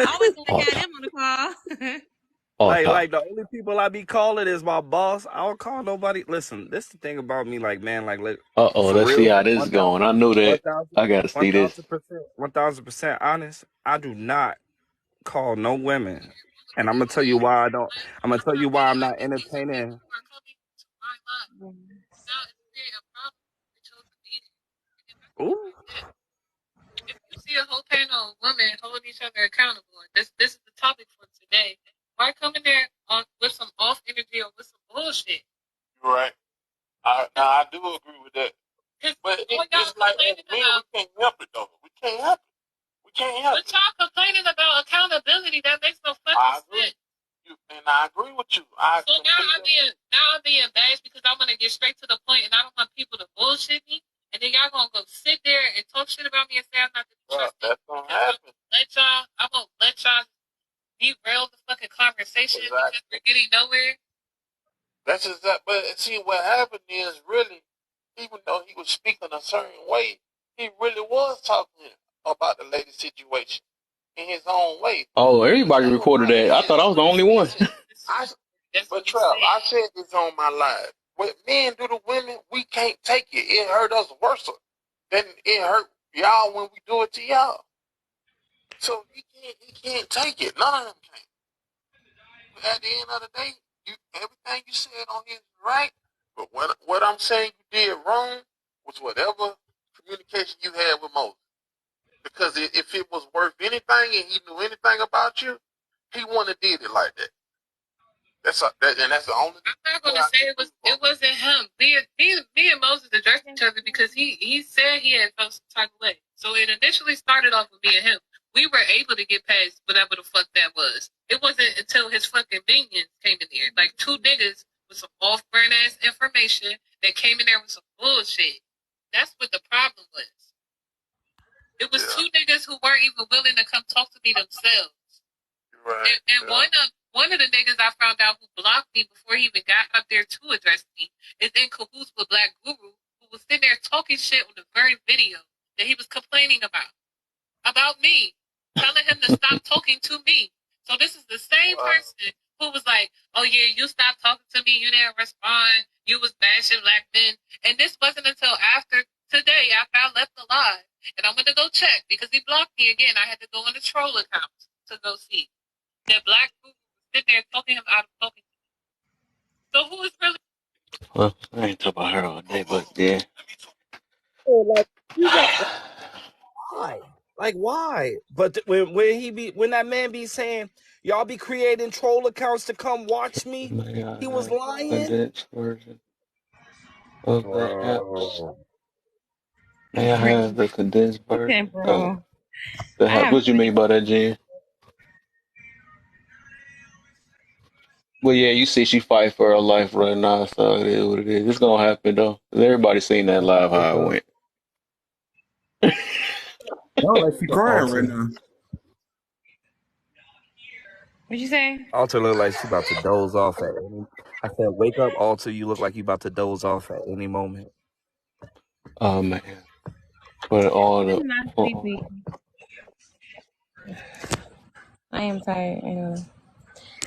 Always want to All have talk. them on the call. All talk. Like the only people I be calling is my boss. I don't call nobody. Listen, this the thing about me, like man, like Uh-oh, for let's see real, how this is going. I knew that. I gotta see this. 1000% honest. I do not call no women, and I'm gonna tell you why I don't. I'm gonna tell you why I'm not entertaining. Ooh, If you see a whole panel of women holding each other accountable, and this is the topic for today, why come in there with some off energy or with some bullshit? You're right. I do agree with that. But it's like as men, we can't help it though. We can't help it. We can't help it. But y'all complaining about accountability. That makes no fucking sense. And I agree with you. So now I'm being bashed because I want to get straight to the point, and I don't want people to bullshit me. And then y'all gonna go sit there and talk shit about me and say I'm not gonna trust you. That's gonna happen. I'm gonna let y'all derail the fucking conversation because we're getting nowhere. That's exactly. But see, what happened is really, even though he was speaking a certain way, he really was talking about the lady situation in his own way. Oh, everybody recorded that. I thought I was the only one. But Trev, I said this on my live. What men do to women, we can't take it. It hurt us worse than it hurt y'all when we do it to y'all. So he can't take it. None of them can. at the end of the day, everything you said on here is right. But what I'm saying you did wrong was whatever communication you had with Moses. Because if it was worth anything and he knew anything about you, he wouldn't have did it like that. That's the only. I'm not gonna say it wasn't him. Me and Moses addressed each other because he said he had felt some type of way. So it initially started off with me and him. We were able to get past whatever the fuck that was. It wasn't until his fucking minions came in there, like two niggas with some off-brand ass information that came in there with some bullshit. That's what the problem was. It was two niggas who weren't even willing to come talk to me themselves. Right. And one of the niggas I found out who blocked me before he even got up there to address me is in cahoots with Black Guru, who was sitting there talking shit on the very video that he was complaining about me, telling him to stop talking to me. So this is the same person who was like, "Oh yeah, you stopped talking to me, you didn't respond, you was bashing black men," and this wasn't until after today, after I left the live, and I went to go check because he blocked me again. I had to go on the troll account to go see that Black Guru was sitting there talking him out of talking to me. So who is really? Well, I ain't talking about her all day, but yeah. Like you got why? Like why? But when that man be saying y'all be creating troll accounts to come watch me, May I he was have a lying. condensed version of the app? Bro. May I have the condensed Okay, version of bro. the I app? have. What you mean by that, Jen? Well, yeah, you see, she fight for her life right now, so it is what it is. It's gonna happen though. Everybody seen that live how it went. No, like she crying right Alter. now. What'd you say? Alter look like she about to doze off at any. I said, wake up, Alter. You look like you about to doze off at any moment. Oh man, but all the I'm not sleepy. I am tired. I know.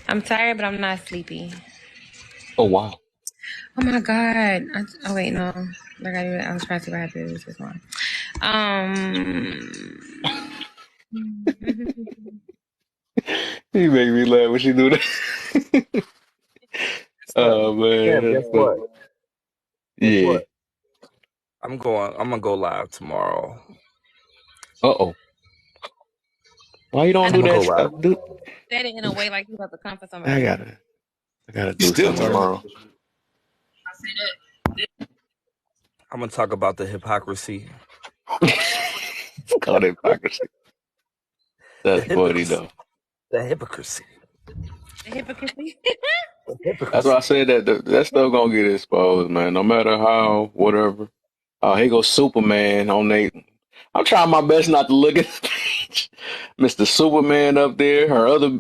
I'm tired, but I'm not sleepy. oh wow. Oh my god. Oh wait, no. I was trying to see what happened with this one. You make me laugh when she do that. Oh man, Damn, that's guess funny. what? Guess Yeah. what? I'm gonna go live tomorrow. Uh-oh. Why you I don't know do I'm gonna go that? live. Do you said it in a way like you about to come for I somebody. gotta You do still something talking about tomorrow. this? I say that. I'm gonna talk about the hypocrisy. It's called hypocrisy. The That's funny hypocrisy. though. The hypocrisy. The hypocrisy. The That's why I hypocrisy. said that still gonna get exposed, man. No matter how, whatever. Oh, here goes Superman on they. I'm trying my best not to look at the page. Mr. Superman up there.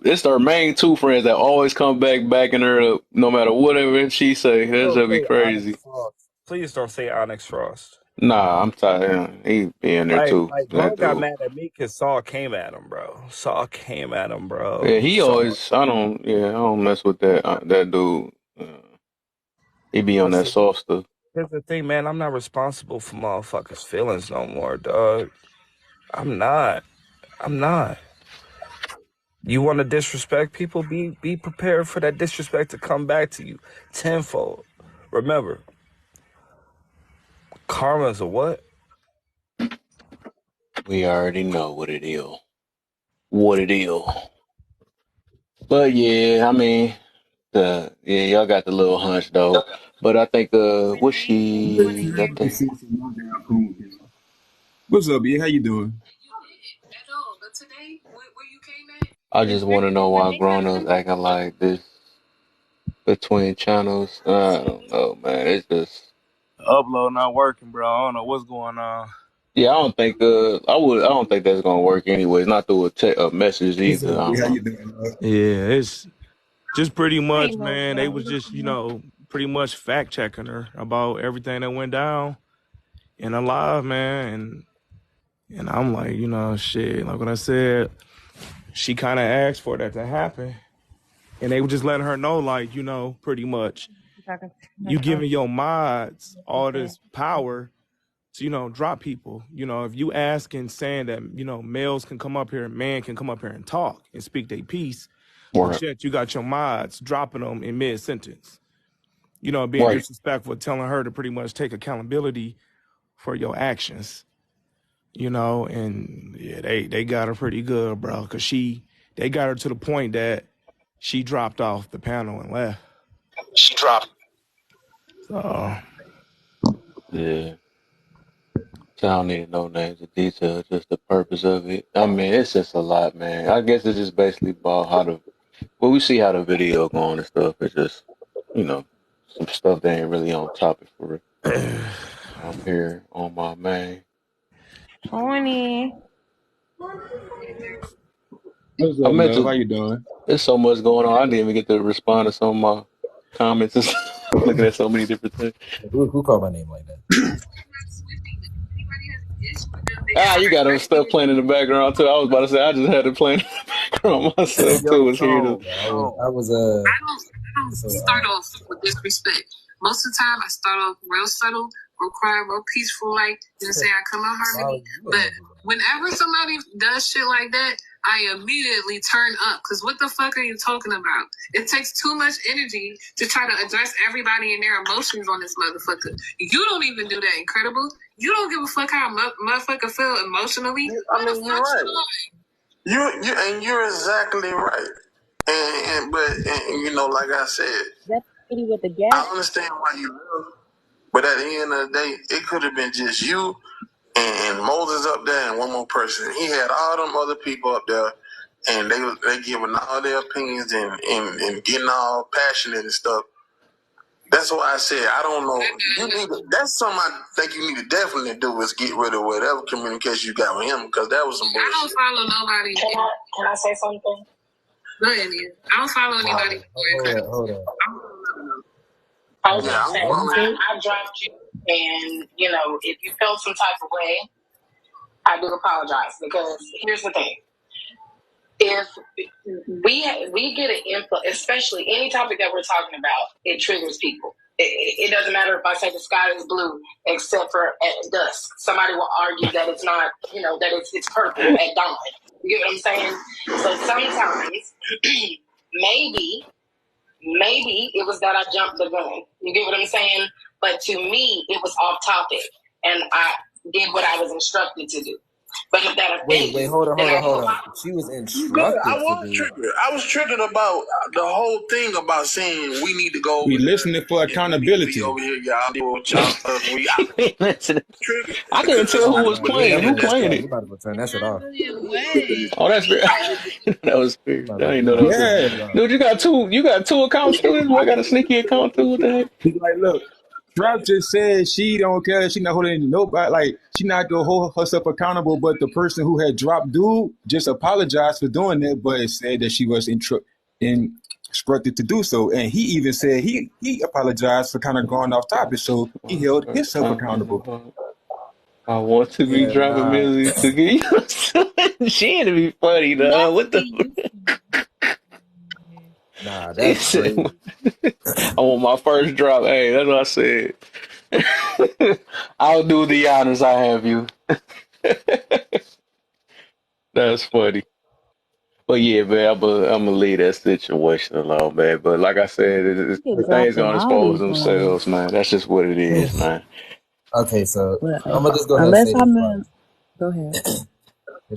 It's her main two friends that always come backing her up, no matter whatever she say. That's Don't gonna be say Onyx crazy. Frost. Please don't say Onyx Frost. Nah, I'm tired. He be in there too. Like, bro That got dude. mad at me because Saul came at him, bro. Saul came at him, Yeah, bro. he Saul. always. I don't mess with that dude. He be on But that see, soft stuff. here's the thing, man. I'm not responsible for motherfuckers' feelings no more, dog. I'm not. I'm not. You want to disrespect people? Be prepared for that disrespect to come back to you tenfold. Remember, karma's a what? We already know what it is. What it is. But yeah, I mean, y'all got the little hunch though. But I think what she I think What's up, B? How you doing? You didn't at all. But today, where you came at, I It's just want to really know what why they got grown ups something. acting like this between channels. I don't know, man. It's just Upload not working, bro. I don't know what's going on. yeah. I don't think I don't think that's gonna work anyways. Not through a message What's either. up, I B? don't How know. you doing? Yeah, it's just pretty I much, ain't no man. They was just, pretty much fact checking her about everything that went down in her live, man. And I'm like, shit. Like what I said, she kind of asked for that to happen, and they were just letting her know, like, pretty much, talking you oh, giving your mods all okay. this power to, drop people. If you asking saying that, males can come up here, man can come up here and talk and speak their piece. But Right. yet you got your mods dropping them in mid sentence. You know, being Right. disrespectful, telling her to pretty much take accountability for your actions. You know, and yeah, they got her pretty good, bro, because they got her to the point that she dropped off the panel and left. She dropped. So Yeah. So I don't need to know names of details, just the purpose of it. I mean, it's just a lot, man. I guess it's just basically about well, we see how the video going and stuff. It's just, you know, some stuff that ain't really on topic for it. I'm here on my main. Horny. What's I up, meant love? to, How you doing? there's so much going on. I didn't even get to respond to some of my comments and stuff. Looking at so many different things. Who called my name like that? Ah, you got other stuff playing in the background too. I was about to say I just had it playing in the background myself Yo, too. Was here to I don't so start off with disrespect. Most of the time, I start off real subtle, real quiet, real peaceful, like, you know, say I come out harmony. But whenever somebody does shit like that, I immediately turn up. Because what the fuck are you talking about? It takes too much energy to try to address everybody and their emotions on this motherfucker. You don't even do that, Incredible. You don't give a fuck how a motherfucker feel emotionally. I mean, you're right. You're exactly right. But you know, like I said, That's pretty with the gap. I understand why you love, but at the end of the day, it could have been just you and Moses up there and one more person. He had all them other people up there, and they giving all their opinions and getting all passionate and stuff. That's why I said I don't know. That's something I think you need to definitely do is get rid of whatever communication you got with him, because that was some bullshit. I don't follow nobody. Can I say something? Go ahead, Nia. I don't follow anybody. Hold on. I was just saying, I dropped you, and you know, if you felt some type of way, I do apologize, because here's the thing: if we get an input, especially any topic that we're talking about, it triggers people. It doesn't matter if I say the sky is blue, except for at dusk. Somebody will argue that it's not, you know, that it's purple at dawn. You get what I'm saying? So sometimes, maybe it was that I jumped the gun. You get what I'm saying? But to me, it was off topic, and I did what I was instructed to do. But if that offended Wait, hold on. She was instructed I to was do. triggered. I was triggered about the whole thing about saying we need to go. We listening for accountability. Over here, y'all. Deal with y'all. I couldn't tell who was playing. Who playing You it? about to turn that shit off. Oh, that's fair. That was fair. I didn't know that was fair. Yeah. Dude, you got two accounts too? This boy got a sneaky account too? What the heck? He's like, look, Trap just said she don't care. She not holding nobody. Like, she not gonna hold herself accountable. But the person who had dropped dude just apologized for doing it, but it said that she was instructed to do so. And he even said he apologized for kind of going off topic. So he held himself accountable. I want to be dropping music to get you. She ain't to be funny, though. What the? Nah, that's crazy. I want my first drop. Hey, that's what I said. I'll do the honors. I have you. That's funny. But yeah, man, I'm gonna leave that situation alone, man. But like I said, things gonna expose themselves, man. That's just what it is, man. Okay, so I'm gonna just go ahead and say this. Go ahead.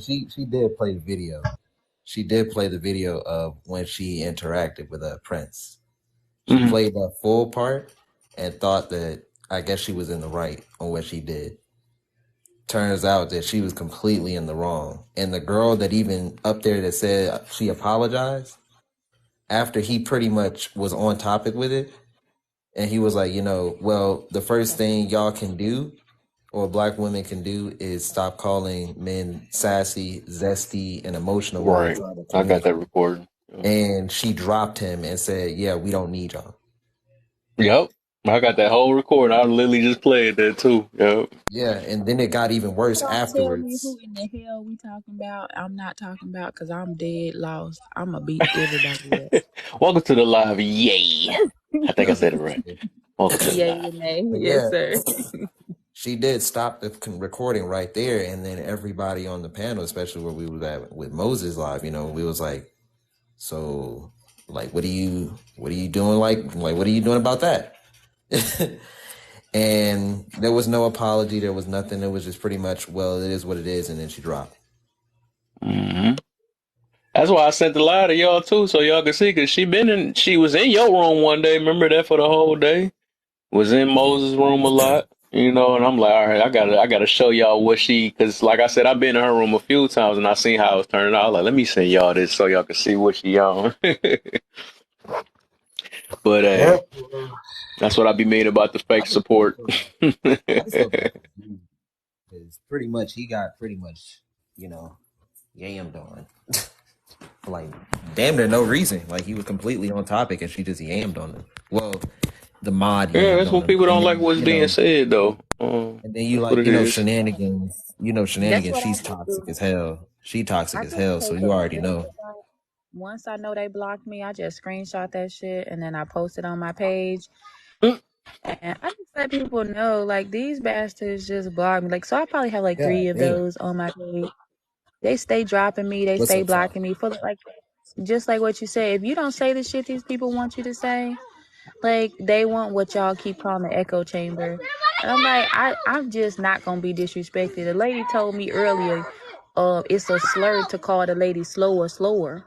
She did play the video. She did play the video of when she interacted with Prince. She played that full part and thought that I guess she was in the right on what she did. Turns out that she was completely in the wrong. And the girl that even up there that said she apologized, after he pretty much was on topic with it, and he was like, you know, well, the first thing y'all can do or black women can do is stop calling men sassy, zesty, and emotional. Right. I got that recording. And she dropped him and said, yeah, we don't need y'all. Yep. I got that whole recording. I literally just played that too. Yep. Yeah, and then it got even worse afterwards. Tell me who in the hell we talking about. I'm not talking about because I'm dead lost. I'm going to beat everybody up. Welcome to the live. Yay. I think I said it right. Welcome to the live. Yes, sir. She did stop the recording right there, and then everybody on the panel, especially where we was at with Moses live, you know, we was like, So, like, what are you doing? Like, what are you doing about that? And there was no apology. There was nothing. It was just pretty much, well, it is what it is. And then she dropped. Mm-hmm. That's why I sent the lie to y'all too, so y'all can see. Cause she was in your room one day. Remember that for the whole day. Was in Yeah. Moses' room a lot, you know. And I'm like, all right, I gotta show y'all what cause like I said, I've been in her room a few times and I seen how it was turning out. I was like, let me send y'all this so y'all can see what she on. But Yeah. hey, that's what I be mean about the fake support. I just felt bad because pretty much he got pretty much, yammed on for like damn near no reason. Like he was completely on topic and she just yammed on him. Well, the mod Yeah, yammed that's on what him. people And don't like then, what's being said though. and then you That's what like, it is. shenanigans, That's what I she's just toxic do. as hell. She toxic I as just hell. So take you a already know. screenshot. Once I know they blocked me, I just screenshot that shit and then I post it on my page. And I just let people know, like, these bastards just blocked me. Like, so I probably have like God 3 of damn. those on my page. They stay dropping me. They What's stay up, Saw? blocking me for like, just like what you say. If you don't say the shit these people want you to say, like they want what y'all keep calling the echo chamber. And I'm like, I'm just not gonna be disrespected. The lady told me earlier, it's a slur to call the lady slower.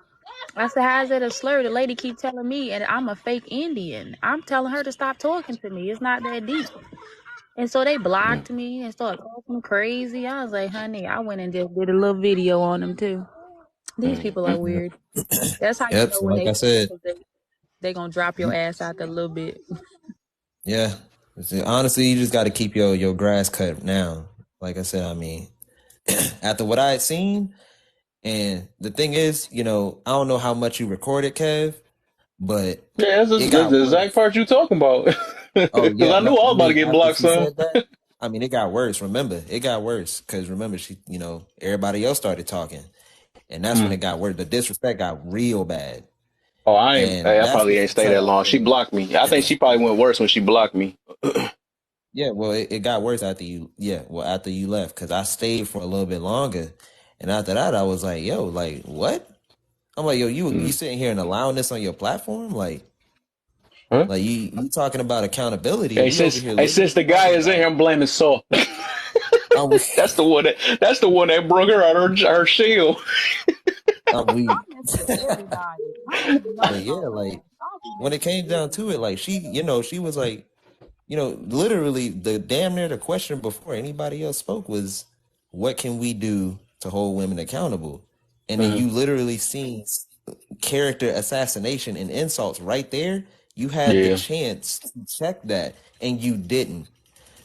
I said, how is it a slur? The lady keep telling me, and I'm a fake Indian. I'm telling her to stop talking to me. It's not that deep. And so they blocked me and started talking crazy. I was like, honey, I went and just did a little video on them too. These people are Yep. weird. That's how you Yep. know So when like they I said, they gonna drop your ass out there a little bit. yeah. Honestly, you just got to keep your grass cut now. Like I said, I mean, after what I had seen, and the thing is, I don't know how much you recorded, Kev, but Yeah, it that's got the exact worse. part you talking about. Oh Because yeah, I knew no, I I was about to mean get after blocked she some. said that, I mean it got worse. Remember, it got worse because remember everybody else started talking, and that's when Mm. it got worse. The disrespect got real bad, Oh, and I that's probably what ain't you stay tell that off long. She the. blocked me. I think she probably went worse when she blocked me. Yeah, well, it got worse after you. Yeah, well, after you left, because I stayed for a little bit longer, and after that, I was like, "Yo, like what?" I'm like, "Yo, you Mm. sitting here and allowing this on your platform? Huh? Like you talking about accountability? We over here Since literally the guy talking is in here, about." I'm blaming Saul. Um, we, That's the one that broke her out her shield. we, I mess with everybody. I don't even know but yeah, Saul. like I'll be when it messing with came down to it, like she was like, literally the damn near the question before anybody else spoke was, "What can we do to hold women accountable?" And then you literally seen character assassination and insults right there. You had the Yeah. chance to check that and you didn't.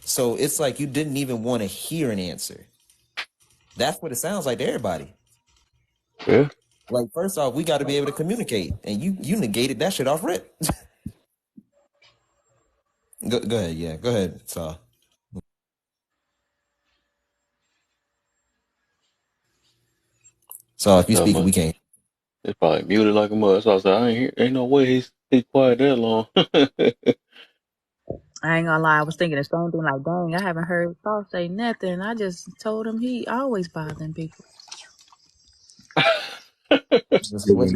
So it's like you didn't even want to hear an answer. That's what it sounds like to everybody. Yeah. Like first off, we got to be able to communicate, and you negated that shit off rip. Go ahead, yeah, go ahead. So if That's you how speaking, much. we can't. It's probably muted like a mother. So I was like, ain't no way he's quiet that long. I ain't gonna lie, I was thinking the same thing, like, dang, I haven't heard Saul say nothing. I just told him he always bothering people.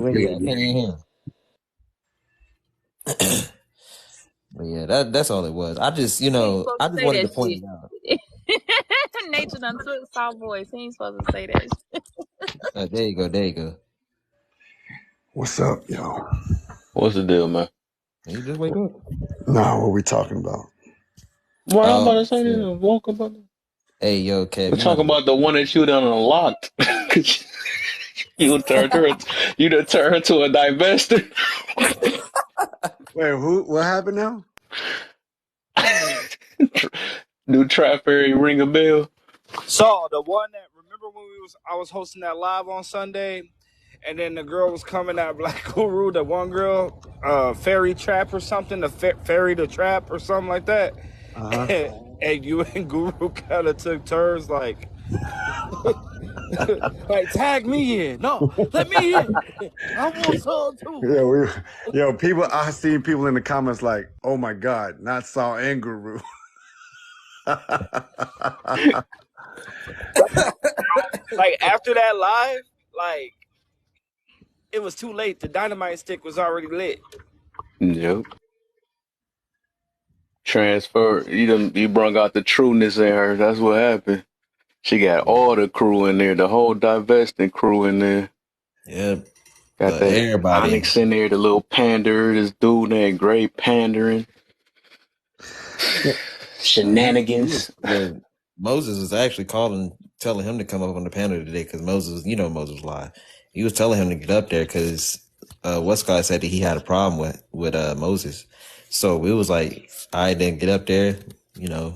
Where you at? Can't even hear. But yeah, that's all it was. He ain't supposed I to just say wanted to that point it out. shit. Nature done took Saul voice. He ain't supposed to say that shit. There you go, there you go. What's up, y'all? What's the deal, man? You just wake up. Nah, what we talking about? What I'm about to say Shit. this, walk about. Hey, yo, Kev, We're you might talking have. about the one that you done unlocked. you turned her, you done turned her to a divester. Wait, who? What happened now? Do trapfary ring a bell? So the one that remember when I was hosting that live on Sunday, and then the girl was coming at Black Guru, the one girl, fairy trap or something, the fairy to trap or something like that. Uh And you and Guru kind of took turns like like tag me in. No, let me in. I want some too. yeah, people. I seen people in the comments like, "Oh my God, not Saw and Guru." Like after that live, like it was too late. The dynamite stick was already lit. Yep. Transfer. You brung out the trueness in her. That's what happened. She got all the crew in there, the whole divesting crew in there. Yeah, Got but that everybody. Onyx in there, the little pander, this dude named Gray pandering. Shenanigans. But Moses was actually telling him to come up on the panel today because Moses, Moses lied. He was telling him to get up there because Westcott said that he had a problem with Moses. So it was like, I didn't get up there,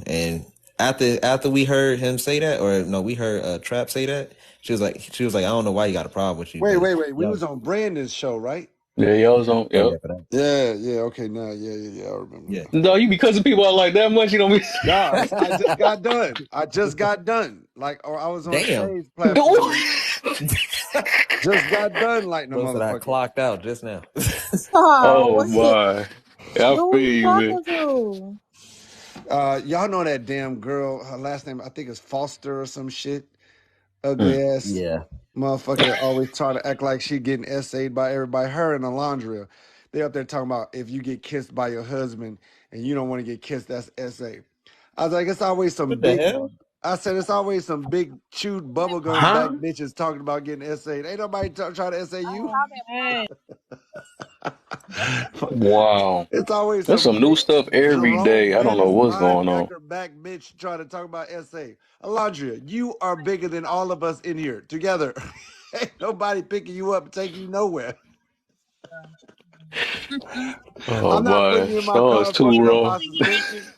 and after we heard him say that, or no, we heard Trap say that, she was like, I don't know why you got a problem with you, Wait. but We was on Brandon's show, right? Yeah, y'all was on. oh Yep. yeah, for that. Yeah. Okay, now, yeah. I remember Yeah. now. No, you be cussing people out like that much, you don't be. Nah, I just got done. Like, or I was on Damn. stage platform. Just got done lighting a Bro said I motherfucker. clocked out just now. Oh, Oh what he? my. I Who feel you you, man. talking to? Y'all know that damn girl, her last name, I think is Foster or some shit. Mm. Ugly ass Yeah. motherfucker always try to act like she getting essayed by everybody. Her and Alondria. They up there talking about if you get kissed by your husband and you don't want to get kissed, that's essay. I was like, it's always some What the big hell? I said it's always some big chewed bubblegum back Huh? bitches talking about getting essayed. Ain't nobody try to essay you. Oh man. Wow. It's always There's some some new big stuff every Jerome day. I don't know Bettis what's going on. linebacker back bitch trying to talk about essay. Alondria, you are bigger than all of us in here together. Ain't nobody picking you up and taking you nowhere. Oh I'm not putting boy. you in my Stars car. too Fuck up raw. my suspension.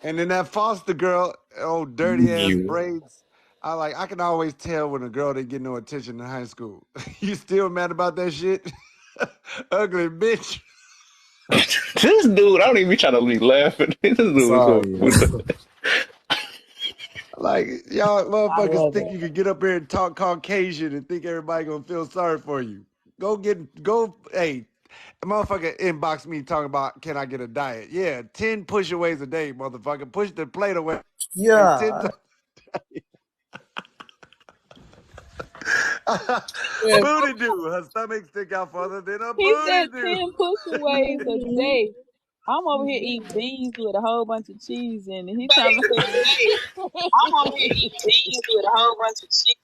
And then that Foster girl, oh dirty ass You. braids. I can always tell when a girl didn't get no attention in high school. You still mad about that shit? Ugly bitch. This dude, I don't even be trying to be laughing. This dude was so Sorry. with the Like y'all I motherfuckers love think it. you could get up here and talk Caucasian and think everybody gonna feel sorry for you. Hey, motherfucker inbox me talking about can I get a diet? Yeah, 10 push-aways a day, motherfucker. Push the plate away 10 Yeah. times. Yeah. Booty do. Her stomach stick out further than a He booty said do. 10 push-aways a day. I'm over here eating beans with a whole bunch of cheese in it. He talking about I'm over here eating beans with a whole bunch of chicken.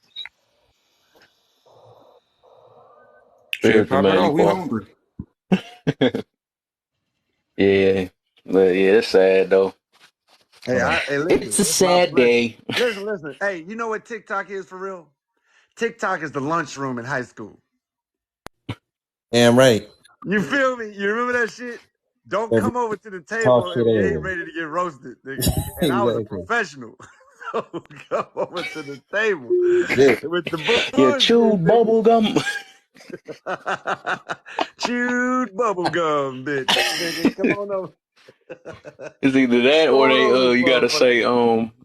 Shit, there's the pop it main off. We part. hungry. Yeah. But yeah, it's sad though. Hey, It's listen. a This is my sad listen. day. Listen. Hey, you know what TikTok is for real? TikTok is the lunchroom in high school. Damn right. You feel me? You remember that shit? Don't Every come over to the talk table shit if you ain't anyway. ready to get roasted, nigga. And I was a Exactly. professional. So come over to the table Yeah. with the You bullshit, chewed nigga. bubble gum. Chewed bubble gum, bitch. Nigga, come on over. It's either that Come or on they over, you gotta motherfucker. say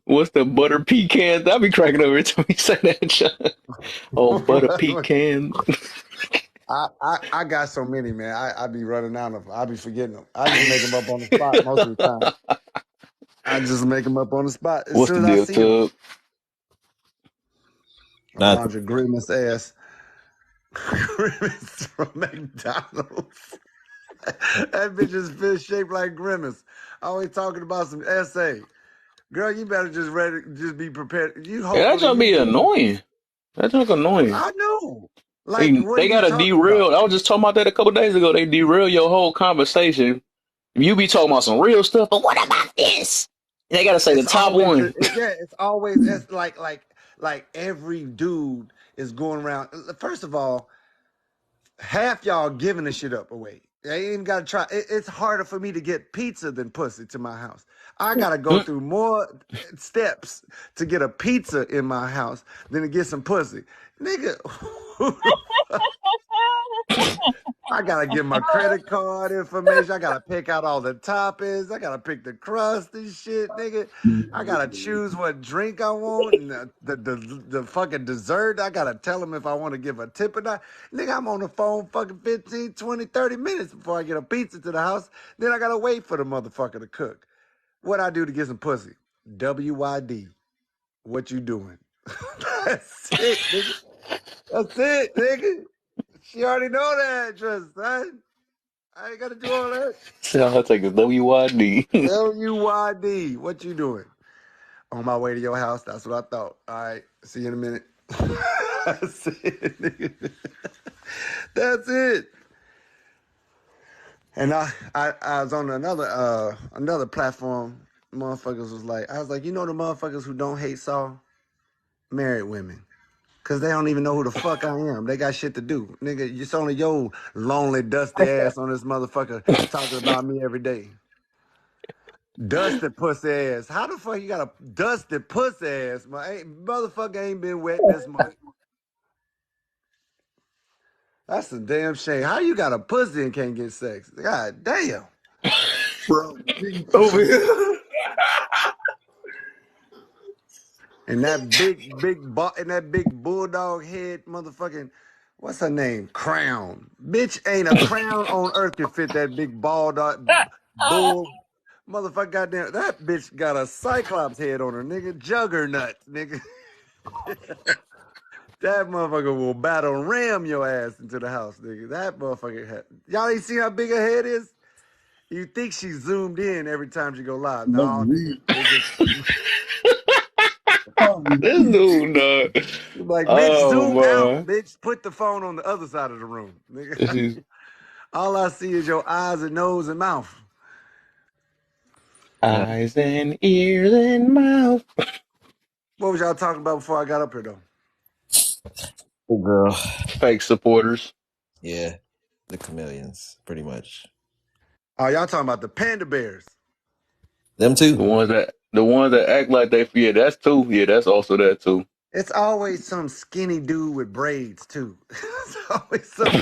what's the butter pecans? I be cracking up every time you say that shit. Oh, butter pecan. I got so many, man. I be running out of them. I be forgetting them. I just make them up on the spot most of the time. I just make them up on the spot as What's the soon as I deal, see them. Tub? Nothing. Alondra Grimace ass. Grimace from McDonald's. That bitch is fish shaped like Grimace. Always talking about some essay. Girl, you better just be prepared. Yeah, that Hopefully gonna you be get some. annoying. That's not annoying. I know. Like, They, what are they you gotta talking about? derail. I was just talking about that a couple days ago. They derail your whole conversation. You be talking about some real stuff, but what about this? They gotta say the It's top always one. it's always it's like every dude is going around. First of all, half y'all giving the shit up away. I ain't even gotta try. It's harder for me to get pizza than pussy to my house. I gotta go Mm. through more steps to get a pizza in my house than to get some pussy. Nigga, I gotta get my credit card information. I gotta pick out all the toppings. I gotta pick the crust and shit, nigga. I gotta choose what drink I want and the fucking dessert. I gotta tell them if I want to give a tip or not. Nigga, I'm on the phone fucking 15, 20, 30 minutes before I get a pizza to the house. Then I gotta wait for the motherfucker to cook. What I do to get some pussy? WYD. What you doing? That's it, nigga. That's it, nigga. She already know the address, son. I ain't got to do all that. So I'll take a WYD. WYD. What you doing? On my way to your house. That's what I thought. All right. See you in a minute. That's it, nigga. That's it. And I was on another platform. Motherfuckers was like, I was like, you know the motherfuckers who don't hate Saul? Married women. Cause they don't even know who the fuck I am. They got shit to do. Nigga, it's only your lonely, dusty ass on this motherfucker talking about me every day. Dusty pussy ass. How the fuck you got a dusty pussy ass? My motherfucker ain't been wet this month. That's a damn shame. How you got a pussy and can't get sex? God damn. Bro, over here. And that big bulldog head motherfucking, what's her name? Crown. Bitch, ain't a crown on earth can fit that big bull. Motherfucker, goddamn, that bitch got a cyclops head on her, nigga. Juggernaut, nigga. That motherfucker will battle ram your ass into the house, nigga. That motherfucker y'all ain't see how big her head is? You think she zoomed in every time she go live. No, nigga. It's just This dude, dog. like, bitch, Oh, zoom out, man. bitch. Put the phone on the other side of the room, This nigga. is All I see is your eyes and nose and mouth. eyes and ears and mouth. What was y'all talking about before I got up here, though? Oh, girl. Fake supporters. Yeah, the chameleons, pretty much. Oh, y'all talking about the panda bears. Them The too. ones that act like they fear. That's too. Yeah, that's also that too. It's always some skinny dude with braids, too. It's always some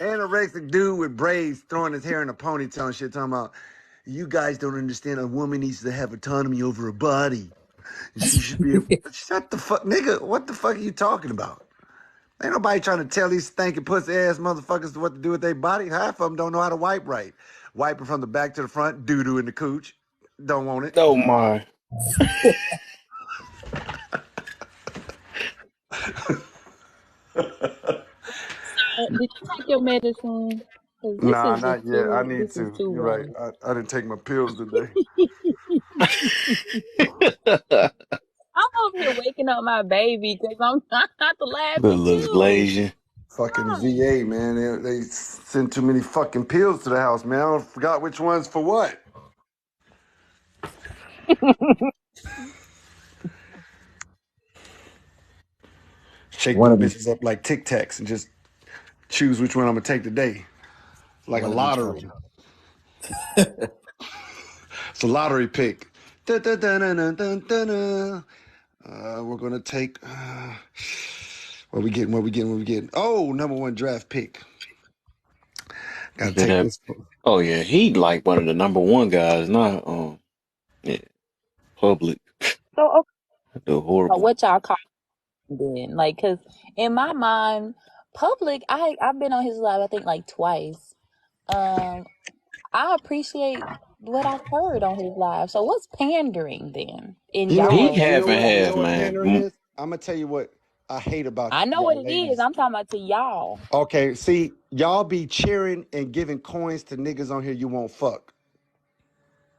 anorexic dude with braids throwing his hair in a ponytail and shit, talking about, you guys don't understand, a woman needs to have autonomy over her body. She should be shut the fuck, nigga. What the fuck are you talking about? Ain't nobody trying to tell these stinking pussy ass motherfuckers what to do with their body. Half of them don't know how to wipe right. Wiping from the back to the front, doo doo in the cooch. Don't want it. Oh my. Did you take your medicine? Cause this Nah, is just not yet. I too. need This is to. too You're right. much. I didn't take my pills today. The I'm over here waking up my baby because I'm not the laughing looks too. Blasian. Fucking Come on. VA, man. They sent too many fucking pills to the house, man. I forgot which ones for what. Shake One them of them. bitches up like Tic Tacs and just choose which one I'm gonna take today. Like a One of each lottery. kind. It's a lottery pick. Da-da-da-da-da-da-da. We're gonna take. What we getting? What we getting? What we getting? Oh, number one draft pick. You Gotta hear take that? this. Oh yeah, he like one of the number one guys. Not yeah, public. So okay, The so horrible. what y'all call him then? Like, cause in my mind, public. I've been on his live I think like twice. Um, I appreciate what I've heard on his live. So what's pandering then in You know He what? y'all? You know half and what? You know half, what man. pandering is? I'm gonna tell you what I hate about I know what y'all it is. ladies. I'm talking about to y'all. Okay, see, y'all be cheering and giving coins to niggas on here you won't fuck.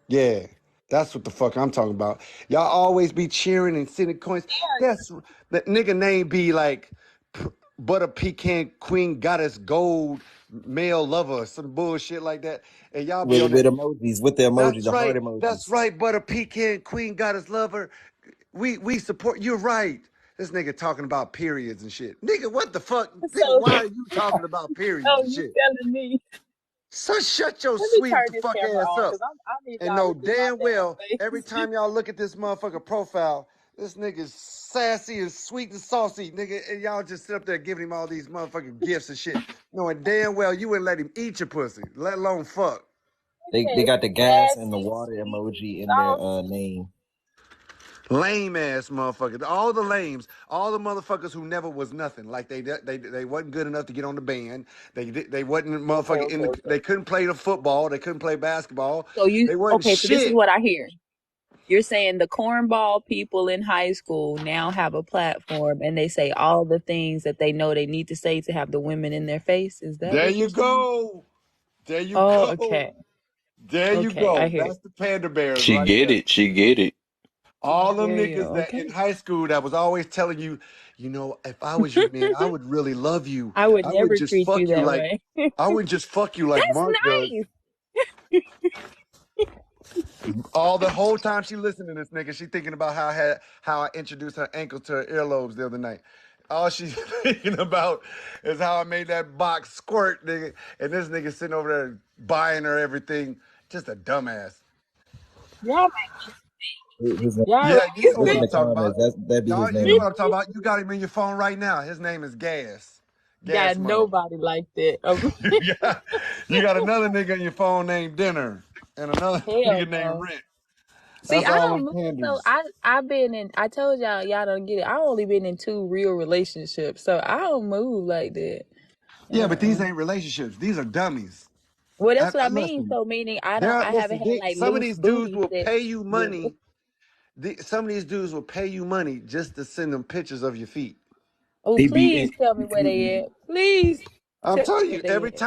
Yeah, that's what the fuck I'm talking about. Y'all always be cheering and sending coins. That's that nigga name be like Butter Pecan Queen Goddess Gold Male Lover, some bullshit like that. And y'all be on With that. emojis, with the emoji, That's the heart right. That's emojis. right. Butter Pecan Queen Goddess Lover. We support. You're right. This nigga talking about periods and shit. Nigga, what the fuck? Nigga, So, why are you talking about periods oh, and you shit? telling me? So shut your Let me sweet turn the this fuck camera ass on up. because I need And y'all to know see my damn well damn every face. time y'all look at this motherfucker profile, this nigga's sassy and sweet and saucy, nigga, and y'all just sit up there giving him all these motherfucking gifts and shit, knowing damn well you wouldn't let him eat your pussy, let alone fuck. They Yes, got the gas and the sassy, water sweet, emoji in their saucy. name. Lame ass motherfuckers. All the lames, all the motherfuckers who never was nothing. Like they wasn't good enough to get on the band. They wasn't Okay, motherfucking okay, okay. they couldn't play the football. They couldn't play basketball. So you They wasn't okay? So this is shit. what I hear. you're saying the cornball people in high school now have a platform and they say all the things that they know they need to say to have the women in their face. Is that There what you you're saying? go. There you Oh, go. okay. There you Okay, I go. hear you. That's the panda bears She right get there. it. She get it. All I them hear you. niggas that Okay. in high school that was always telling you, you know, if I was you, man, I would really love you. I would I would never just treat you fuck you that like way. I would just fuck you like That's Mark does. nice. All the whole time she listening to this nigga, she thinking about how I introduced her ankle to her earlobes the other night. All she's thinking about is how I made that box squirt, nigga. And this nigga sitting over there buying her everything. Just a dumbass. Y'all His, y'all Yeah, you know look what in I'm the talking about. comments. That'd be his Y'all, you know name. what I'm talking about. You got him in your phone right now. His name is Gas. got Gas money. nobody like that. You got another nigga in your phone named Dinner and another Hell nigga named no. Rent. See, That's I all don't them move. So pandas. I've been in. I told y'all don't get it. I only been in 2 real relationships, so I don't move like that. Yeah, but these Uh-uh. ain't relationships. These are dummies. Well, that's what I mean. Listen, So meaning I haven't had like some of loose these dudes booties will that. pay you Yeah. money. Some of these dudes will pay you money just to send them pictures of your feet. Oh, They please be tell me where they at. Please I'm tell me telling where you, they at.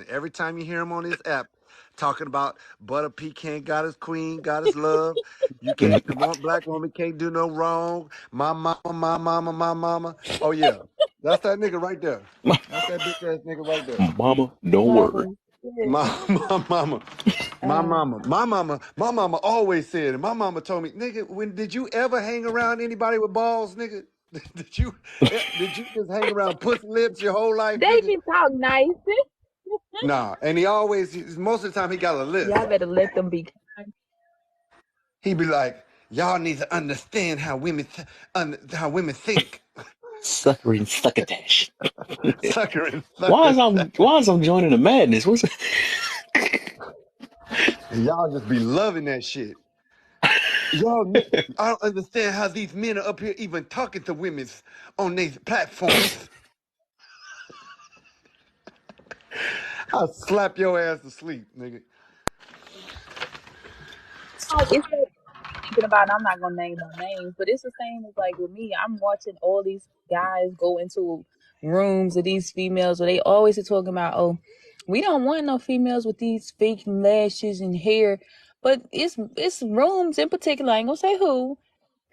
every time you hear him on this app talking about Butter Pecan got his queen, got his love, you can't, the black woman can't do no wrong. My mama, my mama, my mama. Oh yeah, that's that nigga right there. That's that bitch ass nigga right there. Mama, don't worry. Oh shit. My mama. My Uh, mama, my mama always said, and my mama told me, nigga, when did you ever hang around anybody with balls, nigga? Did you just hang around pussy lips your whole life, they nigga? can talk nice. Nah, and most of the time he got a Y'all list. better let them be kind. He be like, y'all need to understand how how women think. Sucker and succotash. Sucker and Why sucker. is I'm joining the madness? What's And y'all just be loving that shit. I don't understand how these men are up here even talking to women on these platforms. I'll slap your ass to sleep, nigga. Like, it's like thinking about it, I'm not gonna name no names, but it's the same as like with me. I'm watching all these guys go into rooms of these females where they always are talking about, oh, we don't want no females with these fake lashes and hair. But it's rooms in particular, I ain't gonna say who.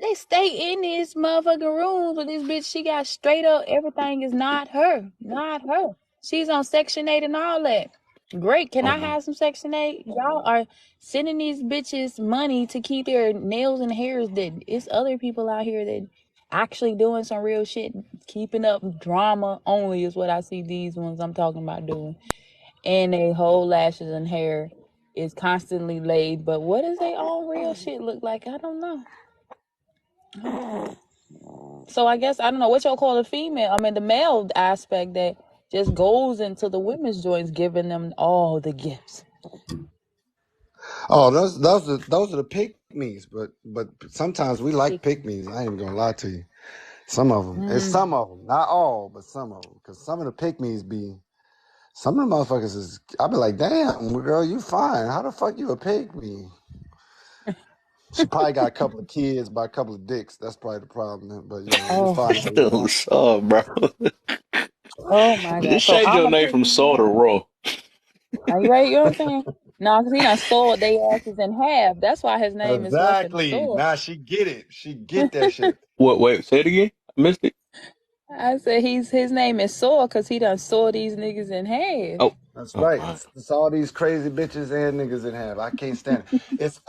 They stay in these motherfucking rooms with this bitch. She got straight up everything is not her. Not her. She's on Section 8 and all that. Great. Can I have some Section 8? Y'all are sending these bitches money to keep their nails and hairs did. It's other people out here that actually doing some real shit. Keeping up drama only is what I see these ones I'm talking about doing. And their whole lashes and hair is constantly laid. But what does their own real shit look like? I don't know. So I guess I don't know what y'all call a female. I mean the male aspect that just goes into the women's joints, giving them all the gifts. Oh, those are the pick me's, but sometimes we like pick me's. I ain't even gonna lie to you. Some of them, it's Mm. some of them, not all, but some of them, because some of the pick me's be. Some of the motherfuckers is. I be like, damn, girl, you fine. How the fuck you a pick me? She probably got a couple of kids by a couple of dicks. That's probably the problem. But you know, you Oh, fine this how you dude are. saw, bro? oh my God. Just So change I'm your a name pick from me Saw to now. Raw. Are you right? You know what I'm saying? No, because he done sawed their asses in half. That's why his name is fucking Exactly. Saw. Nah, she get it. She get that shit. What? Wait, say it again. I missed it. I said his name is Saw because he done saw these niggas in half. Oh, That's all right. right. It's all these crazy bitches and niggas in have. I can't stand it. It's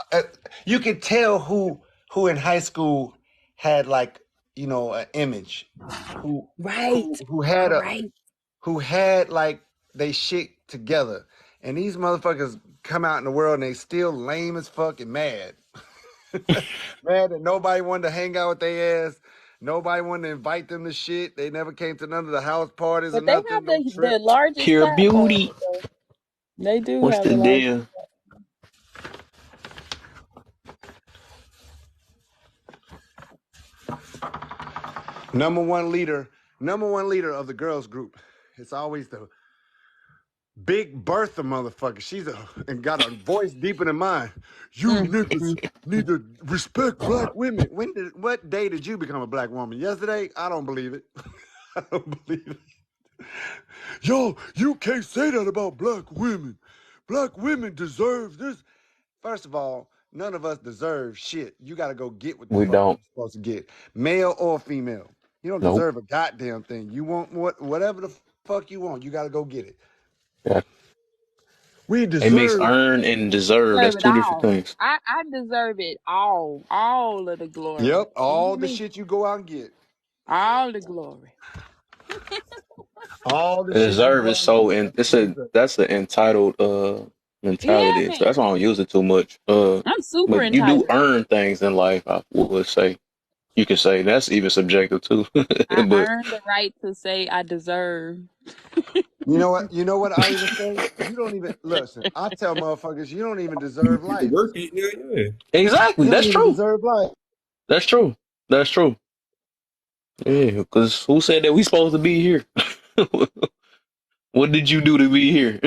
you can tell who in high school had like an image, who Right. Right. who had like they shit together, and these motherfuckers come out in the world and they still lame as fuck and mad, mad that nobody wanted to hang out with their ass. Nobody wanted to invite them to shit. They never came to none of the house parties or But they have nothing. No the trips. largest Pure platform. beauty. So they do What's have the the largest. deal? Number one leader of the girls group. It's always Big Bertha motherfucker. And got a voice deeper than mine. You niggas need to respect black women. What day did you become a black woman? Yesterday? I don't believe it. I don't believe it. Yo, you can't say that about black women. Black women deserve this. First of all, none of us deserve shit. You got to go get what the We fuck you're don't. supposed to get, male or female. You don't Nope. deserve a goddamn thing. You want whatever the fuck you want. You got to go get it. Yeah. We It makes deserve. earn and deserve. That's Deserve it two different all. things. I deserve it all of the glory. Yep, You all hear the me? shit you go out and get. All the glory. All the shit you Deserve go is out and so get. in That's it's what you a deserve. that's the entitled Yeah, mentality. So man. that's why I don't use it too much. I'm super But you do entitled. earn things in life, I would say. You can say that's even subjective too. I But earned the right to say I deserve. You know what? You know what I even say? You don't even listen. I tell motherfuckers you don't even deserve You life. work it, yeah. exactly, You don't that's even true. deserve life. That's true. That's true. Yeah, because who said that we supposed to be here? What did you do to be here?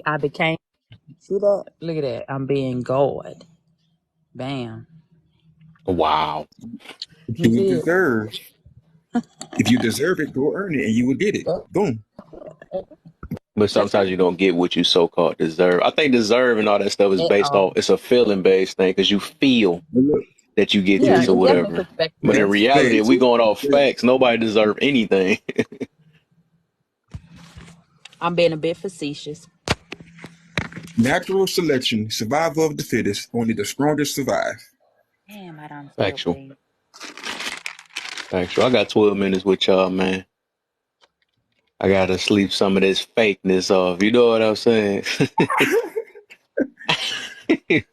I became. See that? Look at that. I'm being God. Bam. Wow. You Do it see it? deserve. If you deserve it, go earn it, and you will get it. Yep. Boom. But That's sometimes right. you don't get what you so called deserve. I think deserve and all that stuff is At based off, all. it's a feeling based thing because you feel But look, that you get if Yeah, this you or it's definitely whatever. But in perspective. that's reality, if we facts. going off facts, nobody deserve anything. I'm being a bit facetious. Natural selection, survival of the fittest. Only the strongest survive. Damn, I done spilled Factual. things. Factual. I got 12 minutes with y'all, man. I gotta sleep some of this fakeness off. You know what I'm saying?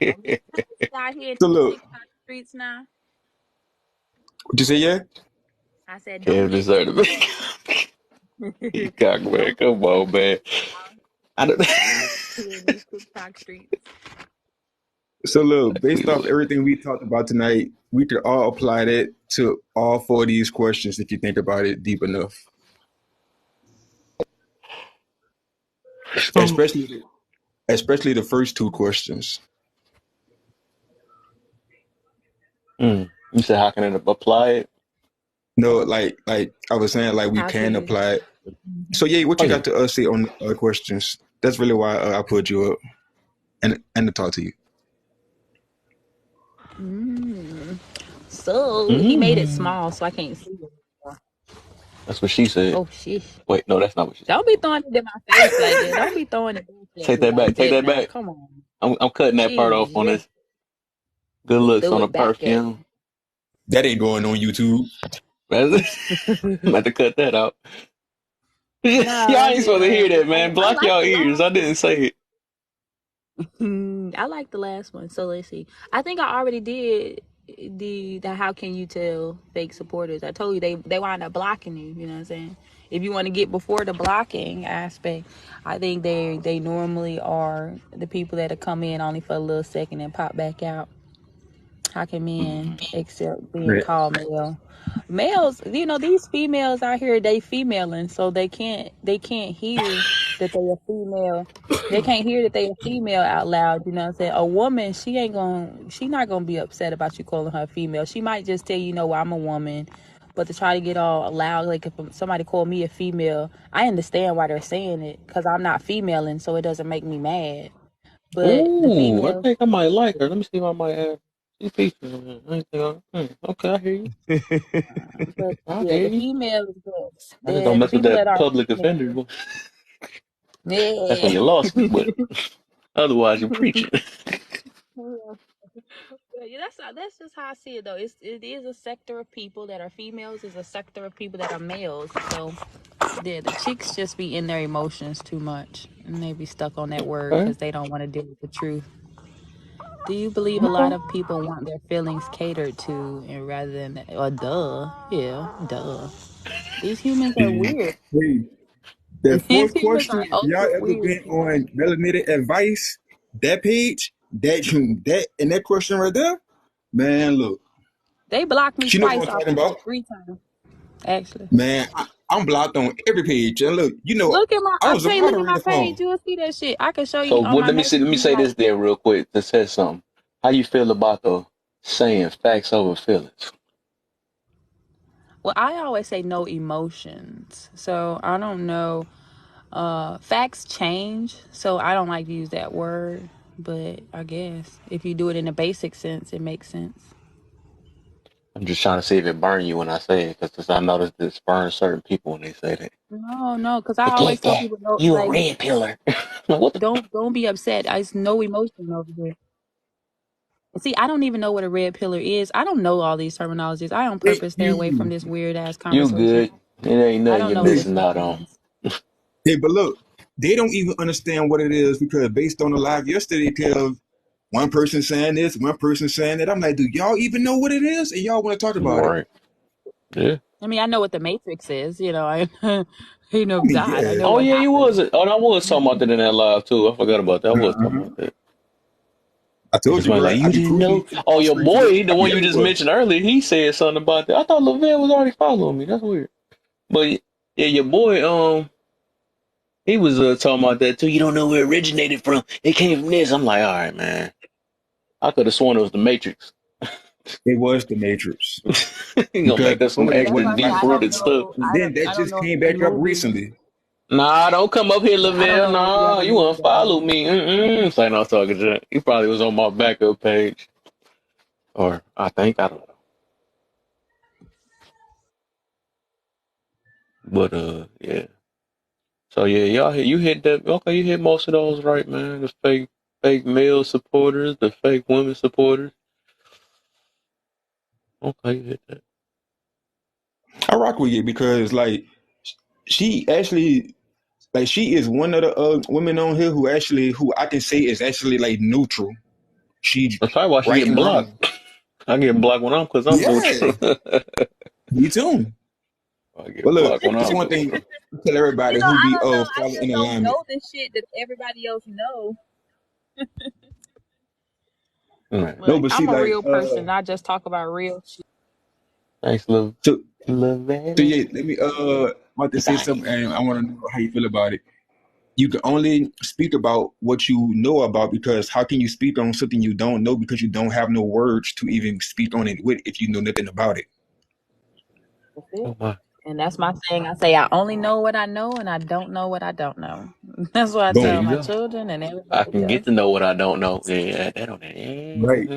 Don't be out here in So these look, TikTok streets now. what you say? Yeah. I said, don't Can't get deserve too it. Peacock, man. don't get Come on, man. I don't. here in these TikTok streets. So look, We based off will. everything we talked about tonight, we could all apply that to all four of these questions if you think about it deep enough. So, Especially the first two questions. you said how can it apply it? No, like I was saying, like we How can can you? apply it. So yeah, what Oh you yeah. got to say on the other questions? That's really why I put you up and to talk to you. Mm. So he made it Mm. small, so I can't see it. That's what she said. Oh shit! Wait, no, that's not what she said. Don't be throwing it in my face like that. Don't be throwing it back at Take me that back. like Take that. that Now, back. come on. I'm cutting that part off Jeez, on you this. Good looks threw on the it back at perfume. me. That ain't going on YouTube. I'm about to cut that out. Y'all Nah, ain't supposed to hear that, man. I Block like y'all the ears. I last didn't say it. one. I like the last one. So let's see. I think I already did the how can you tell fake supporters. I told you they wind up blocking you. You know what I'm saying? If you want to get before the blocking aspect, I think they normally are the people that come in only for a little second and pop back out. How can men accept being Right. called male? Males, these females out here, they femaling, so they can't hear that they a female. They can't hear that they a female out loud. You know what I'm saying? A woman, she not gonna be upset about you calling her female. She might just tell you, no, I'm a woman. But to try to get all loud, like if somebody called me a female, I understand why they're saying it because I'm not femaling, so it doesn't make me mad. But the Ooh, I females, think I might like her. Let me see if I might have. She featured in it. I ain't think okay, I hear you. but I yeah, hear the you. females, I just don't the mess with people that that are public offender. female. That's when Yeah. you lost me, but otherwise you're preaching. Yeah, that's just how I see it though. It is a sector of people that are females, is a sector of people that are males. So yeah, the chicks just be in their emotions too much, and they be stuck on that word Okay. because they don't want to deal with the truth. Do you believe a lot Okay. of people want their feelings catered to, and rather than duh, yeah, duh. These humans are And weird. hey, that These fourth humans question, are if y'all ultra ever weird. been on Melanated Advice, that page, that and that question right there, man, look, They blocked me she know what twice I'm off talking of it, about. 3 times actually. Man, I'm blocked on every page. And look, Look at my, I was a look at my moderator for page. 'em. You'll see that shit. I can show So you on my let messages. me say Like, this there real quick to say something. How you feel about the saying facts over feelings? well, I always say no emotions. So I don't know. Facts change. So I don't like to use that word. But I guess if you do it in a basic sense, it makes sense. I'm just trying to see if it burn you when I say it, because I noticed this burns certain people when they say that. No, because I always Forget tell that. people, no, You a like, red pillar. Like, what the don't be upset. It's no emotion over here. See, I don't even know what a red pillar is. I don't know all these terminologies. I on Thank purpose stay away from you. this weird ass You conversation. good. It ain't I nothing don't you're know what this missing stuff out on. means. Hey, but look, they don't even understand what it is because based on the live yesterday, tell one person saying this, one person saying that. I'm like, do y'all even know what it is? And y'all want to talk about it? Right. Yeah. I mean, I know what the Matrix is. I know I mean, God. I yeah. know Oh what yeah, you was. happened. Oh, I was talking about that in that live too. I forgot about that. I was talking Uh-huh. about that. I And told you, somebody bro. like, I you be didn't proving know? it to the Oh, your offspring today. boy, the I one be you just everywhere. mentioned earlier, he said something about that. I thought Lavelle was already following me. That's weird. But yeah, your boy, he was talking about that too. You don't know where it originated from. It came from this. I'm like, all right, man. I could have sworn it was the Matrix. It was the Matrix He gonna because make up some before it That's extra why I wasn't say my I deep don't rooted fault. stuff. know. And then that I don't just know if came any back up movies. recently. Nah, don't come up here, I don't Lavelle. know if the Nah, other you movies want to got follow it. me. Say no talking shit. He probably was on my backup page. Or I think, I don't know. But yeah. So yeah, you hit that. Okay, you hit most of those right, man. The fake male supporters, the fake women supporters. Okay, you hit that. I rock with you because like she actually like she is one of the women on here who I can say is actually like neutral. She That's probably why she right getting and blocked. wrong. I get blocked when I'm Yeah, neutral. I me too. get But look, blocked when that's I'm one thing neutral. I tell everybody who I be don't know. I following just in don't alignment. know the shit that everybody else know. Man. No, Like, but see, I'm a like, real person. I just talk about real shit. Thanks, so, so Lavelle. yeah, let me want to say Goodbye. something, and I want to know how you feel about it. You can only speak about what you know about because how can you speak on something you don't know because you don't have no words to even speak on it with if you know nothing about it. That's it. Oh my. And that's my thing. I say I only know what I know, and I don't know what I don't know. That's what I There tell Boom. you my go. children and I everybody can get else. to know what I don't know. Yeah, that on that. Right.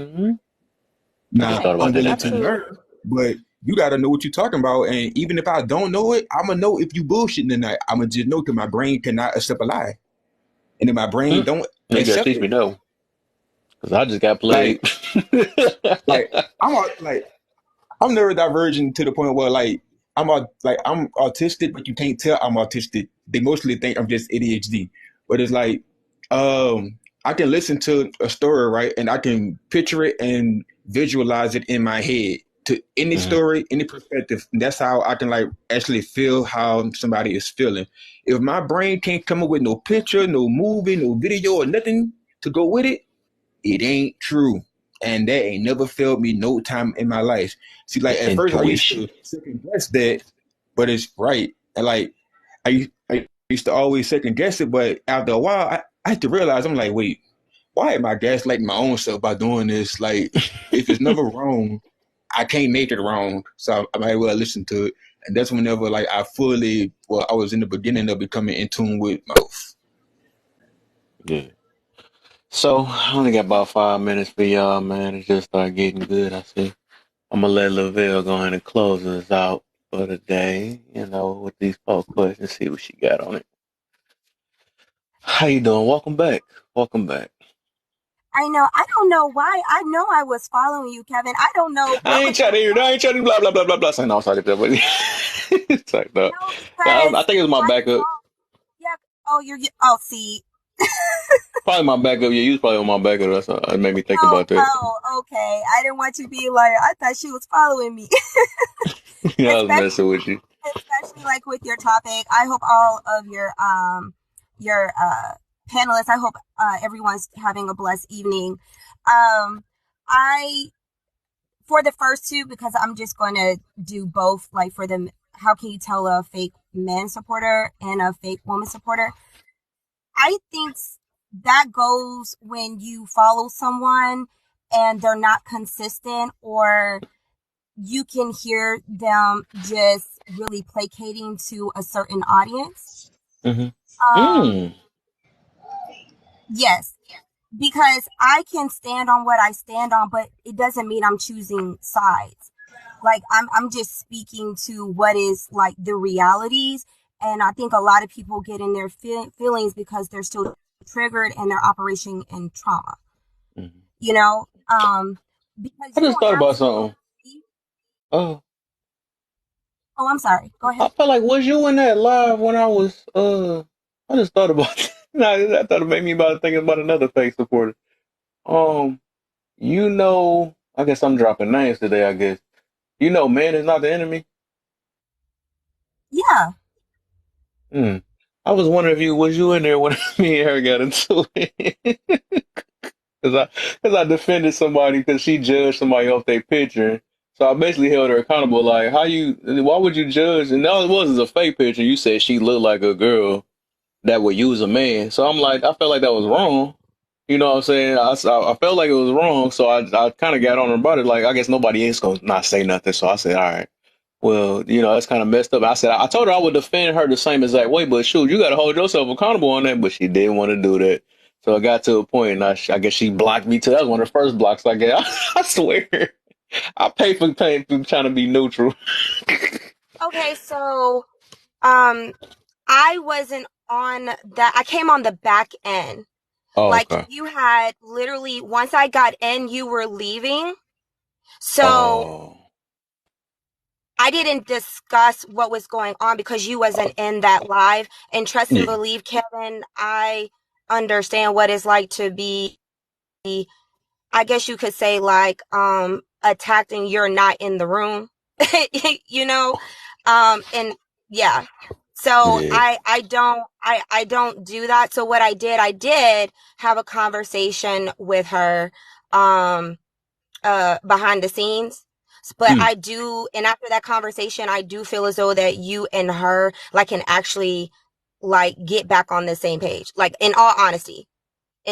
I just Now thought Right. about I'm that willing at to night. Absolutely. learn, but you got to know what you're talking about. And even if I don't know it, I'm gonna know if you bullshitting tonight. I'm gonna just know that my brain cannot accept a lie, and if my brain Mm. don't You gotta accept teach me it, though, cause I just got played. like like like I'm neurodivergent to the point where like I'm autistic, but you can't tell I'm autistic. They mostly think I'm just ADHD. But it's like I can listen to a story, right? And I can picture it and visualize it in my head to any Mhm. story, any perspective. And that's how I can like actually feel how somebody is feeling. If my brain can't come up with no picture, no movie, no video, or nothing to go with it, it ain't true. And that ain't never failed me no time in my life. See, like It's at first I used intuition. to second guess that, but it's right. And like I used to always second guess it, but after a while I had to realize I'm like, wait, why am I gaslighting my own self by doing this? Like, if it's never wrong, I can't make it wrong. So I might as well listen to it. And that's whenever like I was in the beginning of becoming in tune with myself. Yeah. So I only got about 5 minutes for y'all, man. It just started getting good. I see. I'm gonna let Lavelle go ahead and close us out for the day. With these 4 questions, see what she got on it. How you doing? Welcome back. Welcome back. I know. I don't know why. I know I was following you, Kevin. I don't know I what ain't was trying to going hear. I on. ain't trying to blah blah blah blah blah. Say no, sorry, but it's like that. No, I because think it was my I backup. saw. Yeah. Oh, oh, see. Probably my backup. Yeah, you was probably on my backup. That's it made me think Oh, about that. oh, okay. I didn't want you to be like, I thought she was following me. Yeah, I was especially, messing with you. especially like with your topic. I hope all of your panelists. I hope everyone's having a blessed evening. I for the first two because I'm just going to do both. Like for them, how can you tell a fake man supporter and a fake woman supporter? I think that goes when you follow someone and they're not consistent, or you can hear them just really placating to a certain audience. Mm. Yes, because I can stand on what I stand on, but it doesn't mean I'm choosing sides. Like I'm just speaking to what is like the realities, and I think a lot of people get in their feelings because they're still triggered and they're operating in trauma. Mm-hmm. You know, because I you just don't thought have about to something. believe. Oh, Oh, I'm sorry. Go I ahead. felt like, was you in that live when I was I just thought about nah, I thought it made me about thinking about another fake supporter. Um, I guess I'm dropping names today, I guess. Man is not the enemy. Yeah. Hmm. I was wondering if was you in there when me and her got into it? Cause I defended somebody because she judged somebody off their picture. So I basically held her accountable. Like, why would you judge? And all it was a fake picture. You said she looked like a girl that would use a man. So I'm like, I felt like that was wrong. You know what I'm saying? I felt like it was wrong. So I kind of got on her about it. Like, I guess nobody else gonna not say nothing. So I said, all right. Well, that's kind of messed up. I told her I would defend her the same exact way, but shoot, you got to hold yourself accountable on that. But she didn't want to do that. So I got to a point, and I guess she blocked me too. That was one of the first blocks I got. I swear, I pay for trying to be neutral. Okay, so I wasn't on that. I came on the back end. Oh, Like okay. you had literally once I got in, you were leaving. So Oh, I didn't discuss what was going on because you wasn't in that live. And trust and yeah. believe, Kevin, I understand what it's like to be, I guess you could say, like attacked and you're not in the room. you know? And yeah. So Yeah. I don't do that. So what I did have a conversation with her behind the scenes. But Mm, I do, and after that conversation, I do feel as though that you and her like can actually like get back on the same page. Like in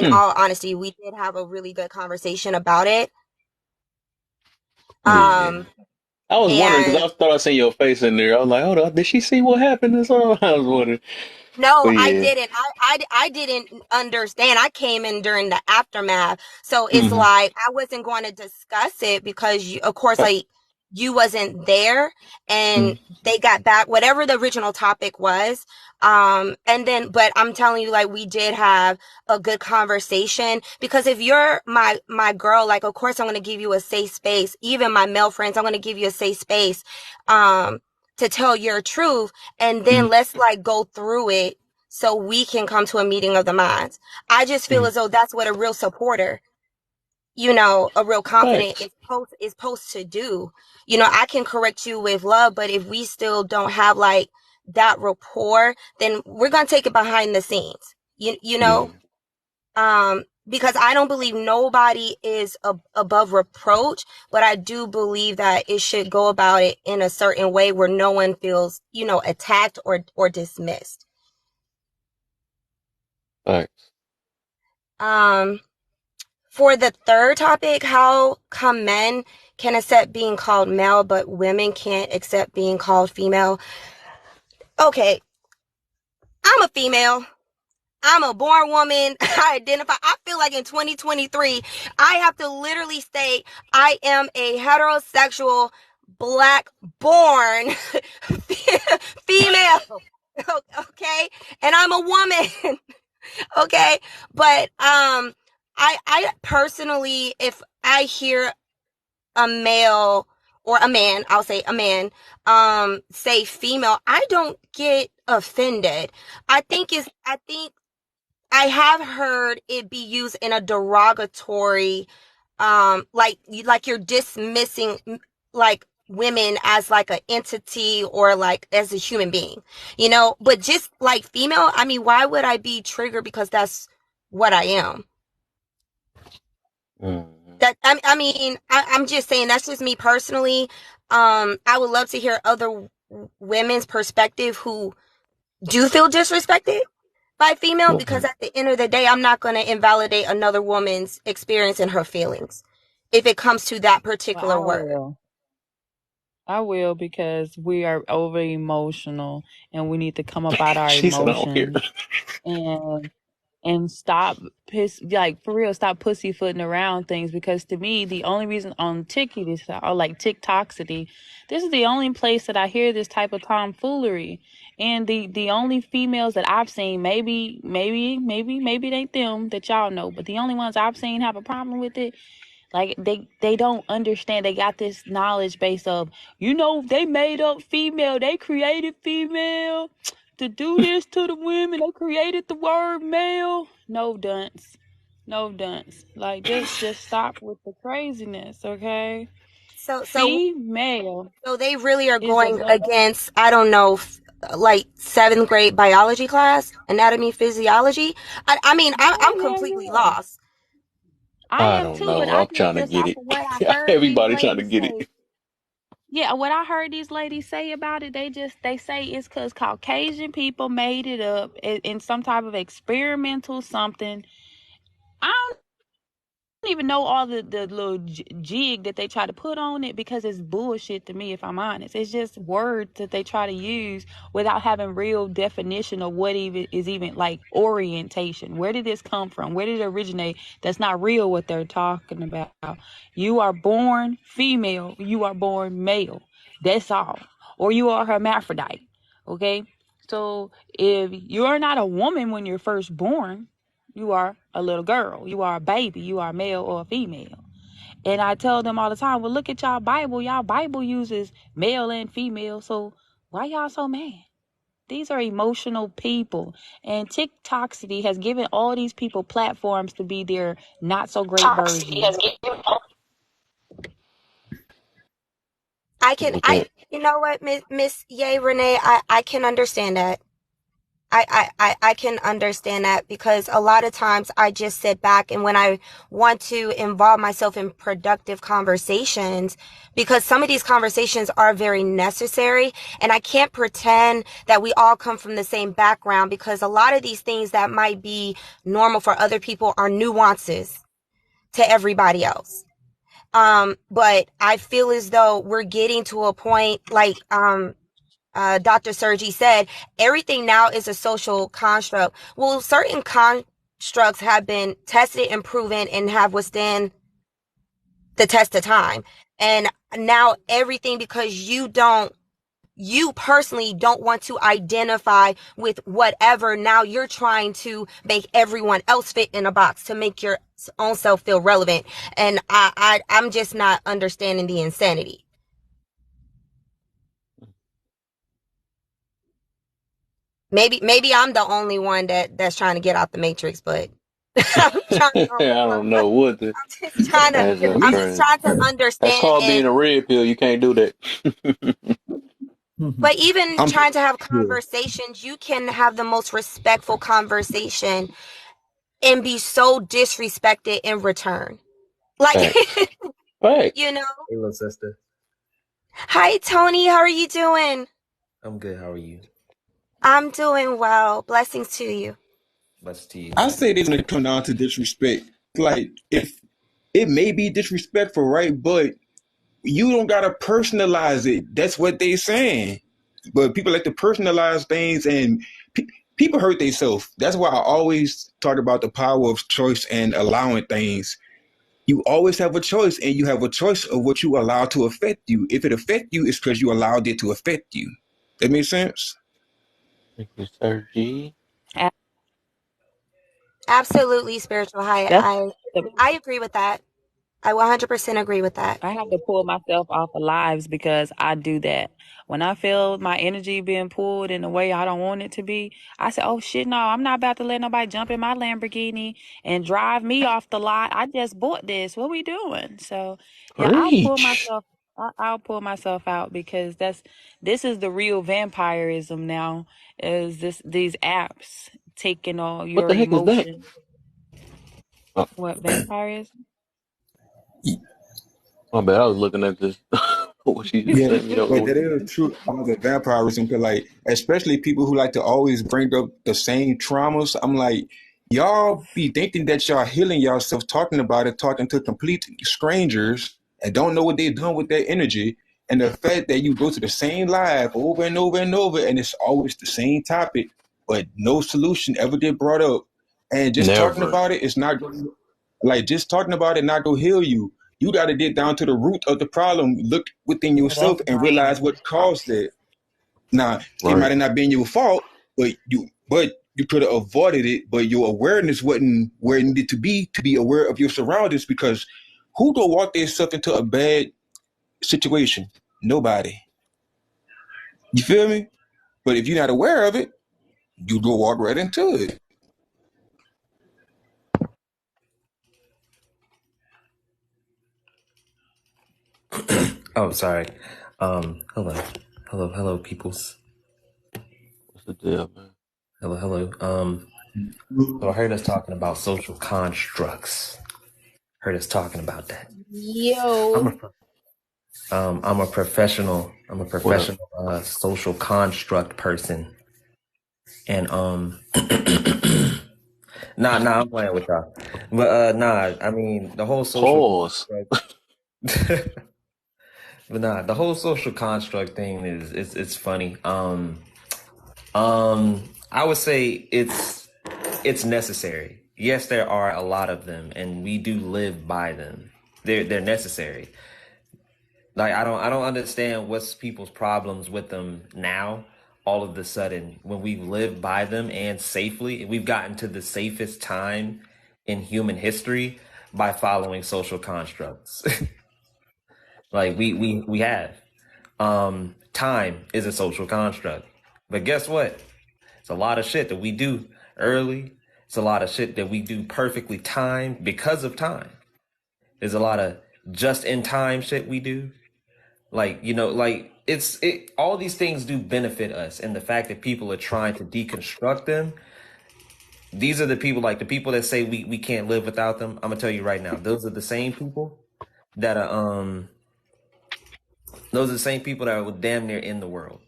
mm, all honesty, we did have a really good conversation about it. yeah. Um, I was wondering because and I thought I seen your face in there. I was like, hold on, did she see what happened? And so I was wondering. But No, I yeah. didn't. I didn't understand. I came in during the aftermath. So it's Mm-hmm. like I wasn't going to discuss it because of course, like you wasn't there and they got back whatever the original topic was. And then, but I'm telling you, like, we did have a good conversation because if you're my girl, like, of course I'm going to give you a safe space. Even my male friends, I'm going to give you a safe space, to tell your truth, and then let's like go through it so we can come to a meeting of the minds. I just feel Mm-hmm. as though that's what a real supporter, a real confident Thanks. is supposed to do. I can correct you with love, but if we still don't have like that rapport, then we're gonna take it behind the scenes. You Yeah. know, because I don't believe nobody is above reproach, but I do believe that it should go about it in a certain way where no one feels, attacked or dismissed. Thanks. Um, for the third topic, how come men can accept being called male, but women can't accept being called female? Okay, I'm a female. I'm a born woman. I feel like in 2023, I have to literally state I am a heterosexual, black born female. Okay. And I'm a woman. Okay. But, I personally, if I hear a male or a man, I'll say a man, say female, I don't get offended. I think I have heard it be used in a derogatory, like you're dismissing like women as like an entity or like as a human being, but just like female, I mean, why would I be triggered because that's what I am? Mm-hmm. I'm just saying that's just me personally. I would love to hear other women's perspective who do feel disrespected by female, because at the end of the day, I'm not going to invalidate another woman's experience and her feelings if it comes to that Well, particular I word. will. I will, because we are over emotional and we need to come up out our She said, I don't care. emotions and stop for real, stop pussyfooting around things, because to me the only reason on TikTok, or like TikToxity, this is the only place that I hear this type of tomfoolery. And the only females that I've seen, maybe it ain't them that y'all know, but the only ones I've seen have a problem with it. Like they don't understand. They got this knowledge base of, they made up female. They created female to do this to the women. They created the word male. No dunce. No dunce. Like just stop with the craziness, okay? So, so, Female so they really are is a going male. against, I don't know, like 7th grade biology class, anatomy, physiology. I mean, I'm completely Yeah. lost. I I am don't too, but know. I I'm trying to just get off it. of what I heard these Everybody trying to ladies get say. it. Yeah, what I heard these ladies say about it, they say it's because Caucasian people made it up in some type of experimental something. I don't even know all the little jig that they try to put on it, because it's bullshit to me, if I'm honest. It's just words that they try to use without having real definition of what even is, even like orientation. Where did this come from? Where did it originate? That's not real what they're talking about. You are born female, you are born male. That's all. Or you are hermaphrodite. Okay? So if you're not a woman when you're first born, you are a little girl. You are a baby. You are male or female. And I tell them all the time, well, look at y'all Bible. Y'all Bible uses male and female. So why y'all so mad? These are emotional people. And TikToxity has given all these people platforms to be their not so great Toxicity has versions. given. With that. You know what, Miss Ye Renee, I can understand that. I can understand that, because a lot of times I just sit back, and when I want to involve myself in productive conversations, because some of these conversations are very necessary, and I can't pretend that we all come from the same background, because a lot of these things that might be normal for other people are nuances to everybody else. But I feel as though we're getting to a point, like, Dr. Sergi said, everything now is a social construct. Well, certain constructs have been tested and proven and have withstand the test of time. And now everything, because you personally don't want to identify with whatever, now you're trying to make everyone else fit in a box to make your own self feel relevant. And I'm just not understanding the insanity. Maybe I'm the only one that's trying to get out the matrix, but I'm trying. I don't know what the. Just trying to. That's so I'm just crazy. trying to That's understand. called being And a red pill. You can't do that. but even I'm trying to have yeah. conversations, you can have the most respectful conversation and be so disrespected in return. Like, Facts. Facts. you know. Hey, little sister. Hi, Tony. How are you doing? I'm good. How are you? I'm doing well. Blessings to you. Much to you I too. say this when it come down to disrespect. Like if it may be disrespectful, right? But you don't gotta personalize it. That's what they saying. But people like to personalize things, and people hurt themselves. That's why I always talk about the power of choice and allowing things. You always have a choice, and you have a choice of what you allow to affect you. If it affect you, it's because you allowed it to affect you. That makes sense. Thank you, Sir G. Absolutely, spiritual high. That's I agree with that. I 100% agree with that. I have to pull myself off of lives, because I do that. When I feel my energy being pulled in a way I don't want it to be, I say, oh shit, no, I'm not about to let nobody jump in my Lamborghini and drive me off the lot. I just bought this. What we doing? So yeah, Preach. I'll pull myself out, because this is the real vampirism now, is these apps taking all What your the heck is that? emotion. Oh, What vampirism? my bad. I was looking at this. What she just Yeah, sent me but though. that is true about the vampirism. Cause like, especially people who like to always bring up the same traumas. I'm like, y'all be thinking that y'all healing yourself, talking about it, talking to complete strangers, and don't know what they're doing with their energy. And the fact that you go to the same live over and over and over, and it's always the same topic, but no solution ever get brought up. And just talking Never. about it, it's not like just talking about it not gonna heal you. You got to get down to the root of the problem, look within Yeah, yourself, that's and brain. realize what caused it. Now, it Right. might have not been your fault, but you could have avoided it. But your awareness wasn't where it needed to be aware of your surroundings. Because who go walk themselves into a bad situation? Nobody. You feel me? But if you're not aware of it, you go walk right into it. Oh, sorry. Hello, hello, peoples. What's the deal, man? Hello, hello. So I heard us talking about social constructs. Heard us talking about that. I'm Yo. I'm a professional. I'm a What up? professional social construct person, and nah, I'm playing with y'all, but nah, I mean the whole social Pause. construct. But nah, the whole social construct thing is it's funny. I would say it's necessary. Yes, there are a lot of them, and we do live by them. They're necessary. Like I don't understand what's people's problems with them now. All of the sudden, when we live by them and safely, we've gotten to the safest time in human history by following social constructs. Like we have. Time is a social construct. But guess what? It's a lot of shit that we do early. It's a lot of shit that we do perfectly timed because of time. There's a lot of just in time shit we do. Like, like all these things do benefit us. And the fact that people are trying to deconstruct them, these are the people, like the people that say we can't live without them. I'm gonna tell you right now, that are those are the same people that are damn near in the world.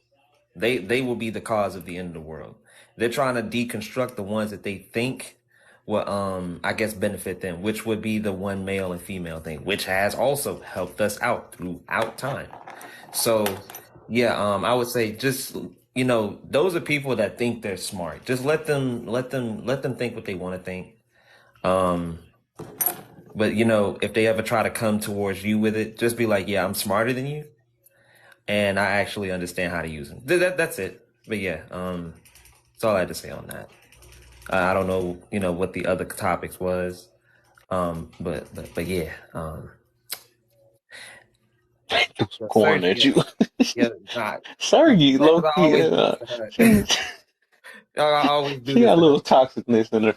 They will be the cause of the end of the world. They're trying to deconstruct the ones that they think will I guess benefit them, which would be the one male and female thing, which has also helped us out throughout time. So yeah, I would say just those are people that think they're smart. Just let them think what they want to think. Um but if they ever try to come towards you with it, just be like, yeah, I'm smarter than you and I actually understand how to use them. That's it. But yeah, that's all I had to say on that. I don't know, what the other topics was, but yeah, Threw some yeah, corn at you. yeah, nah, Sergi, because low I key, always do she this. I always do she this got a to her. little toxicness in her.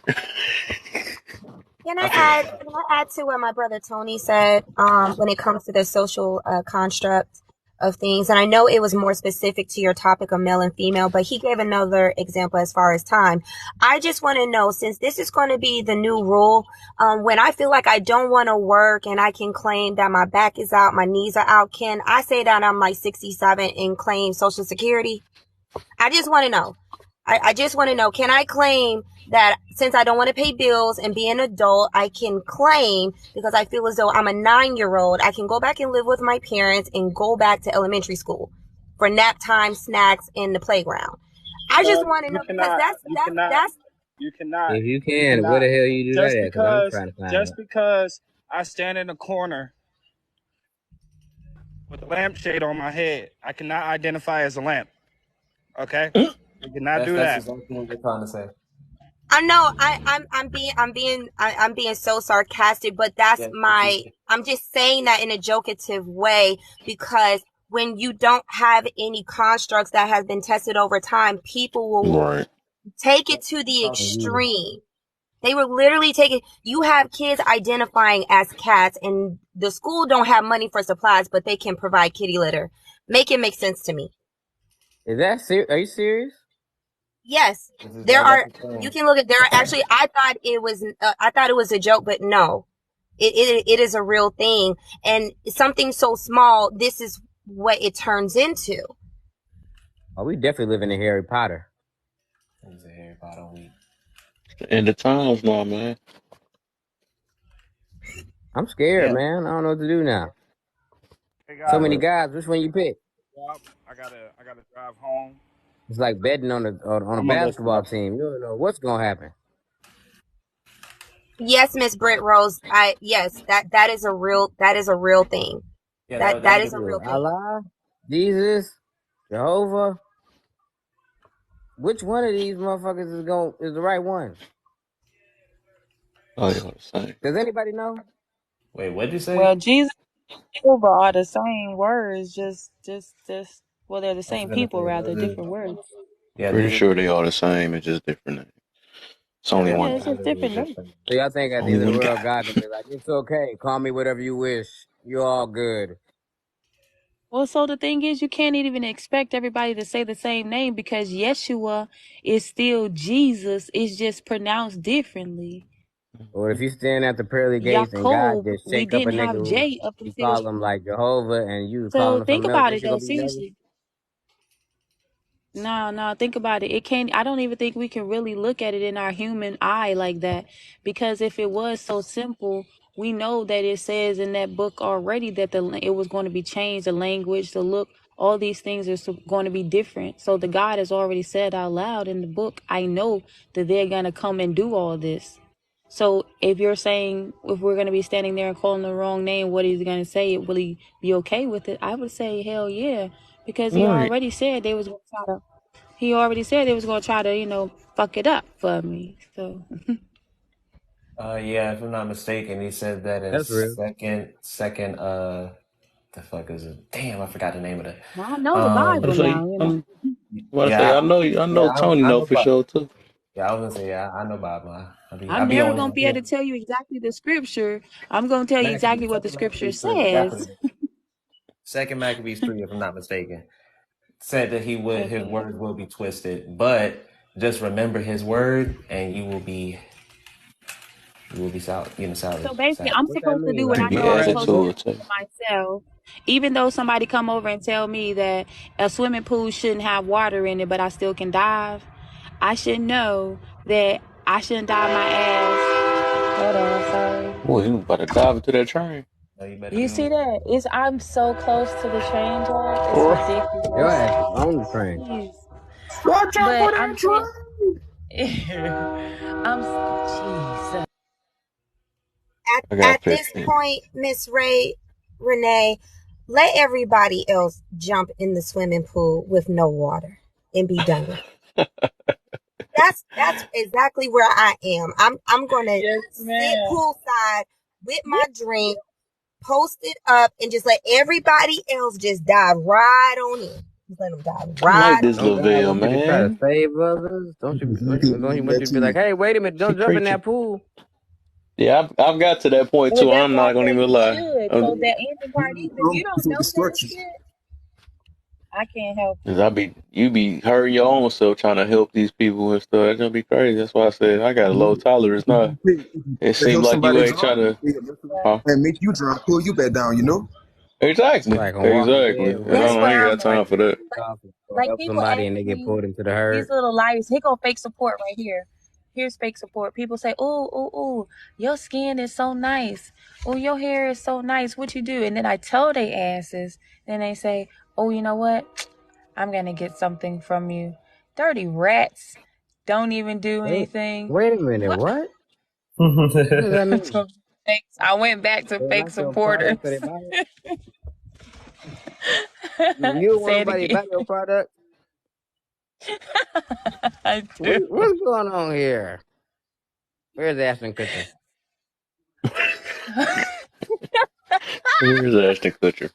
Can I I feel add? sorry. Can I add to what my brother Tony said? When it comes to the social construct of things, and I know it was more specific to your topic of male and female, but he gave another example as far as time. I just want to know, since this is going to be the new rule, when I feel like I don't want to work and I can claim that my back is out, my knees are out, can I say that I'm like 67 and claim Social Security? I just want to know. I just want to know, can I claim that since I don't want to pay bills and be an adult, I can claim because I feel as though I'm a 9-year-old, I can go back and live with my parents and go back to elementary school for nap time, snacks, in the playground. I just want to You know because cannot. You cannot. that's You cannot. If you You can, where cannot. the hell you do that Just at? Because I'm because. trying to find Just it. because I stand in the corner with a lampshade on my head, I cannot identify as a lamp. Okay, you cannot do That's that. exactly what they're trying to say. I know I'm being so sarcastic, but that's Yeah, my I'm just saying that in a jokative way because when you don't have any constructs that has been tested over time, people will Right. take it to the extreme. They will literally take it. You have kids identifying as cats and the school don't have money for supplies, but they can provide kitty litter. Make it make sense to me. Is that serious? Are you serious? Yes, there That's are. the You thing. can look at. There are actually. I thought it was a joke, but no, it is a real thing, and something so small. what it turns into. Oh, we definitely living in Harry Potter. It's a Harry Potter week. End of times now, man. I'm scared, Yeah. man. I don't know what to do now. Hey So guys, many guys. Which one you pick? I gotta drive home. It's like betting on a I'm gonna let you basketball team. You don't know what's gonna happen. Yes, Miss Britt Rose. Yes, that is a real thing. Yeah, That that'll is be a Who? real thing. Allah, Jesus, Jehovah. Which one of these motherfuckers is the right one? Oh, y'all the same. Does anybody know? Wait, what'd you say? Well, Jesus and Jehovah are the same words, just. Well, they're the I was same gonna people, say rather those are. different words. Yeah, Pretty these are sure they two. all the same. It's just different names. It's Yeah, only they're Yeah, one it's God. just literally different names. different. So y'all think at the Only end of the one world, God. God gonna be like, it's okay, call me whatever you wish. You're all good. Well, so the thing is, you can't even expect everybody to say the same name because Yeshua is still Jesus. It's just pronounced differently. Or if you stand at the pearly gates and God Jacob, just we shake up a didn't nigga have who J up you until. call him like Jehovah and you calling So him think something else, about that it shit though, gonna be negative? seriously. No, think about it. It can't. I don't even think we can really look at it in our human eye like that. Because if it was so simple, we know that it says in that book already that it was going to be changed, the language, the look, all these things are going to be different. So the God has already said out loud in the book, I know that they're going to come and do all this. So if you're saying, if we're going to be standing there and calling the wrong name, what he's going to say, will he be okay with it? I would say, hell yeah. Because he Right. already said they was going to try to he already said they was gonna try to, fuck it up for me. So Yeah, if I'm not mistaken, he said that in That's real. second. The fuck is it? Damn, I forgot the name of it. I know the What I Bible Um, say? now. What I say? yeah, I know Tony I know know for Bible. sure too. Yeah, I was gonna say yeah, I know Bible. I I'm be never on gonna it. be able to tell you exactly the scripture. I'm gonna tell you exactly Maccabees, what the second scripture Maccabees 3. That's what says. it is. Second Maccabees 3, if I'm not mistaken, said that his Okay. words will be twisted, but just remember his word, and you will be So basically, salvaged. I'm What that supposed to mean? do what Like I And no be know I'm added supposed to president? to do it too. for myself. Even though somebody come over and tell me that a swimming pool shouldn't have water in it, but I still can dive, I should know that I shouldn't dive my ass. Hold on, sorry. Boy, you about to dive into that train. No, you better You do see it. that? I'm so close to the train track. It's Right. Your ridiculous. ass is on the train. Jeez. Watch out for But that I'm saying, truck. Jesus. I got At this 15. point, Miss Renee, let everybody else jump in the swimming pool with no water and be done with it. That's exactly where I am. I'm gonna Yes, sit ma'am. poolside with my drink, post it up, and just let everybody else just dive right on in. Just let them dive I like right this Oh on in. God, Lavelle, want you to try to man. save others? Don't you want you to be like, hey, wait a minute, She don't jump in preaching. that pool. Yeah, I've got to that point Well, too. that's I'm why I not gonna said even you lie. should. So that ain't the part is if you don't With know that instructions. shit, I can't help Cause you. you be hurting your own self trying to help these people and stuff. That's gonna be crazy. That's why I said I got a low tolerance now. It To seems help like you somebody ain't drop trying to, huh? and make you drop, pull you back down, you know? It's Exactly, like a Walking exactly. Dead And where That's like I what ain't you got I'm fight time like. for to that. get off or Like help people somebody ask and they get me pulled into the these herd. little liars. Here go fake support right here. Here's fake support. People say, "Oh, your skin is so nice. Oh, your hair is so nice. What you do?" And then I tell they asses. Then they say, "Oh, you know what? I'm gonna get something from you." Dirty rats. Don't even do Wait, anything. wait a minute, What? what? What does that mean? So I went back to They fake like your product, so they supporters. buy it. You don't want Say it nobody to again. buy your product. I do. What's going on here? Where's Ashton Kutcher? Where's Ashton Kutcher?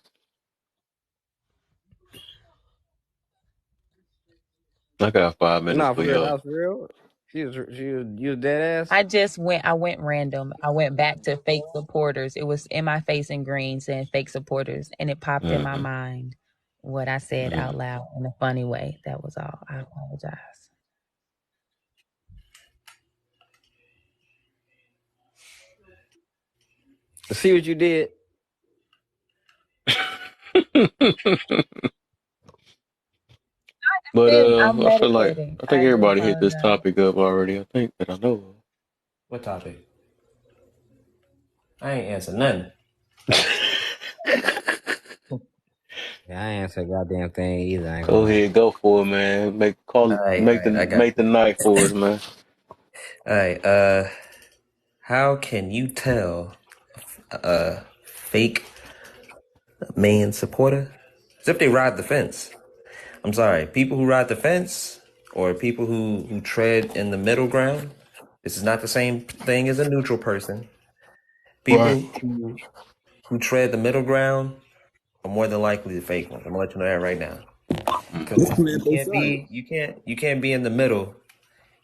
I got 5 minutes No, for for real. That y'all. was for real. You was dead ass. I went random. I went back to fake supporters. It was in my face in green saying fake supporters, and it popped in my Mm-hmm. mind what I said out Mm-hmm. loud in a funny way. That was all. I apologize. See what you did. But I'm I feel like meditating. I think I do everybody hit this apologize. topic up already. I think that I know What topic? I ain't answer nothing. Yeah, I ain't answer a goddamn thing either. I ain't gonna Go lie. ahead, go for it, man. All right, all right, I got Make the you. night for us, man. All right, how can you tell a fake man supporter? As if they ride the fence. I'm sorry, people who ride the fence or people who tread in the middle ground. This is not the same thing as a neutral person. Right. People who tread the middle ground are more than likely the fake ones. I'm gonna let you know that right now. Let's Because play it both sides. you can't be in the middle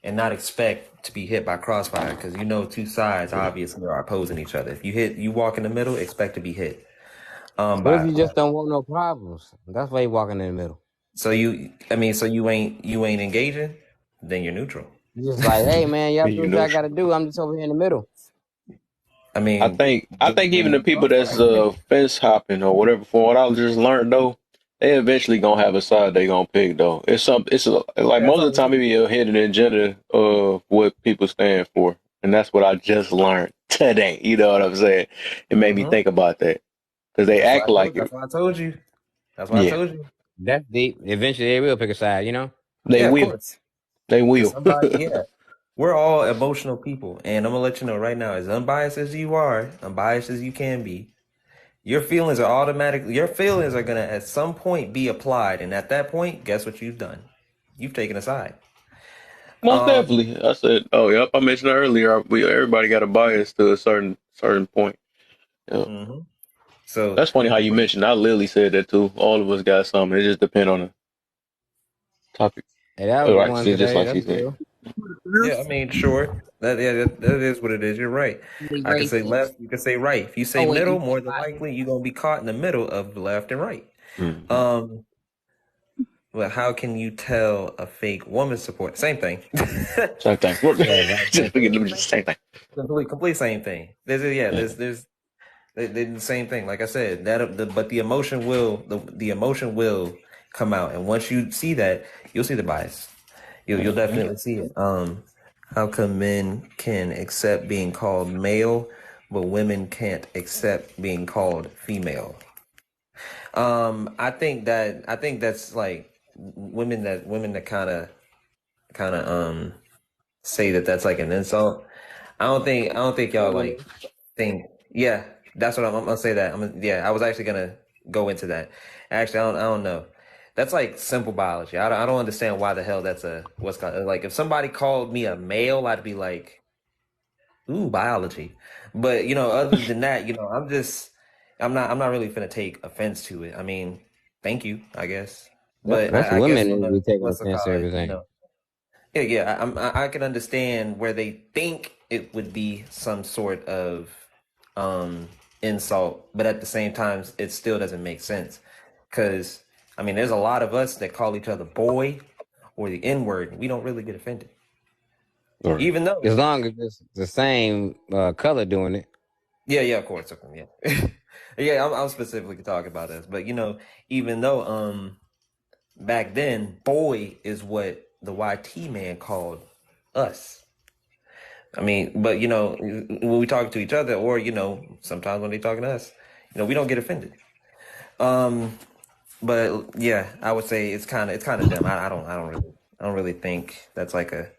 and not expect to be hit by crossfire because you know two sides obviously are opposing each other. If you walk in the middle, expect to be hit. What if By you just don't want no problems? That's why you walking in the middle. so you ain't engaging, then you're neutral. You just like, hey man, y'all do You what y'all neutral. gotta do. I'm just over here in the middle. I mean, I think even the then people that's crossfire is fence hopping or whatever, from what I just learned though, they eventually gonna have a side they gonna pick though. Like yeah, that's most of all the it time it is. be a hidden agenda of what people stand for. And that's what I just learned today. You know what I'm saying? It made me Mm-hmm. think about that. Because they act like That's it. why I told you. That's why I Yeah. told you. That's deep. Eventually they will pick a side, you know? They Yeah, of will. course. They Because will. somebody, yeah, we're all emotional people, and I'm gonna let you know right now, as unbiased as you are, unbiased as you can be, your feelings are gonna at some point be applied, and at that point, guess what you've done? You've taken a side. Most Um, definitely. I said, oh, yep. I mentioned earlier, everybody got a bias to a certain point. Yep. mhm. So, That's funny how you mentioned. I literally said that too. All of us got something. It just depends on the topic. Hey, that was the Right. one See, just today. like That's she said. real. yeah, I mean, sure, that is what it is. You're right. The I could say racist. left, you could say right. If you say Oh wait, you middle, more than biased. likely, you're gonna be caught in the middle of left and right. Hmm. Um, But how can you tell a fake woman support? Same thing. Same thing. Yeah, vice Just versa. forget them. Just same thing. Complete same thing. Yeah. They're the same thing. Like I said, but the emotion will come out, and once you see that, you'll see the bias. You'll Hmm. definitely see it. How come men can accept being called male, but women can't accept being called female? I think that's like women that kind of say that that's like an insult. I don't think y'all like think. Yeah, that's what I'm gonna say. That yeah, I was actually gonna go into that. Actually, I don't know. That's like simple biology. I don't understand why the hell that's a what's called like if somebody called me a male, I'd be like, ooh, biology. But other than that, I'm not really finna take offense to it. I mean, thank you, I guess. But That's I guess women on that be the taking what's it offense to called, everything. yeah, yeah, I can understand where they think it would be some sort of um insult, but at the same time, it still doesn't make sense. Because I mean, there's a lot of us that call each other boy or the N word. We don't really get offended, All right. even though, As long as it's the same color doing it. yeah, yeah, of course, yeah, yeah. I'm specifically talking about us, but even though back then, boy is what the YT man called us. I mean, but when we talk to each other, or sometimes when they talking to us, we don't get offended. Um, but yeah, I would say it's kind of dumb. I don't really think that's like a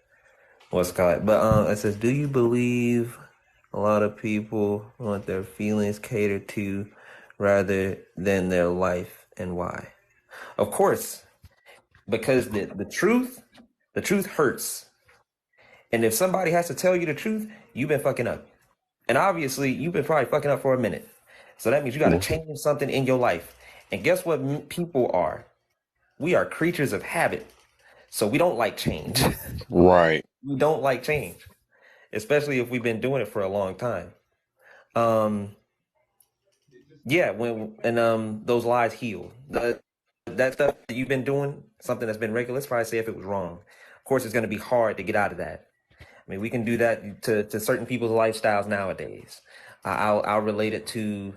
what's it called. But it says, do you believe a lot of people want their feelings catered to rather than their life, and why? Of course, because the truth hurts, and if somebody has to tell you the truth, you've been fucking up. And obviously, you've been probably fucking up for a minute. So that means you got to Yeah. change something in your life. And guess what people are? We are creatures of habit. So we don't like change. Right. We don't like change, especially if we've been doing it for a long time. Um, yeah, those lies heal. That stuff that you've been doing, something that's been regular, let's probably say if it was wrong. Of course, it's going to be hard to get out of that. I mean, we can do that to certain people's lifestyles nowadays. I'll relate it to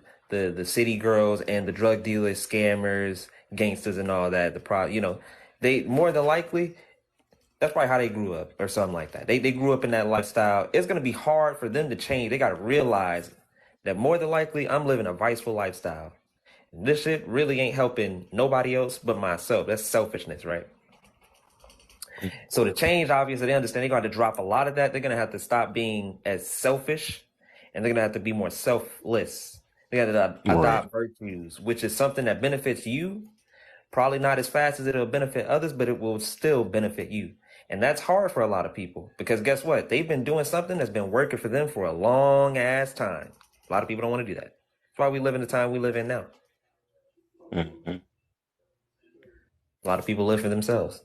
the city girls and the drug dealers, scammers, gangsters, and all that. They more than likely that's probably how they grew up or something like that. They grew up in that lifestyle. It's gonna be hard for them to change. They gotta realize that more than likely I'm living a viceful lifestyle. This shit really ain't helping nobody else but myself. That's selfishness, right? So to change, obviously, they understand they're going to have to drop a lot of that. They're going to have to stop being as selfish, and they're going to have to be more selfless. They're going to adopt virtues, which is something that benefits you, probably not as fast as it'll benefit others, but it will still benefit you. And that's hard for a lot of people because guess what? They've been doing something that's been working for them for a long ass time. A lot of people don't want to do that. That's why we live in the time we live in now. Mm-hmm. A lot of people live for themselves.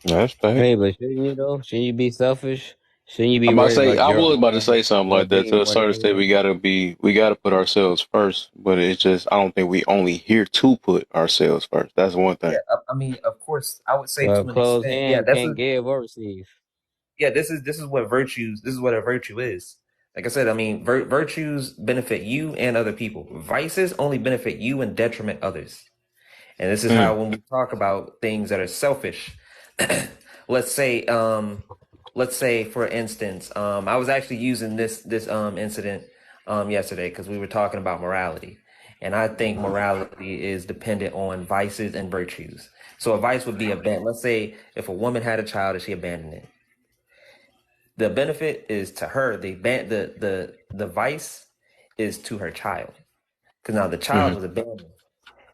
That's fact. Hey, but shouldn't you though? Shouldn't you be selfish? Shouldn't you be I'm about to worried say, about I your was about to own say something like that. well-being To a more than certain extent, anyone? we gotta put ourselves first. But it's just, I don't think we only here to put ourselves first. That's one Yeah, thing. I mean, of course, I would say Well, a to an closed extent, yeah, hand can't give or receive. this is what virtues, this is what a virtue is. Like I said, I mean, virtues benefit you and other people. Vices only benefit you and detriment others. And this is how when we talk about things that are selfish, let's say, for instance, I was actually using this incident yesterday because we were talking about morality. And I think morality is dependent on vices and virtues. So a vice would be let's say if a woman had a child and she abandoned it. The benefit is to her, the vice is to her child. Because now the child was abandoned.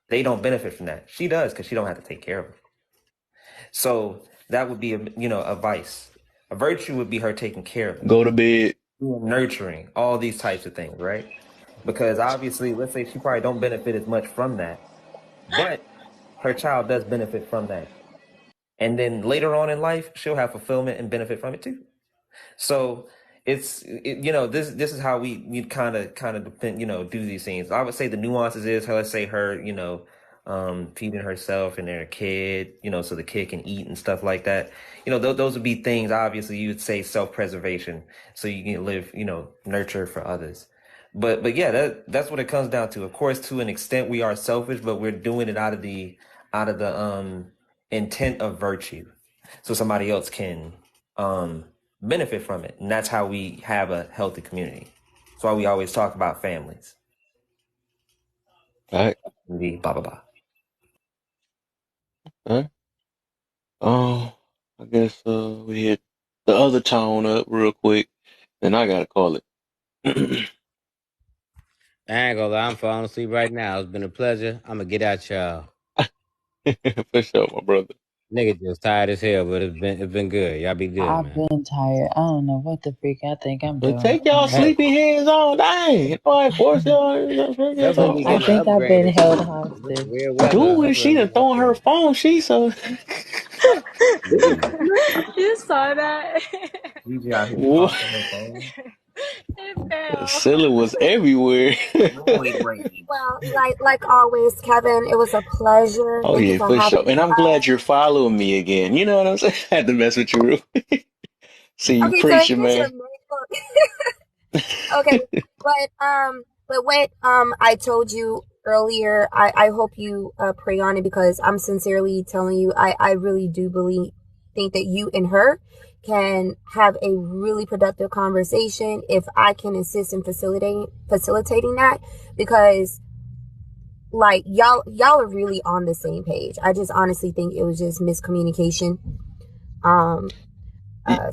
They don't benefit from that. She does because she don't have to take care of him. So that would be a vice. A virtue would be her taking care of him, Go to bed. nurturing, all these types of things, right? Because obviously, let's say she probably don't benefit as much from that, but her child does benefit from that. And then later on in life, she'll have fulfillment and benefit from it too. So this is how we kind of depend, do these things. I would say the nuances is how, let's say her, feeding herself and her kid, so the kid can eat and stuff like that. Those would be things, obviously, you would say self-preservation. So you can live, nurture for others. But yeah, that's what it comes down to. Of course, to an extent, we are selfish, but we're doing it out of the intent of virtue. So somebody else can, benefit from it. And that's how we have a healthy community. That's why we always talk about families. Right. Indeed. Blah, blah, blah. Right. I guess we hit the other tone up real quick, and I gotta call it. I ain't gonna lie, I'm falling asleep right now. It's been a pleasure. I'm gonna get out y'all. For sure, my brother. Nigga just tired as hell, but it's been good. Y'all be good, I've man. been tired. I don't know what the freak I think I'm But doing. take y'all Hey, sleepy hands on. Dang. Nobody force y'all. that's what we I getting think I've been upgraded held to. This hostage. weird weather. Do That's it. what I'm She done getting throwing her upgraded. phone. She so. Mm. You saw that? DJ out here Whoa. tossing her phone. It fell. Silly was everywhere. Roid rage. Well, like always, Kevin, it was a pleasure. Oh Thank you yeah, for for having sure. me And I'm glad on. you're following me again. You know what I'm saying? I had to mess with you real. See you Okay, so it preaching, gives your man. main okay, but what I told you earlier, I hope you pray on it because I'm sincerely telling you, I really do think that you and her can have a really productive conversation if I can assist in facilitating that because like y'all are really on the same page. I just honestly think it was just miscommunication. Um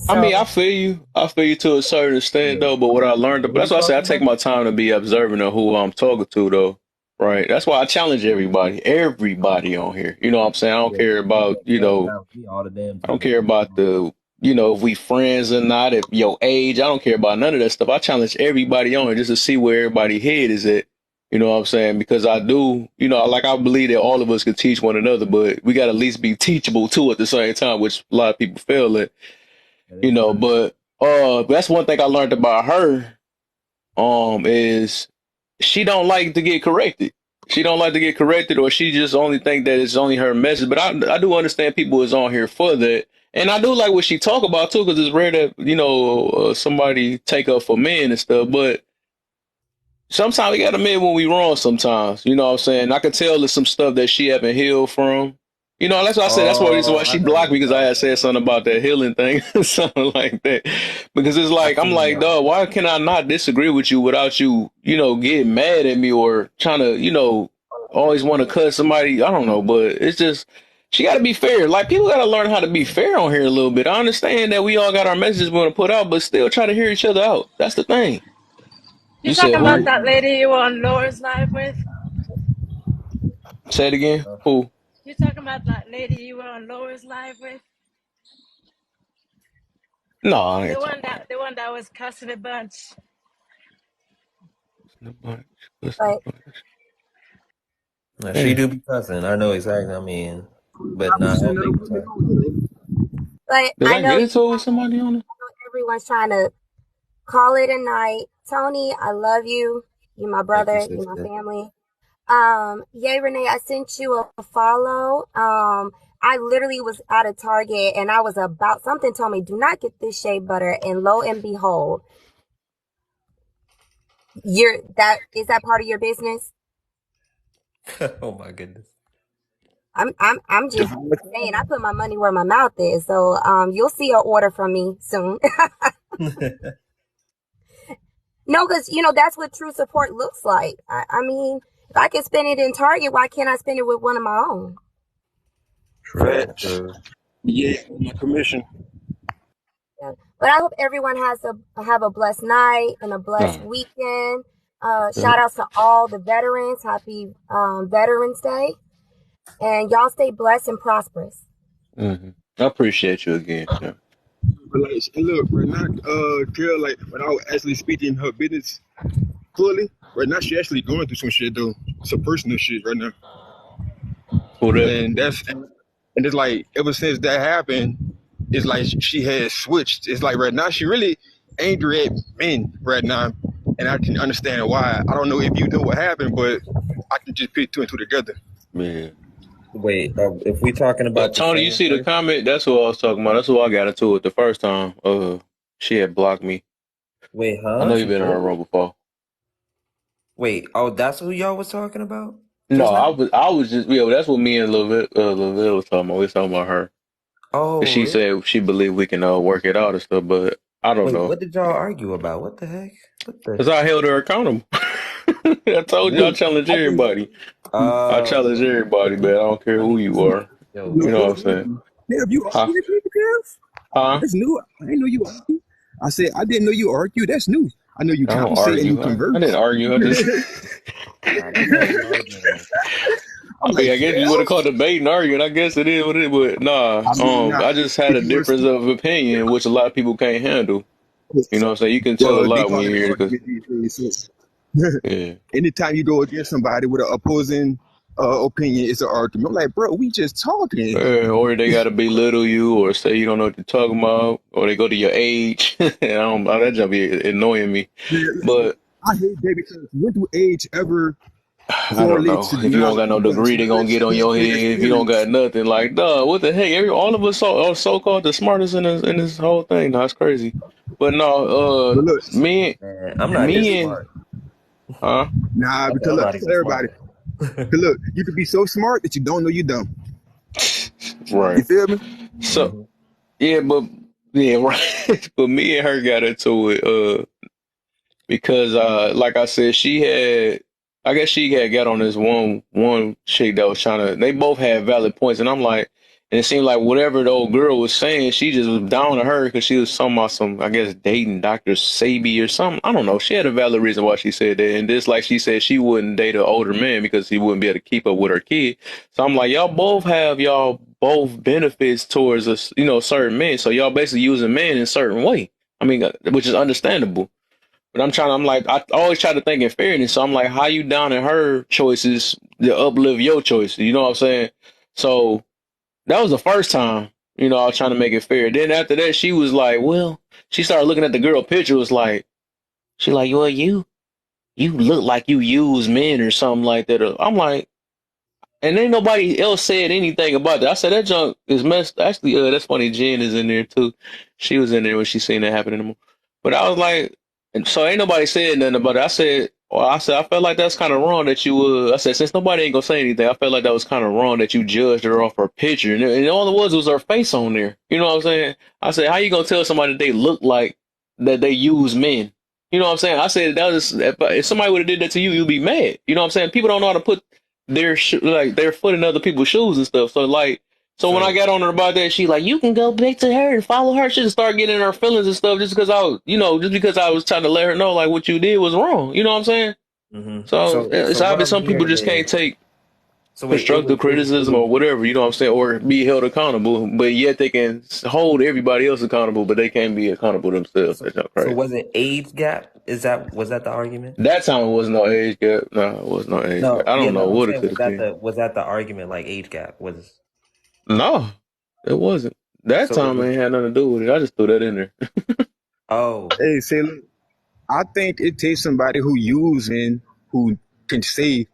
I mean, I so feel you. I feel you to a certain extent, Yeah. though. But what I learned, but What are that's you why I say I talking take about? my time to be observant of who I'm talking to, though. Right? That's why I challenge everybody on here. You know what I'm saying? I don't Yeah, care you about, got cutting out me all the damn I don't time. care about if we friends or not, if your age. I don't care about none of that stuff. I challenge everybody on here just to see where everybody head is at. You know what I'm saying? Because I do, like I believe that all of us could teach one another, but we got to at least be teachable too at the same time, which a lot of people fail at. That is true. But that's one thing I learned about her. Is she don't like to get corrected. She don't like to get corrected, or she just only think that it's only her message. But I do understand people is on here for that, and I do like what she talk about too, because it's rare that somebody take up for men and stuff. But sometimes we gotta admit when we wrong sometimes. You know what I'm saying? I could tell there's some stuff that she haven't healed from. You know, that's what I said. That's one reason Oh, why I she know what blocked you're me because I had talking said about. something about that healing thing, something like that. Because it's I like I'm seen like, that. dog, why can I not disagree with you without you, getting mad at me or trying to, always want to cut somebody? I don't know, but it's just she got to be fair. Like people got to learn how to be fair on here a little bit. I understand that we all got our messages we want to put out, but still try to hear each other out. That's the thing. You You said talking about who? that lady you were on Laura's live with? Say it again. Who? You talking about that lady you were on Laura's live with? No, I The ain't one talking that about the one that was cussing a bunch. the bunch. Listen But to bunch. Now, she Damn. do be cussing. I know exactly. I mean, but nah, I 100% don't of think the it's women her. on here. but Did I I know get into it with somebody on it? everyone's trying to call it a night. Tony, I love you. You're my Thank you, brother. You're my sister. family. Yay, Renee, I sent you a follow. I literally was at a Target and I was about something told me do not get this shea butter, and lo and behold, that part of your business. Oh my goodness. I'm just saying I put my money where my mouth is. So you'll see an order from me soon. No, because that's what true support looks like. I mean, if I can spend it in Target, why can't I spend it with one of my own? True, Facts. true. Yeah, on my commission. Yeah. But I hope everyone have a blessed night and a blessed No. weekend. Yep. Shout outs to all the veterans. Happy Veterans Day. And y'all stay blessed and prosperous. Hmm. I appreciate you again. Yeah. But like, and look, right now, girl, like when I was actually speaking her business fully, right now she actually going through some shit though, some personal shit right now, Who that? and it's like ever since that happened, it's like she has switched. It's like right now she really angry at men right now, and I can understand why. I don't know if you know what happened, but I can just put two and two together. Man. Wait, if we talking But about the Tony, you same see the person? comment? That's what I was talking about. That's what I got into it the first time. She had blocked me. Wait, I huh? know you've She been in her did? room before. Wait, oh, that's who y'all was talking about No, just now? I was just that's what me and Lil was talking about. We was talking about her. Cause Oh, she really? said she believed we can work it out and stuff, but I don't Wait, know. what did y'all argue about? What the heck? What Cause the? I held her accountable. I told you I What? challenge I think everybody. I challenge What? everybody, but I don't care I who need to you see are. this. Yo, no You know what what? I'm saying? question. Now, if you Huh? argue with people, Kev? Huh? That's new. I didn't know you argue. I said I didn't know you argue. That's new. I know you I don't conversate and you argue. I didn't converse. argue. I just Nah, this ain't no argument. I'm I like, mean, I guess you would have Kev? called debating arguing. I guess it is what it is, but nah. I mean, nah, I just had if a you were, difference of opinion, which a lot of people can't handle. You know what I'm saying? You can tell a well, they lot when call you it an hear it, cause argument these days. So, yeah. anytime you go against somebody with an opposing opinion, it's an argument. I'm like, bro, we just talking. Or they gotta belittle you, or say you don't know what you're talking about, or they go to your age. And that just be annoying me. Man, But I hate that because when do age ever I don't correlate know. to If you don't knowledge? got no Because degree, they gonna knowledge get on comes your with head. If you don't got experience. nothing, like, duh, what the heck? All of us are so called the smartest in this whole thing. No, it's crazy. But no, But look, me, Man, I'm not even me and smart. huh? nah, I said because I'm look, not I tell even everybody, smart. because look, you could be so smart that you don't know you're dumb. You Right. feel me? So Hmm. yeah, but yeah, right. But me and her got into it. Because like I said, I guess she had got on this one chick that was trying to, they both had valid points, and I'm like, and it seemed like whatever the old girl was saying, she just was down to her because she was talking about some, I guess, dating Dr. Sabi or something. I don't know. She had a valid reason why she said that, and this, like she said, she wouldn't date an older man because he wouldn't be able to keep up with her kid. So I'm like, y'all both benefits towards us, certain men. So y'all basically using men in a certain way. I mean, which is understandable. But I'm like, I always try to think in fairness. So I'm like, how you down in her choices to uplift your choices? You know what I'm saying? So that was the first time, I was trying to make it fair. Then after that, she was like, well, she started looking at the girl picture, was like, she like, well, you look like you use men or something like that. I'm like, and ain't nobody else said anything about that. I said, that junk is messed. Actually, that's funny. Jen is in there too. She was in there when she seen that happen in the movie. But I was like, and so ain't nobody said nothing about it. I said, Well, I said I felt like that's kind of wrong that you. I said since nobody ain't gonna say anything, I felt like that was kind of wrong that you judged her off her picture, and all it was her face on there. You know what I'm saying? I said, how you gonna tell somebody that they look like that they use men? You know what I'm saying? I said that was if somebody would have did that to you, you'd be mad. You know what I'm saying? People don't know how to put like their foot in other people's shoes and stuff. So when I So got on her about that, she like, you can go back to her and follow her. She just started getting in her feelings and stuff just because just because I was trying to let her know like what you did was wrong. You know what I'm saying? So so it's what obvious I'm some people hearing just can't is take so wait, constructive it criticism was or whatever. You know what I'm saying? Or be held accountable, but yet they can hold everybody else accountable, but they can't be accountable themselves. That's not so crazy. was it age gap? Was that the argument? That time it was no age gap. No, it was no age gap. No, I yeah, don't no, know I'm what it saying could have been. was that the argument like age gap was No, it wasn't. That so it time was ain't had nothing to do with it. I just threw that in there. oh Hey, say, look, I think it takes somebody who use men who can say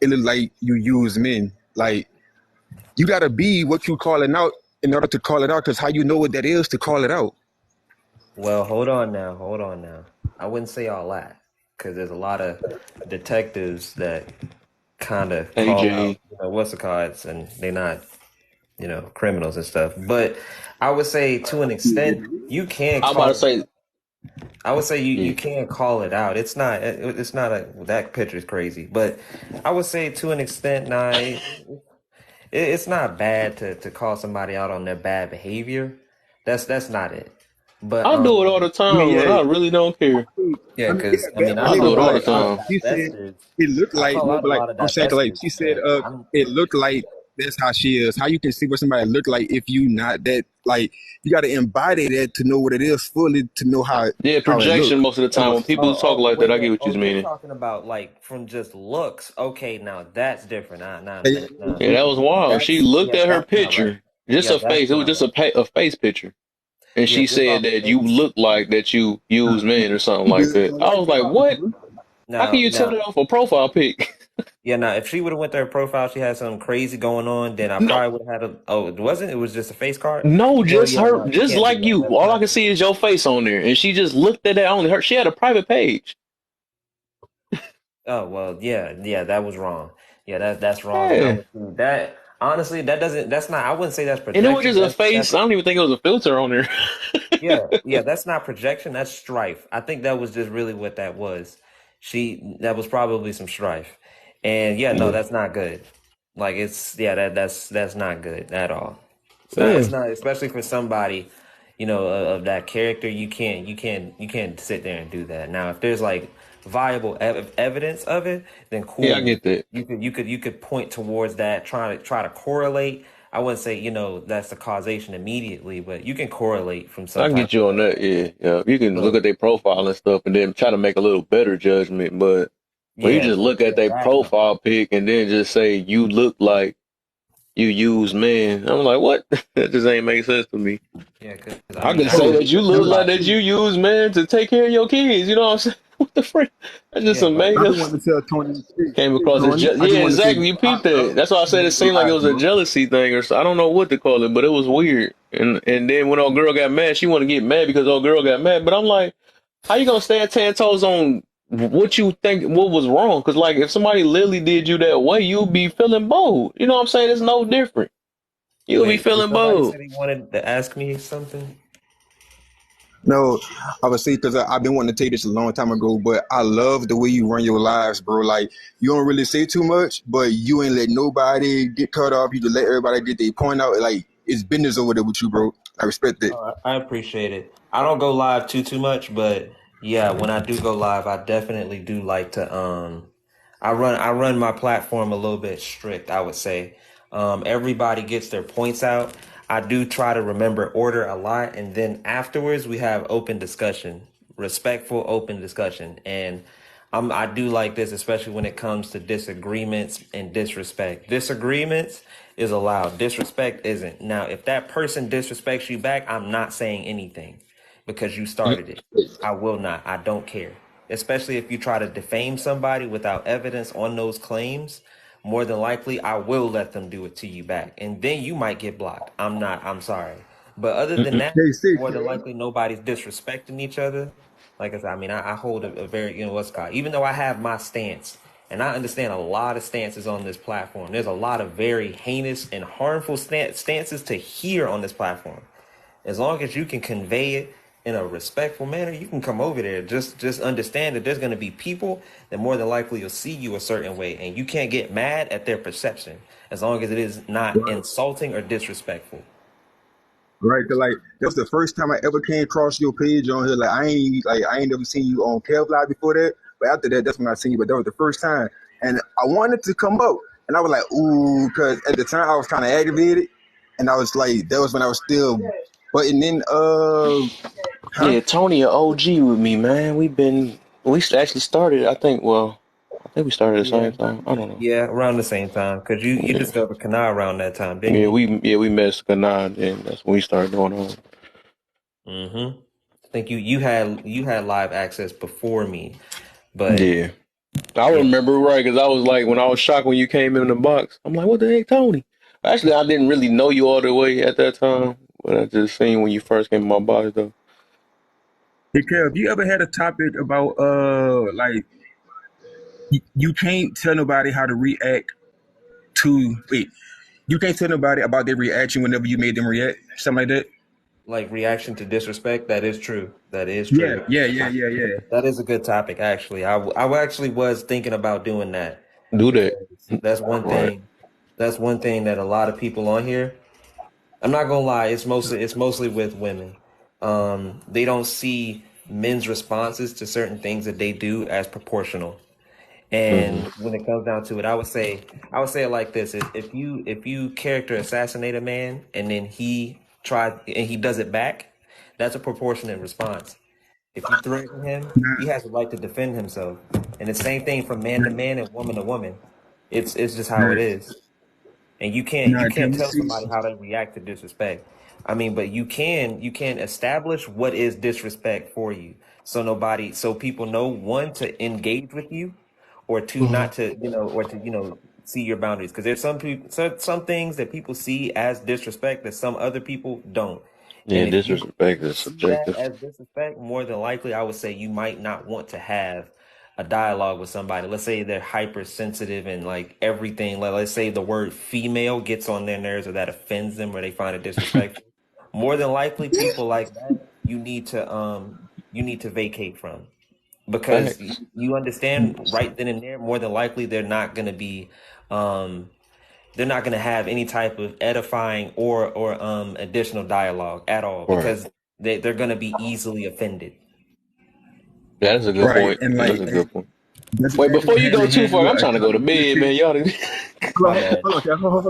it look like you use men. Like you gotta be what you calling out in order to call it out. Because how you know what that is to call it out? well, hold on now. I wouldn't say all that because there's a lot of detectives that kind of call out, AJ, what's the cards, and they're not, criminals and stuff. But I would say to an extent, you can I'm about to call. say, I would say you yeah. can call it out. It's not that picture is crazy, but I would say to an extent, nah, it's not bad to call somebody out on their bad behavior. That's not it. But I do it all the I mean, time, and yeah, I really don't care. yeah, yeah, because I bad mean, I I do behavior. it call But all the out like, a lot of time. he said, divestors. it looked I like call no, out a but like lot of I'm saying, 'cause, like divestors, she said, and I'm it looked like that's how she is. How you can see what somebody look like if you not that? Like you got to embody that to know what it is fully to know Yeah, how it look. projection most of the time. When people talk like that, wait, I wait. get what Oh, you you're meaning. talking about like from just looks. Okay, now that's different. Nah. Yeah, that was wild. She looked at her That's not right. picture, just Yeah, a that's face. It was not just right. a face picture, and Yeah, she just said off that you face. look like that you use men or something like that. I was like, what? How can Now, you tell now, that off a profile pic? yeah, now if she would have went to her profile, she had something crazy going on, then I No, probably would have had a. Oh, it wasn't. It was just a face card. no, Well, just yeah, her, no, you just can't do like that. you. That's All I not can good. see is your face on there, and she just looked at that only her. She had a private page. Oh well, yeah, that was wrong. Yeah, that's wrong, and I Yeah. would do that. Honestly, that doesn't. That's not. I wouldn't say that's And it was projection. just a face. That's I don't even think it was a filter on there. yeah. That's not projection. That's strife. I think that was just really what that was. That was probably some strife, and yeah, no, Yeah. that's not good. Like it's yeah, that's not good at all. It's not. Yeah. It's not, especially for somebody, of that character. You can't sit there and do that. Now, if there's like viable evidence of it, then Yeah, I cool. get that. You could point towards that. Try to correlate. I wouldn't say that's the causation immediately, but you can correlate from I some can type get you on that. Yeah. Yeah. You can look of at their profile and stuff and then try to make a little better judgment. But when you yeah, just look at their that no. profile pic and then just say you look like you use men, I'm like, what? That just ain't make sense to me. Yeah, because I I mean, can I say So know that you let look me like somebody. that you use men to take care of your kids. You know what I'm saying? What the frick? That's just Yeah, some but made I up. just want to tell Tony, Came across as I just yeah, want to say, exactly. You bro, I peeped that. love That's why I said it seemed like it live, was a bro. jealousy thing or so. I don't know what to call it, but it was weird. And then when old girl got mad, she wanted to get mad because old girl got mad. But I'm like, how you gonna stand 10 toes on what you think what was wrong? Because like if somebody literally did you that way, you'll be feeling bold. You know what I'm saying? It's no different. You'll be wait, did feeling somebody bold. said he wanted to ask me something? No, I would say because I've been wanting to take this a long time ago, but I love the way you run your lives, bro. Like you don't really say too much, but you ain't let nobody get cut off. You just let everybody get their point out. Like it's business over there with you, bro. I respect that. I appreciate it. I don't go live too much, but yeah, when I do go live, I definitely do like to I run my platform a little bit strict, I would say. Everybody gets their points out. I do try to remember order a lot, and then afterwards we have open discussion, respectful open discussion. And I do like this, especially when it comes to disagreements and disrespect. Disagreements is allowed. Disrespect isn't. Now, if that person disrespects you back, I'm not saying anything because you started it. I will not. I don't care. Especially if you try to defame somebody without evidence on those claims, more than likely I will let them do it to you back. And then you might get blocked. I'm sorry. But other than that, Hey, more Steve. than likely nobody's disrespecting each other. Like I said, I mean, I hold a very, what's called, even though I have my stance, and I understand a lot of stances on this platform. There's a lot of very heinous and harmful stances to hear on this platform. As long as you can convey it in a respectful manner, you can come over there. Just understand that there's going to be people that more than likely will see you a certain way, and you can't get mad at their perception as long as it is not Right. insulting or disrespectful. Right, cause like that's the first time I ever came across your page on here. I ain't never seen you on Kevlar before that. But after that, that's when I seen you. But that was the first time, and I wanted to come up, and I was like, ooh, cause at the time I was kind of aggravated, and I was like, that was when I was still butting in. Huh? Yeah, Tony, a OG with me, man. We actually started. I think we started at the Yeah, same time. I don't know. yeah, around the same time, because you Yeah, discovered Kana around that time, didn't yeah, you? we met Skanad, and that's when we started going on. Mm-hmm. I think you had live access before me, but Yeah, I yeah, remember right because I was like, when I was shocked when you came in the box, I'm like, what the heck, Tony? Actually, I didn't really know you all the way at that time, but I just seen when you first came in my box though. Hey, Kev, have you ever had a topic about like you can't tell nobody how to react to wait, you can't tell nobody about their reaction whenever you made them react, something like that. like reaction to disrespect. That is true. That is Yeah, true. yeah, yeah, yeah, yeah. That is a good topic, actually. I actually was thinking about doing that Do that, because that's one right? thing. That's one thing that a lot of people on here. I'm not gonna lie. It's mostly with women. They don't see men's responses to certain things that they do as proportional. Hmm. And when it comes down to it, I would say it like this: if you character assassinate a man and then he does it back, that's a proportionate response. If you threaten him, he Nah, has the right to defend himself. And the same thing from man to nah, man and woman to woman. It's just how it nah, is. And you can't you nah, can't can we tell see? somebody how to react to disrespect. I mean, but you can establish what is disrespect for you. So people know, one, to engage with you, or two, not to, or to, see your boundaries. Because there's some people, some things that people see as disrespect that some other people don't. Yeah, And if you disrespect is see that subjective. as disrespect, more than likely, I would say you might not want to have a dialogue with somebody. Let's say they're hypersensitive and like everything. Like, let's say the word female gets on their nerves or that offends them or they find it disrespectful. More than likely, people like that you need to vacate from, because Facts. you understand right then and there. More than likely, they're not going to have any type of edifying or additional dialogue at all, Right. because they're going to be easily offended. That is a good Right, point. and like That's a good point. does it Wait, go before you hand go in too hand far, with I'm trying to go to bed, accountability? man. Y'all. My bad. Hold on, Cal. Hold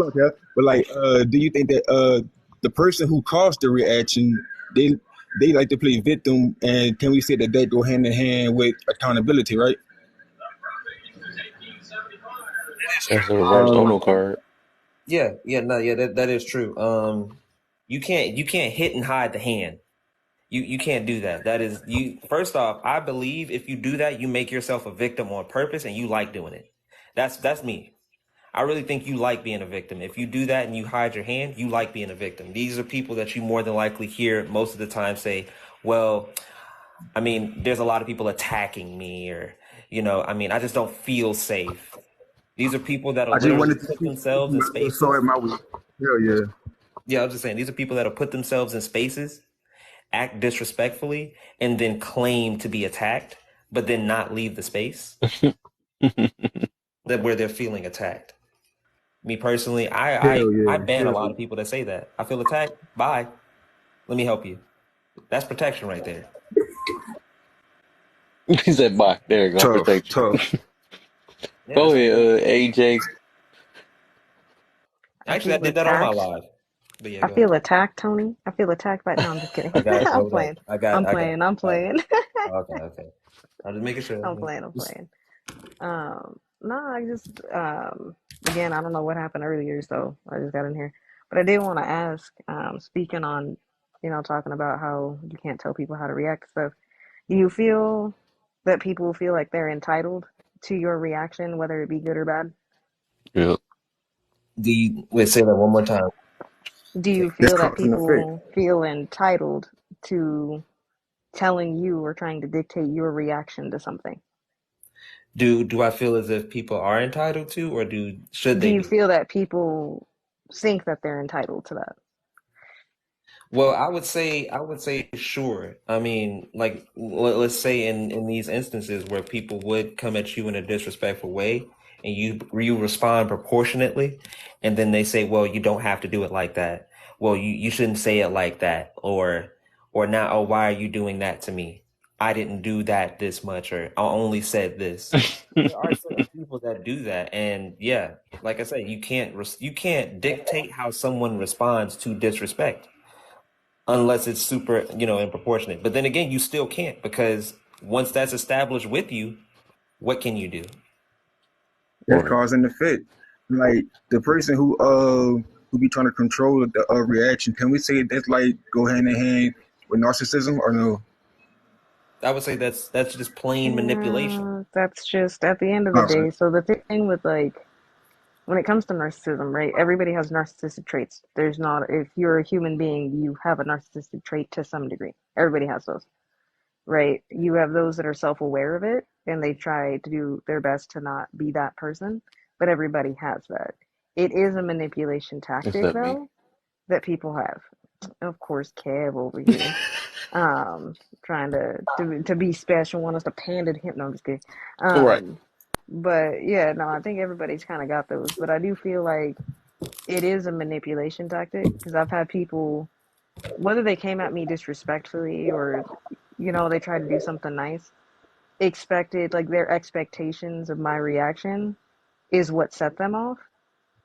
on, Cal. But like, do you think that the person who caused the reaction, they they like to play victim, and can we say that that go hand in hand with accountability, right? That's a reverse Um, Ono card. yeah, no, yeah, that is true. You can't hit and hide the hand. You can't do that. That is you. First off, I believe if you do that, you make yourself a victim on purpose, and you like doing it. That's me. I really think you like being a victim. If you do that and you hide your hand, you like being a victim. These are people that you more than likely hear most of the time say, well, I mean, there's a lot of people attacking me, or, I mean, I just don't feel safe. These are people that'll I just literally wanted to put see themselves in my little sword spaces. my way. Hell yeah. Yeah, I was just saying, these are people that'll put themselves in spaces, act disrespectfully, and then claim to be attacked, but then not leave the space that where they're feeling attacked. Me personally, I Hell I, I yeah. ban a Hell lot yeah. of people that say that. I feel attacked. Bye. Let me help you. That's protection right there. He said, "Bye." There you go. Tough, Protect you. tough. Yeah, Go that's ahead, protection. AJ. I Actually, I feel did that on my attacked. live. But yeah, I go ahead. feel attacked, Tony. I feel attacked right now. I'm just kidding. I got you. I'm Hold up. playing. I I'm got playing. I'm you. playing. Okay, okay. I'm just making sure. I'm playing. I'm playing. No, I just again, I don't know what happened earlier, so I just got in here. But I did want to ask, speaking on, talking about how you can't tell people how to react to stuff. Do you feel that people feel like they're entitled to your reaction, whether it be good or bad? Yep. Wait, say that one more time. Do you That's feel that cause and effect. people feel entitled to telling you or trying to dictate your reaction to something. Do I feel as if people are entitled to, or should Do they you be? feel that people think that they're entitled to that? Well, I would say sure. I mean, like let's say in these instances where people would come at you in a disrespectful way and you respond proportionately, and then they say, "Well, you don't have to do it like that. Well, you shouldn't say it like that." Or now, "Oh, why are you doing that to me? I didn't do that this much, or I only said this." There are certain people that do that, and yeah, like I said, you can't dictate how someone responds to disrespect unless it's super, in proportionate. But then again, you still can't, because once that's established with you, what can you do? Mm. That's Right. cause and effect. Like the person who be trying to control the reaction, can we say that's like go hand in hand with narcissism or no? I would say that's just plain manipulation. That's just at the end of the All right. day. So the thing with like when it comes to narcissism, right? Everybody has narcissistic traits. There's not if you're a human being, you have a narcissistic trait to some degree. Everybody has those, right? You have those that are self-aware of it and they try to do their best to not be that person, but everybody has that. It is a manipulation Is tactic that me? though that people have. Of course, Kev over here, trying to be special, want us to pander to him. No, I'm just kidding. Right. But yeah, no, I think everybody's kind of got those. But I do feel like it is a manipulation tactic because I've had people, whether they came at me disrespectfully or, they tried to do something nice, expected, like their expectations of my reaction is what set them off.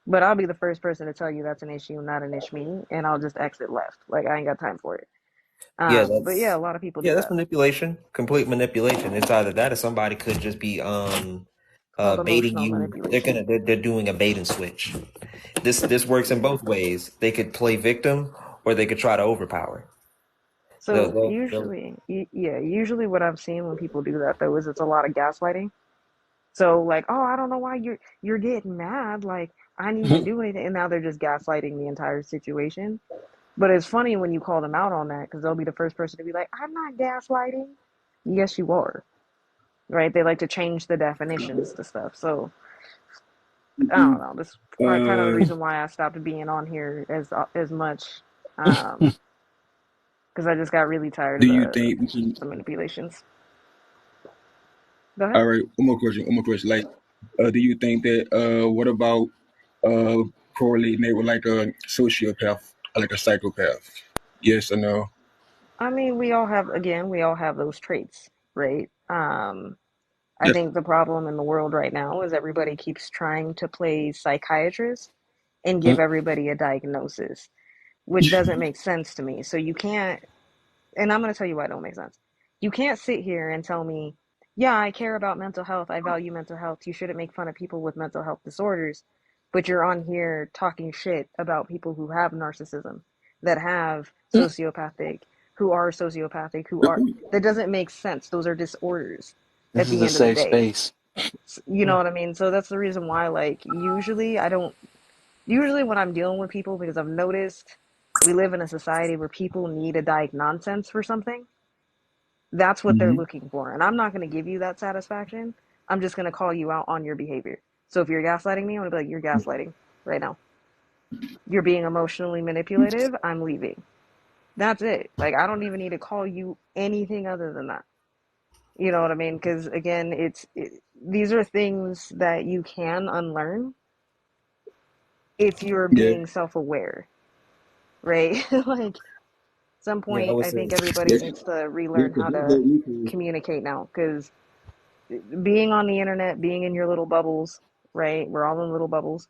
But I'll be the first person to tell you that's an issue, not an issue me, and I'll just exit left. Like I ain't got time for it. Yeah, But yeah, a lot of people do that's that. manipulation, complete manipulation. It's either that or somebody could just be It's called baiting emotional you. They're manipulation. gonna they're doing a bait and switch. This works in both ways. They could play victim, or they could try to overpower. They'll, So they'll, usually what I've seen when people do that though is it's a lot of gaslighting. So like, oh, I don't know why you're getting mad. Like I didn't even they'll do anything, and now they're just gaslighting the entire situation. But it's funny when you call them out on that because they'll be the first person to be like, I'm not gaslighting. Yes, you are. Right? They like to change the definitions to stuff. So I don't know. This is kind of the Uh, reason why I stopped being on here as much, because I just got really tired do of you the think we can? manipulations. Go ahead. All right, one more question. One more question. Like, do you think that? What about uh correlating it with like a sociopath, like a psychopath? Yes or no? I mean, we all have those traits, right? I Yes. think the problem in the world right now is everybody keeps trying to play psychiatrist and give everybody a diagnosis, which doesn't make sense to me. So you can't, and I'm going to tell you why it don't make sense. You can't sit here and tell me, yeah, I care about mental health. I value mental health. You shouldn't make fun of people with mental health disorders, but you're on here talking shit about people who have narcissism, that have sociopathic, who are, that doesn't make sense. Those are disorders at This is the a end of the safe day. space. You know what I mean? So that's the reason why, like, usually when I'm dealing with people, because I've noticed we live in a society where people need a nonsense for something. That's what they're Mm-hmm. looking for. And I'm not going to give you that satisfaction. I'm just going to call you out on your behavior. So if you're gaslighting me, I'm going to be like, you're gaslighting right now. You're being emotionally manipulative. I'm leaving. That's it. Like, I don't even need to call you anything other than that. You know what I mean? Because again, these are things that you can unlearn if you're Yeah. being self-aware, right? Like, some yeah, I point, would I say. think everybody Yeah. needs to relearn Because how that's to very equal. communicate now. Because being on the internet, being in your little bubbles, right? We're all in little bubbles.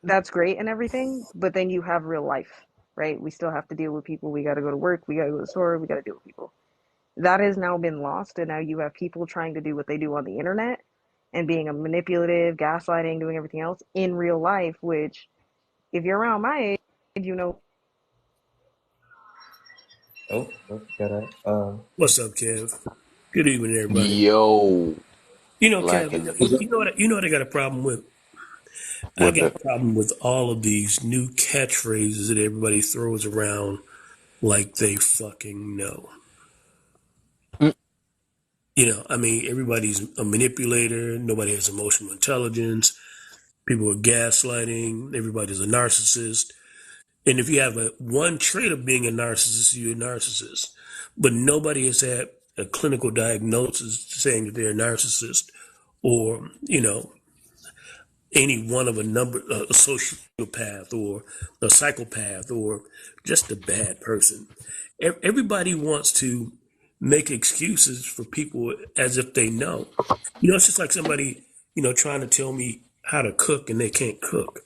That's great and everything, but then you have real life, right? We still have to deal with people. We got to go to work. We got to go to the store. We got to deal with people. That has now been lost, and now you have people trying to do what they do on the internet and being a manipulative, gaslighting, doing everything else in real life. Which, if you're around my age, you know. Got that. What's up, Kev? Good evening, everybody. Yo, You know, black Kev, in the you know what I got a problem with? I what got the a problem with all of these new catchphrases that everybody throws around like they fucking know. I mean, everybody's a manipulator. Nobody has emotional intelligence. People are gaslighting. Everybody's a narcissist. And if you have one trait of being a narcissist, you're a narcissist. But nobody has had a clinical diagnosis saying that they're a narcissist or, any one of a number, a sociopath or a psychopath or just a bad person. Everybody wants to make excuses for people as if they know. It's just like somebody, trying to tell me how to cook and they can't cook.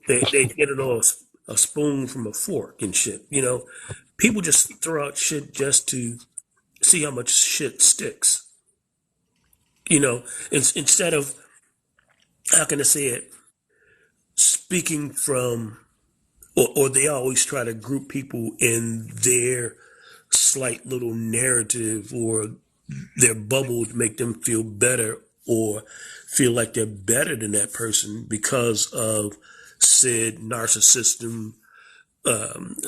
They get it all a spoon from a fork and shit. People just throw out shit just to see how much shit sticks. Instead of, how can I say it, speaking from, or they always try to group people in their slight little narrative or their bubble to make them feel better or feel like they're better than that person because of said narcissism,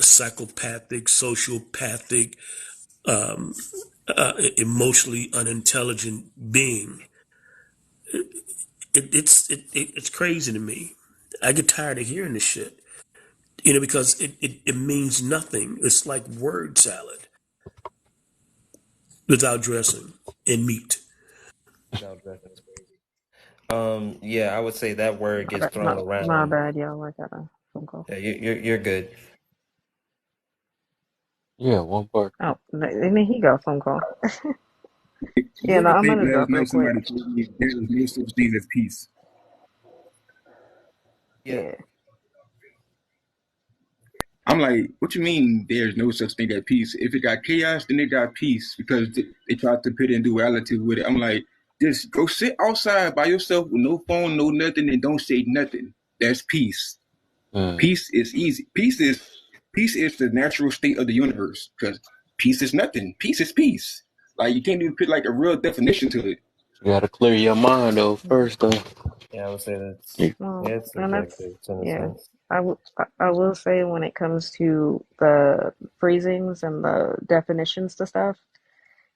psychopathic, sociopathic, emotionally unintelligent being. It's crazy to me. I get tired of hearing this shit, because it means nothing. It's like word salad without dressing and meat. Without dressing is crazy. Yeah, I would say that word gets My, thrown my around. bad, y'all. I got a phone call. Yeah, you're good. Yeah, one part. Oh, and then he got a phone call. Yeah, Yeah, no, I I'm think gonna last drop real night quick. somebody told me there is no such thing as peace. Yeah, Yeah. I'm like, what you mean there's no such thing as peace? If it got chaos, then it got peace because they tried to put in duality with it. I'm like, just go sit outside by yourself with no phone, no nothing, and don't say nothing. That's peace. Mm. Peace is easy. Peace is the natural state of the universe because peace is nothing. Peace is peace. Like you can't even put like a real definition to it. You gotta clear your mind though first though. yeah, I would say that's You- yeah, Well, it's and that's subjective in a yeah. sense. I will say when it comes to the phrasings and the definitions to stuff,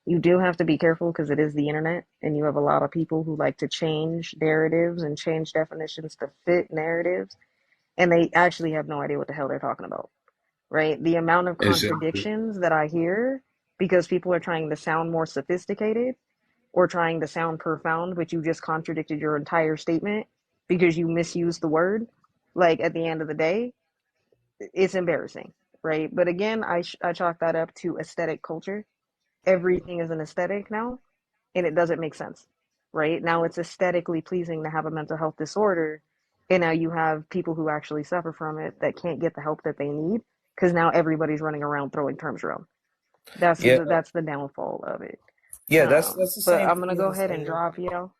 you do have to be careful because it is the internet, and you have a lot of people who like to change narratives and change definitions to fit narratives, and they actually have no idea what the hell they're talking about, right? The amount of Exactly. contradictions that I hear because people are trying to sound more sophisticated or trying to sound profound, but you just contradicted your entire statement because you misused the word. Like at the end of the day, it's embarrassing, right? But again, I chalk that up to aesthetic culture. Everything is an aesthetic now, and it doesn't make sense, right? Now it's aesthetically pleasing to have a mental health disorder, and now you have people who actually suffer from it that can't get the help that they need because now everybody's running around throwing terms around. Yeah, That's the downfall of it. yeah, that's the But same I'm gonna thing as go the ahead and saying. drop y'all.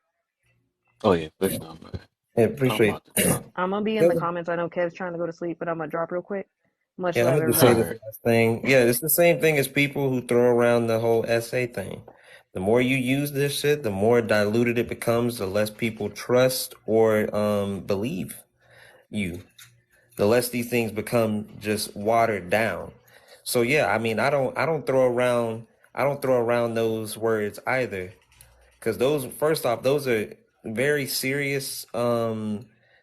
Oh yeah, for sure, man. Yeah, I'm appreciate. about to drop. I'm gonna be in the Yeah, comments. I know Kev's trying to go to sleep, but I'm gonna drop real quick. Much yeah, I'm love, gonna just say everybody. this Alright. last thing. Yeah, it's the same thing as people who throw around the whole essay thing. The more you use this shit, the more diluted it becomes, the less people trust or believe you. The less these things become just watered down. So yeah, I mean, I don't throw around those words either, because those, first off, those are very serious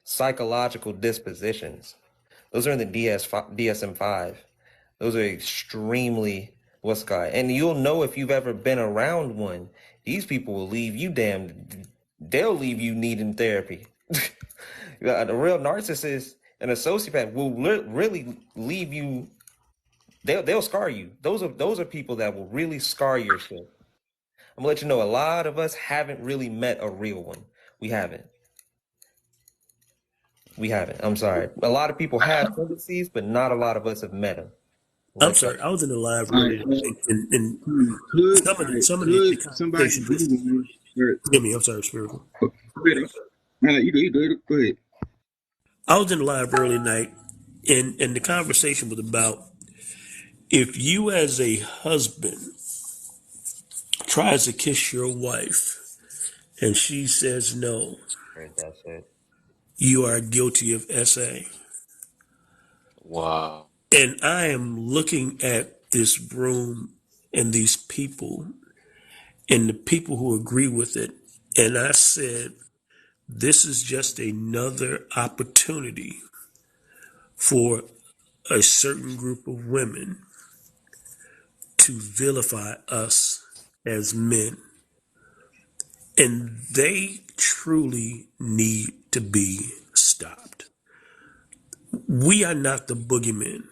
psychological dispositions. Those are in the DSM-5. Those are extremely what's called, and you'll know if you've ever been around one. These people will leave you they'll leave you needing therapy. The real narcissist and a sociopath will really leave you. They'll scar you. Those are people that will really scar your shit. I'm gonna let you know, a lot of us haven't really met a real one. We haven't. We haven't. I'm sorry. A lot of people have tendencies, but not a lot of us have met them. I'll I'm let y'all. sorry, I was in the live All right. earlier, and Could some all of the right? some of the Could somebody conversation be was, one? Or, forgive me, I'm sorry, spiritual. go ahead. No, you go. You go. Go ahead. I was in the live early night, and the conversation was about if you as a husband tries to kiss your wife and she says no, Heard that shit. you are guilty of SA. Wow. And I am looking at this room and these people, and the people who agree with it. And I said, this is just another opportunity for a certain group of women to vilify us as men. And they truly need to be stopped. We are not the boogeymen.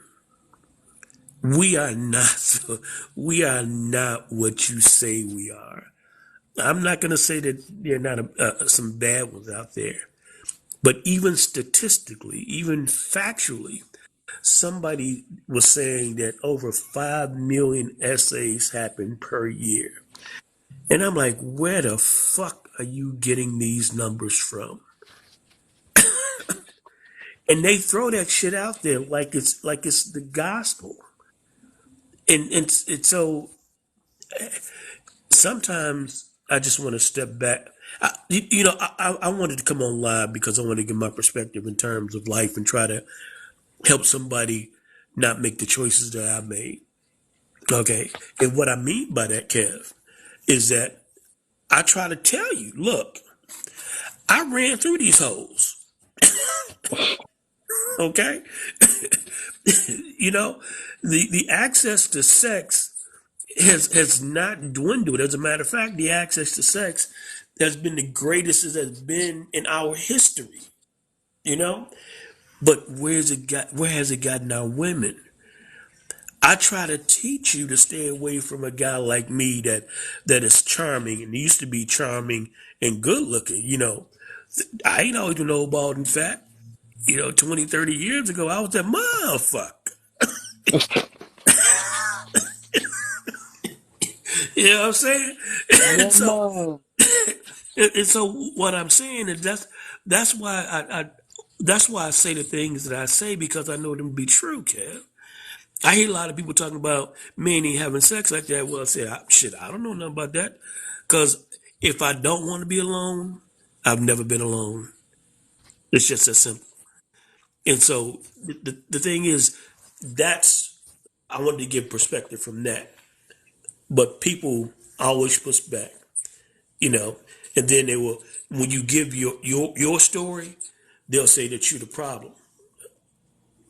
We are not, we are not what you say we are. I'm not going to say that there are not some bad ones out there, but even statistically, even factually, somebody was saying that over 5 million essays happen per year. And I'm like, where the fuck are you getting these numbers from? And they throw that shit out there like it's the gospel. And it's so sometimes I just want to step back. I wanted to come on live because I want to give my perspective in terms of life and try to help somebody not make the choices that I made. Okay. And what I mean by that, Kev, is that I try to tell you, look, I ran through these holes. Okay. You know, the access to sex has not dwindled. As a matter of fact, the access to sex has been the greatest it has been in our history. You know, but where has it gotten our women? I try to teach you to stay away from a guy like me that is charming and used to be charming and good looking. You know, I ain't always been old, bald, and fat. 20, 30 years ago, I was that motherfucker. You know what I'm saying? And Yeah, so, man. and so what I'm saying is that's why that's why I say the things that I say, because I know them to be true, Kev. I hear a lot of people talking about men ain't having sex like that. Well, I say, shit, I don't know nothing about that. Because if I don't want to be alone, I've never been alone. It's just that simple. And so the thing is, I wanted to give perspective from that. But people always push back, you know, and then they will, when you give your story, they'll say that you're the problem.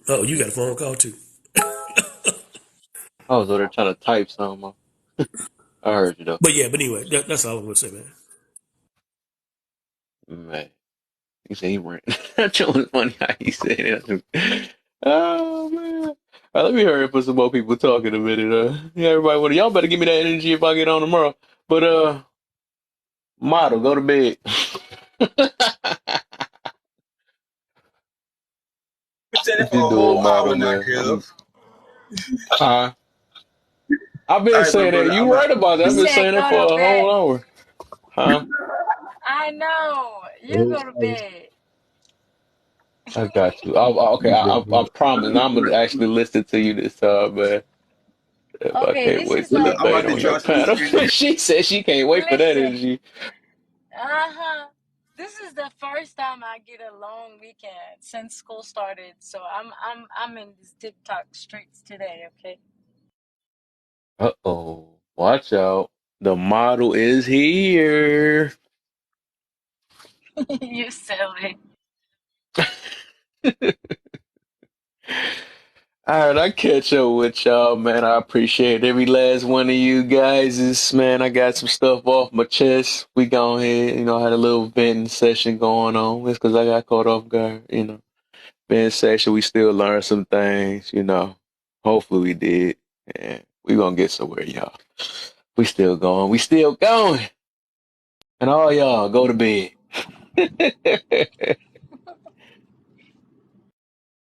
Oh, you got a phone call too. I was over there trying to type something. I heard you though. But anyway, that's all I'm going to say, man. Man. He said he ran. That joke was funny how he said it. Oh man. All right, let me hurry up for some more people talking a minute. Yeah, everybody, y'all better give me that energy if I get on tomorrow. But model, go to bed. We said it What for you a doing, whole hour model, now, man? Kev. I've All been right, bro, saying that. brother. You right about that. You I've been said saying that go to for a bed. whole hour. Huh? I know. You go to bed. I got you. Okay, I promise. I'm gonna actually listen to you this time, man. If I Okay, can't this wait is to the I'm debate about to on your try some panel. shit. She said she can't wait for that listen. energy. This is the first time I get a long weekend since school started. So I'm in these TikTok streets today, okay? Uh-oh. Watch out. The model is here. You silly. All right, I catch up with y'all, man. I appreciate every last one of you guys. Man, I got some stuff off my chest. We go ahead, had a little venting session going on. It's because I got caught off guard. Venting session, we still learned some things. Hopefully we did. And we gonna get somewhere, y'all. We still going. We still going. And all y'all, go to bed.